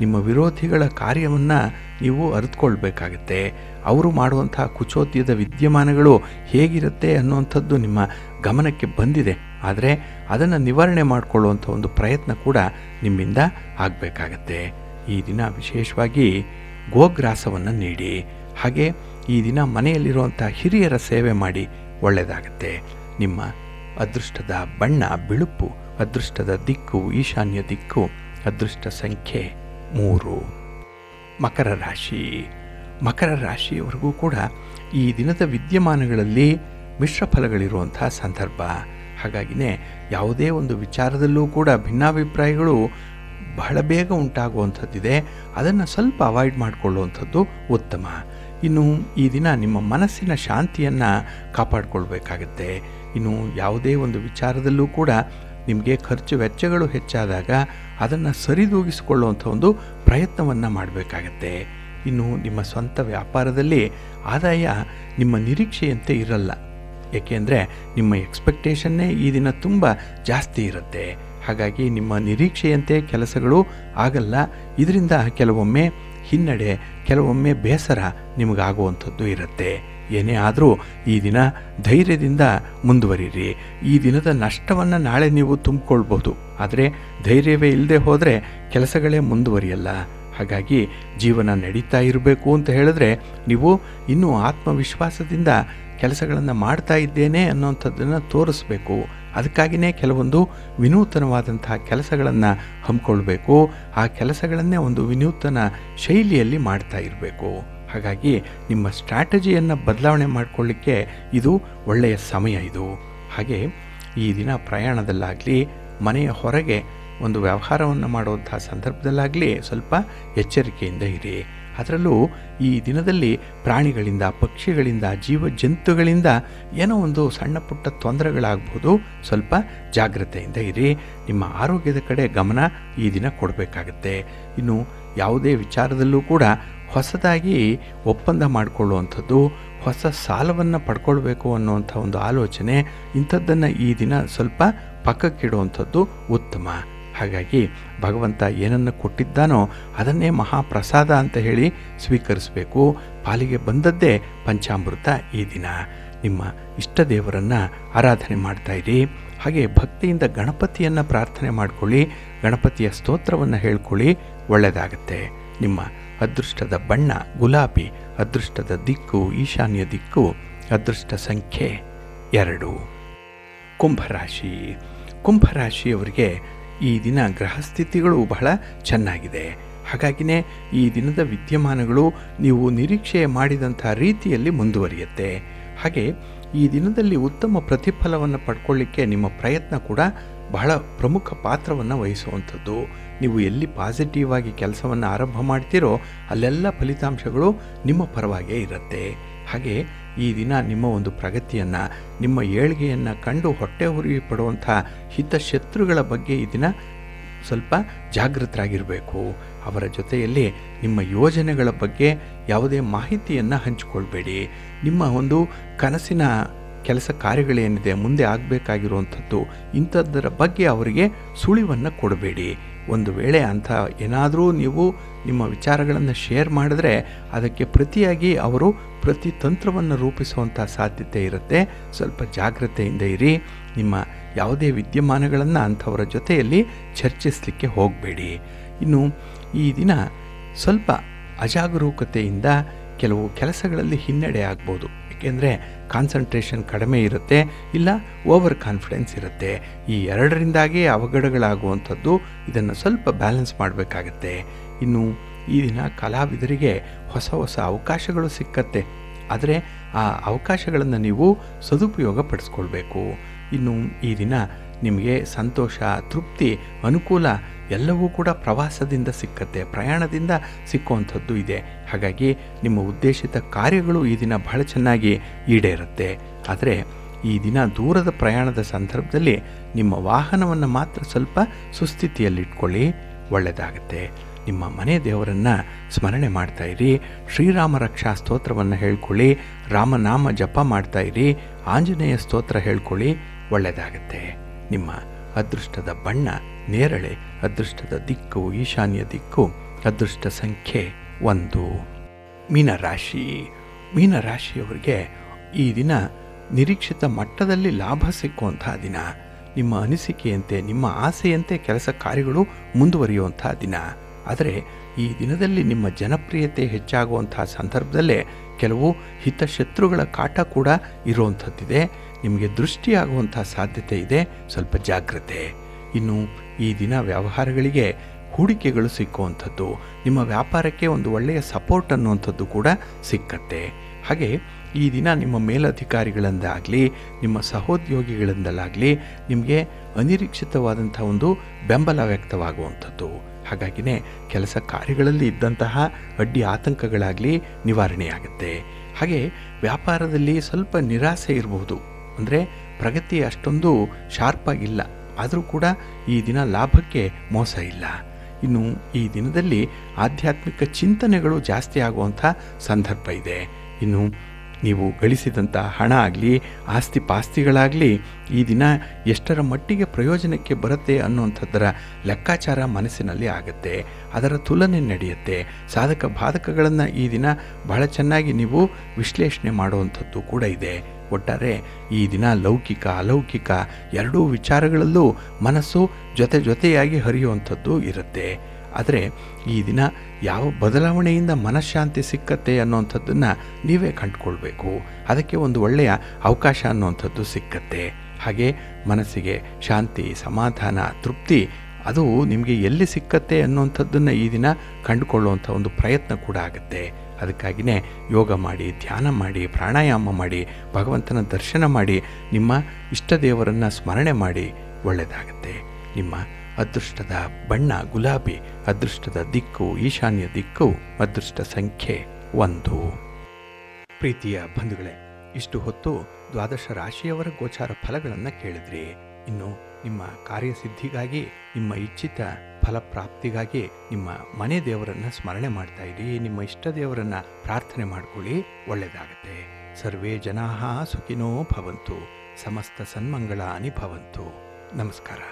ನಿಮ್ಮ ವಿರೋಧಿಗಳ ಕಾರ್ಯವನ್ನು ನೀವು ಅರಿತುಕೊಳ್ಬೇಕಾಗತ್ತೆ. ಅವರು ಮಾಡುವಂಥ ಕುಚೋದ್ಯದ ವಿದ್ಯಮಾನಗಳು ಹೇಗಿರುತ್ತೆ ಅನ್ನುವಂಥದ್ದು ನಿಮ್ಮ ಗಮನಕ್ಕೆ ಬಂದಿದೆ. ಆದರೆ ಅದನ್ನು ನಿವಾರಣೆ ಮಾಡಿಕೊಳ್ಳುವಂಥ ಒಂದು ಪ್ರಯತ್ನ ಕೂಡ ನಿಮ್ಮಿಂದ ಆಗಬೇಕಾಗತ್ತೆ. ಈ ದಿನ ವಿಶೇಷವಾಗಿ ಗೋಗ್ರಾಸವನ್ನು ನೀಡಿ. ಹಾಗೆ ಈ ದಿನ ಮನೆಯಲ್ಲಿರುವಂಥ ಹಿರಿಯರ ಸೇವೆ ಮಾಡಿ, ಒಳ್ಳೆಯದಾಗತ್ತೆ. ನಿಮ್ಮ ಅದೃಷ್ಟದ ಬಣ್ಣ ಬಿಳುಪು, ಅದೃಷ್ಟದ ದಿಕ್ಕು ಈಶಾನ್ಯ ದಿಕ್ಕು, ಅದೃಷ್ಟ ಸಂಖ್ಯೆ 3. ಮಕರ ರಾಶಿ. ಮಕರ ರಾಶಿಯವರೆಗೂ ಕೂಡ ಈ ದಿನದ ವಿದ್ಯಮಾನಗಳಲ್ಲಿ ಮಿಶ್ರ ಫಲಗಳಿರುವಂಥ ಸಂದರ್ಭ. ಹಾಗಾಗಿನೇ ಯಾವುದೇ ಒಂದು ವಿಚಾರದಲ್ಲೂ ಕೂಡ ಭಿನ್ನಾಭಿಪ್ರಾಯಗಳು ಬಹಳ ಬೇಗ ಉಂಟಾಗುವಂಥದ್ದಿದೆ. ಅದನ್ನು ಸ್ವಲ್ಪ ಅವಾಯ್ಡ್ ಮಾಡಿಕೊಳ್ಳುವಂಥದ್ದು ಉತ್ತಮ. ಇನ್ನು ಈ ದಿನ ನಿಮ್ಮ ಮನಸ್ಸಿನ ಶಾಂತಿಯನ್ನು ಕಾಪಾಡಿಕೊಳ್ಬೇಕಾಗತ್ತೆ. ಇನ್ನು ಯಾವುದೇ ಒಂದು ವಿಚಾರದಲ್ಲೂ ಕೂಡ ನಿಮಗೆ ಖರ್ಚು ವೆಚ್ಚಗಳು ಹೆಚ್ಚಾದಾಗ ಅದನ್ನು ಸರಿದೂಗಿಸಿಕೊಳ್ಳುವಂಥ ಒಂದು ಪ್ರಯತ್ನವನ್ನು ಮಾಡಬೇಕಾಗತ್ತೆ. ಇನ್ನು ನಿಮ್ಮ ಸ್ವಂತ ವ್ಯಾಪಾರದಲ್ಲಿ ಆದಾಯ ನಿಮ್ಮ ನಿರೀಕ್ಷೆಯಂತೆ ಇರಲ್ಲ. ಏಕೆಂದರೆ ನಿಮ್ಮ ಎಕ್ಸ್ಪೆಕ್ಟೇಷನ್ನೇ ಈ ದಿನ ತುಂಬ ಜಾಸ್ತಿ ಇರುತ್ತೆ. ಹಾಗಾಗಿ ನಿಮ್ಮ ನಿರೀಕ್ಷೆಯಂತೆ ಕೆಲಸಗಳು ಆಗಲ್ಲ. ಇದರಿಂದ ಕೆಲವೊಮ್ಮೆ ಹಿನ್ನಡೆ, ಕೆಲವೊಮ್ಮೆ ಬೇಸರ ನಿಮಗಾಗುವಂಥದ್ದು ಇರುತ್ತೆ. ಏನೇ ಆದರೂ ಈ ದಿನ ಧೈರ್ಯದಿಂದ ಮುಂದುವರಿರಿ. ಈ ದಿನದ ನಷ್ಟವನ್ನು ನಾಳೆ ನೀವು ತುಂಬಿಕೊಳ್ಬೋದು. ಆದರೆ ಧೈರ್ಯವೇ ಇಲ್ಲದೆ ಹೋದರೆ ಕೆಲಸಗಳೇ ಮುಂದುವರಿಯಲ್ಲ. ಹಾಗಾಗಿ ಜೀವನ ನಡೀತಾ ಇರಬೇಕು ಅಂತ ಹೇಳಿದ್ರೆ ನೀವು ಇನ್ನೂ ಆತ್ಮವಿಶ್ವಾಸದಿಂದ ಕೆಲಸಗಳನ್ನು ಮಾಡ್ತಾ ಇದ್ದೇನೆ ಅನ್ನೋಂಥದ್ದನ್ನು ತೋರಿಸ್ಬೇಕು. ಅದಕ್ಕಾಗಿಯೇ ಕೆಲವೊಂದು ವಿನೂತನವಾದಂತಹ ಕೆಲಸಗಳನ್ನು ಹಮ್ಮಿಕೊಳ್ಬೇಕು. ಆ ಕೆಲಸಗಳನ್ನೇ ಒಂದು ವಿನೂತನ ಶೈಲಿಯಲ್ಲಿ ಮಾಡ್ತಾ ಇರಬೇಕು. ಹಾಗಾಗಿ ನಿಮ್ಮ ಸ್ಟ್ರಾಟಜಿಯನ್ನು ಬದಲಾವಣೆ ಮಾಡಿಕೊಳ್ಳಿಕ್ಕೆ ಇದು ಒಳ್ಳೆಯ ಸಮಯ ಇದು. ಹಾಗೆ ಈ ದಿನ ಪ್ರಯಾಣದಲ್ಲಾಗಲಿ, ಮನೆಯ ಹೊರಗೆ ಒಂದು ವ್ಯವಹಾರವನ್ನು ಮಾಡುವಂಥ ಸಂದರ್ಭದಲ್ಲಾಗಲಿ ಸ್ವಲ್ಪ ಎಚ್ಚರಿಕೆಯಿಂದ ಇರಿ. ಅದರಲ್ಲೂ ಈ ದಿನದಲ್ಲಿ ಪ್ರಾಣಿಗಳಿಂದ, ಪಕ್ಷಿಗಳಿಂದ, ಜೀವ ಜಂತುಗಳಿಂದ ಏನೋ ಒಂದು ಸಣ್ಣ ಪುಟ್ಟ ತೊಂದರೆಗಳಾಗ್ಬೋದು. ಸ್ವಲ್ಪ ಜಾಗ್ರತೆಯಿಂದ ಇರಿ. ನಿಮ್ಮ ಆರೋಗ್ಯದ ಕಡೆ ಗಮನ ಈ ದಿನ ಕೊಡಬೇಕಾಗತ್ತೆ. ಇನ್ನು ಯಾವುದೇ ವಿಚಾರದಲ್ಲೂ ಕೂಡ ಹೊಸದಾಗಿ ಒಪ್ಪಂದ ಮಾಡಿಕೊಳ್ಳುವಂಥದ್ದು, ಹೊಸ ಸಾಲವನ್ನು ಪಡ್ಕೊಳ್ಬೇಕು ಅನ್ನುವಂಥ ಒಂದು ಆಲೋಚನೆ, ಇಂಥದ್ದನ್ನು ಈ ದಿನ ಸ್ವಲ್ಪ ಪಕ್ಕಕ್ಕಿಡುವಂಥದ್ದು ಉತ್ತಮ. ಹಾಗಾಗಿ ಭಗವಂತ ಏನನ್ನು ಕೊಟ್ಟಿದ್ದಾನೋ ಅದನ್ನೇ ಮಹಾಪ್ರಸಾದ ಅಂತ ಹೇಳಿ ಸ್ವೀಕರಿಸಬೇಕು. ಪಾಲಿಗೆ ಬಂದದ್ದೇ ಪಂಚಾಮೃತ. ಈ ದಿನ ನಿಮ್ಮ ಇಷ್ಟ ದೇವರನ್ನು ಆರಾಧನೆ ಮಾಡ್ತಾ ಇರಿ. ಹಾಗೆ ಭಕ್ತಿಯಿಂದ ಗಣಪತಿಯನ್ನು ಪ್ರಾರ್ಥನೆ ಮಾಡಿಕೊಳ್ಳಿ. ಗಣಪತಿಯ ಸ್ತೋತ್ರವನ್ನು ಹೇಳ್ಕೊಳ್ಳಿ, ಒಳ್ಳೆಯದಾಗತ್ತೆ. ನಿಮ್ಮ ಅದೃಷ್ಟದ ಬಣ್ಣ ಗುಲಾಬಿ, ಅದೃಷ್ಟದ ದಿಕ್ಕು ಈಶಾನ್ಯ ದಿಕ್ಕು, ಅದೃಷ್ಟ ಸಂಖ್ಯೆ 2. ಕುಂಭರಾಶಿ. ಕುಂಭರಾಶಿಯವರಿಗೆ ಈ ದಿನ ಗ್ರಹಸ್ಥಿತಿಗಳು ಬಹಳ ಚೆನ್ನಾಗಿದೆ. ಹಾಗಾಗಿನೇ ಈ ದಿನದ ವಿದ್ಯಮಾನಗಳು ನೀವು ನಿರೀಕ್ಷೆ ಮಾಡಿದಂಥ ರೀತಿಯಲ್ಲಿ ಮುಂದುವರಿಯುತ್ತೆ. ಹಾಗೆ ಈ ದಿನದಲ್ಲಿ ಉತ್ತಮ ಪ್ರತಿಫಲವನ್ನು ಪಡ್ಕೊಳ್ಳಿಕ್ಕೆ ನಿಮ್ಮ ಪ್ರಯತ್ನ ಕೂಡ ಬಹಳ ಪ್ರಮುಖ ಪಾತ್ರವನ್ನು ವಹಿಸುವಂಥದ್ದು. ನೀವು ಎಲ್ಲಿ ಪಾಸಿಟಿವ್ ಆಗಿ ಕೆಲಸವನ್ನು ಆರಂಭ ಮಾಡ್ತೀರೋ ಅಲ್ಲೆಲ್ಲ ಫಲಿತಾಂಶಗಳು ನಿಮ್ಮ ಪರವಾಗೇ ಇರುತ್ತೆ. ಹಾಗೆ ಈ ದಿನ ನಿಮ್ಮ ಒಂದು ಪ್ರಗತಿಯನ್ನು, ನಿಮ್ಮ ಏಳಿಗೆಯನ್ನು ಕಂಡು ಹೊಟ್ಟೆ ಉರಿ ಪಡುವಂಥ ಹಿತಶತ್ರುಗಳ ಬಗ್ಗೆ ಈ ದಿನ ಸ್ವಲ್ಪ ಜಾಗೃತರಾಗಿರಬೇಕು. ಅವರ ಜೊತೆಯಲ್ಲಿ ನಿಮ್ಮ ಯೋಜನೆಗಳ ಬಗ್ಗೆ ಯಾವುದೇ ಮಾಹಿತಿಯನ್ನು ಹಂಚಿಕೊಳ್ಬೇಡಿ. ನಿಮ್ಮ ಒಂದು ಕನಸಿನ ಕೆಲಸ ಕಾರ್ಯಗಳೇನಿದೆ, ಮುಂದೆ ಆಗಬೇಕಾಗಿರುವಂಥದ್ದು, ಇಂಥದ್ದರ ಬಗ್ಗೆ ಅವರಿಗೆ ಸುಳಿವನ್ನು ಕೊಡಬೇಡಿ. ಒಂದು ವೇಳೆ ಅಂಥ ಏನಾದರೂ ನೀವು ನಿಮ್ಮ ವಿಚಾರಗಳನ್ನು ಶೇರ್ ಮಾಡಿದ್ರೆ ಅದಕ್ಕೆ ಪ್ರತಿಯಾಗಿ ಅವರು ಪ್ರತಿ ತಂತ್ರವನ್ನು ರೂಪಿಸುವಂಥ ಸಾಧ್ಯತೆ ಇರುತ್ತೆ. ಸ್ವಲ್ಪ ಜಾಗ್ರತೆಯಿಂದ ಇರಿ. ನಿಮ್ಮ ಯಾವುದೇ ವಿದ್ಯಮಾನಗಳನ್ನು ಅಂಥವರ ಜೊತೆಯಲ್ಲಿ ಚರ್ಚಿಸಲಿಕ್ಕೆ ಹೋಗಬೇಡಿ. ಇನ್ನು ಈ ದಿನ ಸ್ವಲ್ಪ ಅಜಾಗರೂಕತೆಯಿಂದ ಕೆಲವು ಕೆಲಸಗಳಲ್ಲಿ ಹಿನ್ನಡೆ ಆಗ್ಬೋದು. ಏಕೆಂದರೆ ಕಾನ್ಸಂಟ್ರೇಷನ್ ಕಡಿಮೆ ಇರುತ್ತೆ, ಇಲ್ಲ ಓವರ್ ಕಾನ್ಫಿಡೆನ್ಸ್ ಇರುತ್ತೆ. ಈ ಎರಡರಿಂದಾಗಿ ಅವಘಡಗಳಾಗುವಂಥದ್ದು. ಇದನ್ನು ಸ್ವಲ್ಪ ಬ್ಯಾಲೆನ್ಸ್ ಮಾಡಬೇಕಾಗತ್ತೆ. ಇನ್ನು ಈ ದಿನ ಕಲಾವಿದರಿಗೆ ಹೊಸ ಹೊಸ ಅವಕಾಶಗಳು ಸಿಕ್ಕತ್ತೆ. ಆದರೆ ಆ ಅವಕಾಶಗಳನ್ನು ನೀವು ಸದುಪಯೋಗ ಪಡಿಸ್ಕೊಳ್ಬೇಕು. ಇನ್ನು ಈ ದಿನ ನಿಮಗೆ ಸಂತೋಷ, ತೃಪ್ತಿ, ಅನುಕೂಲ ಎಲ್ಲವೂ ಕೂಡ ಪ್ರವಾಸದಿಂದ ಸಿಕ್ಕತ್ತೆ, ಪ್ರಯಾಣದಿಂದ ಸಿಕ್ಕುವಂಥದ್ದು ಇದೆ. ಹಾಗಾಗಿ ನಿಮ್ಮ ಉದ್ದೇಶಿತ ಕಾರ್ಯಗಳು ಈ ದಿನ ಬಹಳ ಚೆನ್ನಾಗಿ ಈಡೇರುತ್ತೆ. ಆದರೆ ಈ ದಿನ ದೂರದ ಪ್ರಯಾಣದ ಸಂದರ್ಭದಲ್ಲಿ ನಿಮ್ಮ ವಾಹನವನ್ನು ಮಾತ್ರ ಸ್ವಲ್ಪ ಸುಸ್ಥಿತಿಯಲ್ಲಿಟ್ಕೊಳ್ಳಿ, ಒಳ್ಳೆಯದಾಗತ್ತೆ. ನಿಮ್ಮ ಮನೆ ದೇವರನ್ನು ಸ್ಮರಣೆ ಮಾಡ್ತಾಯಿರಿ, ಶ್ರೀರಾಮ ರಕ್ಷಾ ಸ್ತೋತ್ರವನ್ನು ಹೇಳ್ಕೊಳ್ಳಿ, ರಾಮನಾಮ ಜಪ ಮಾಡ್ತಾಯಿರಿ, ಆಂಜನೇಯ ಸ್ತೋತ್ರ ಹೇಳ್ಕೊಳ್ಳಿ, ಒಳ್ಳೆಯದಾಗತ್ತೆ. ನಿಮ್ಮ ಅದೃಷ್ಟದ ಬಣ್ಣ ನೇರಳೆ, ಅದೃಷ್ಟದ ದಿಕ್ಕು ಈಶಾನ್ಯ ದಿಕ್ಕು, ಅದೃಷ್ಟ ಸಂಖ್ಯೆ 1. ಮೀನರಾಶಿ. ಮೀನರಾಶಿಯವರಿಗೆ ಈ ದಿನ ನಿರೀಕ್ಷಿತ ಮಟ್ಟದಲ್ಲಿ ಲಾಭ ಸಿಕ್ಕುವಂಥ ದಿನ. ನಿಮ್ಮ ಅನಿಸಿಕೆಯಂತೆ, ನಿಮ್ಮ ಆಸೆಯಂತೆ ಕೆಲಸ ಕಾರ್ಯಗಳು ಮುಂದುವರಿಯುವಂಥ ದಿನ. ಆದರೆ ಈ ದಿನದಲ್ಲಿ ನಿಮ್ಮ ಜನಪ್ರಿಯತೆ ಹೆಚ್ಚಾಗುವಂಥ ಸಂದರ್ಭದಲ್ಲೇ ಕೆಲವು ಹಿತಶತ್ರುಗಳ ಕಾಟ ಕೂಡ ಇರುವಂಥದ್ದಿದೆ. ನಿಮಗೆ ದೃಷ್ಟಿಯಾಗುವಂಥ ಸಾಧ್ಯತೆ ಇದೆ, ಸ್ವಲ್ಪ ಜಾಗ್ರತೆ. ಇನ್ನು ಈ ದಿನ ವ್ಯವಹಾರಗಳಿಗೆ ಹೂಡಿಕೆಗಳು ಸಿಕ್ಕುವಂಥದ್ದು, ನಿಮ್ಮ ವ್ಯಾಪಾರಕ್ಕೆ ಒಂದು ಒಳ್ಳೆಯ ಸಪೋರ್ಟ್ ಅನ್ನುವಂಥದ್ದು ಕೂಡ ಸಿಕ್ಕತ್ತೆ. ಹಾಗೆ ಈ ದಿನ ನಿಮ್ಮ ಮೇಲಧಿಕಾರಿಗಳಿಂದಾಗಲಿ, ನಿಮ್ಮ ಸಹೋದ್ಯೋಗಿಗಳಿಂದಲಾಗಲಿ ನಿಮಗೆ ಅನಿರೀಕ್ಷಿತವಾದಂಥ ಒಂದು ಬೆಂಬಲ ವ್ಯಕ್ತವಾಗುವಂಥದ್ದು. ಹಾಗಾಗಿನೇ ಕೆಲಸ ಕಾರ್ಯಗಳಲ್ಲಿ ಇದ್ದಂತಹ ಅಡ್ಡಿ ಆತಂಕಗಳಾಗಲಿ ನಿವಾರಣೆಯಾಗುತ್ತೆ. ಹಾಗೆ ವ್ಯಾಪಾರದಲ್ಲಿ ಸ್ವಲ್ಪ ನಿರಾಸೆ ಇರಬಹುದು, ಅಂದರೆ ಪ್ರಗತಿ ಅಷ್ಟೊಂದು ಶಾರ್ಪಾಗಿಲ್ಲ, ಆದರೂ ಕೂಡ ಈ ದಿನ ಲಾಭಕ್ಕೆ ಮೋಸ ಇಲ್ಲ. ಇನ್ನು ಈ ದಿನದಲ್ಲಿ ಆಧ್ಯಾತ್ಮಿಕ ಚಿಂತನೆಗಳು ಜಾಸ್ತಿ ಆಗುವಂಥ ಸಂದರ್ಭ ಇದೆ. ಇನ್ನು ನೀವು ಗಳಿಸಿದಂಥ ಹಣ ಆಗಲಿ, ಆಸ್ತಿ ಪಾಸ್ತಿಗಳಾಗಲಿ ಈ ದಿನ ಎಷ್ಟರ ಮಟ್ಟಿಗೆ ಪ್ರಯೋಜನಕ್ಕೆ ಬರುತ್ತೆ ಅನ್ನುವಂಥದ್ದರ ಲೆಕ್ಕಾಚಾರ ಮನಸ್ಸಿನಲ್ಲಿ ಆಗುತ್ತೆ, ಅದರ ತುಲನೆ ನಡೆಯುತ್ತೆ. ಸಾಧಕ ಬಾಧಕಗಳನ್ನು ಈ ದಿನ ಬಹಳ ಚೆನ್ನಾಗಿ ನೀವು ವಿಶ್ಲೇಷಣೆ ಮಾಡುವಂಥದ್ದು ಕೂಡ ಇದೆ. ಒಟ್ಟಾರೆ ಈ ದಿನ ಲೌಕಿಕ ಅಲೌಕಿಕ ಎರಡೂ ವಿಚಾರಗಳಲ್ಲೂ ಮನಸ್ಸು ಜೊತೆಯಾಗಿ ಹರಿಯುವಂಥದ್ದು ಇರುತ್ತೆ. ಆದರೆ ಈ ದಿನ ಯಾವ ಬದಲಾವಣೆಯಿಂದ ಮನಃಶಾಂತಿ ಸಿಕ್ಕತ್ತೆ ಅನ್ನುವಂಥದ್ದನ್ನು ನೀವೇ ಕಂಡುಕೊಳ್ಬೇಕು. ಅದಕ್ಕೆ ಒಂದು ಒಳ್ಳೆಯ ಅವಕಾಶ ಅನ್ನುವಂಥದ್ದು ಸಿಕ್ಕತ್ತೆ. ಹಾಗೆ ಮನಸ್ಸಿಗೆ ಶಾಂತಿ, ಸಮಾಧಾನ, ತೃಪ್ತಿ ಅದು ನಿಮಗೆ ಎಲ್ಲಿ ಸಿಕ್ಕತ್ತೆ ಅನ್ನುವಂಥದ್ದನ್ನು ಈ ದಿನ ಕಂಡುಕೊಳ್ಳುವಂಥ ಒಂದು ಪ್ರಯತ್ನ ಕೂಡ ಆಗುತ್ತೆ. ಅದಕ್ಕಾಗಿಯೇ ಯೋಗ ಮಾಡಿ, ಧ್ಯಾನ ಮಾಡಿ, ಪ್ರಾಣಾಯಾಮ ಮಾಡಿ, ಭಗವಂತನ ದರ್ಶನ ಮಾಡಿ, ನಿಮ್ಮ ಇಷ್ಟ ದೇವರನ್ನು ಸ್ಮರಣೆ ಮಾಡಿ, ಒಳ್ಳೆಯದಾಗತ್ತೆ. ನಿಮ್ಮ ಅದೃಷ್ಟದ ಬಣ್ಣ ಗುಲಾಬಿ, ಅದೃಷ್ಟದ ದಿಕ್ಕು ಈಶಾನ್ಯ ದಿಕ್ಕು, ಅದೃಷ್ಟ ಸಂಖ್ಯೆ 1. ಪ್ರೀತಿಯ ಬಂಧುಗಳೇ, ಇಷ್ಟು ಹೊತ್ತು ದ್ವಾದಶ ರಾಶಿಯವರ ಗೋಚಾರ ಫಲಗಳನ್ನು ಕೇಳಿದ್ರಿ. ಇನ್ನು ನಿಮ್ಮ ಕಾರ್ಯಸಿದ್ಧಿಗಾಗಿ, ನಿಮ್ಮ ಇಚ್ಛಿತ ಫಲಪ್ರಾಪ್ತಿಗಾಗಿ ನಿಮ್ಮ ಮನೆ ದೇವರನ್ನು ಸ್ಮರಣೆ ಮಾಡ್ತಾ ಇರಿ, ನಿಮ್ಮ ಇಷ್ಟ ದೇವರನ್ನು ಪ್ರಾರ್ಥನೆ ಮಾಡ್ಕೊಳ್ಳಿ, ಒಳ್ಳೆಯದಾಗತ್ತೆ. ಸರ್ವೇ ಜನಾಃ ಸುಖಿನೋ ಭವಂತು, ಸಮಸ್ತ ಸನ್ಮಂಗಳಾನಿ ಭವಂತು. ನಮಸ್ಕಾರ.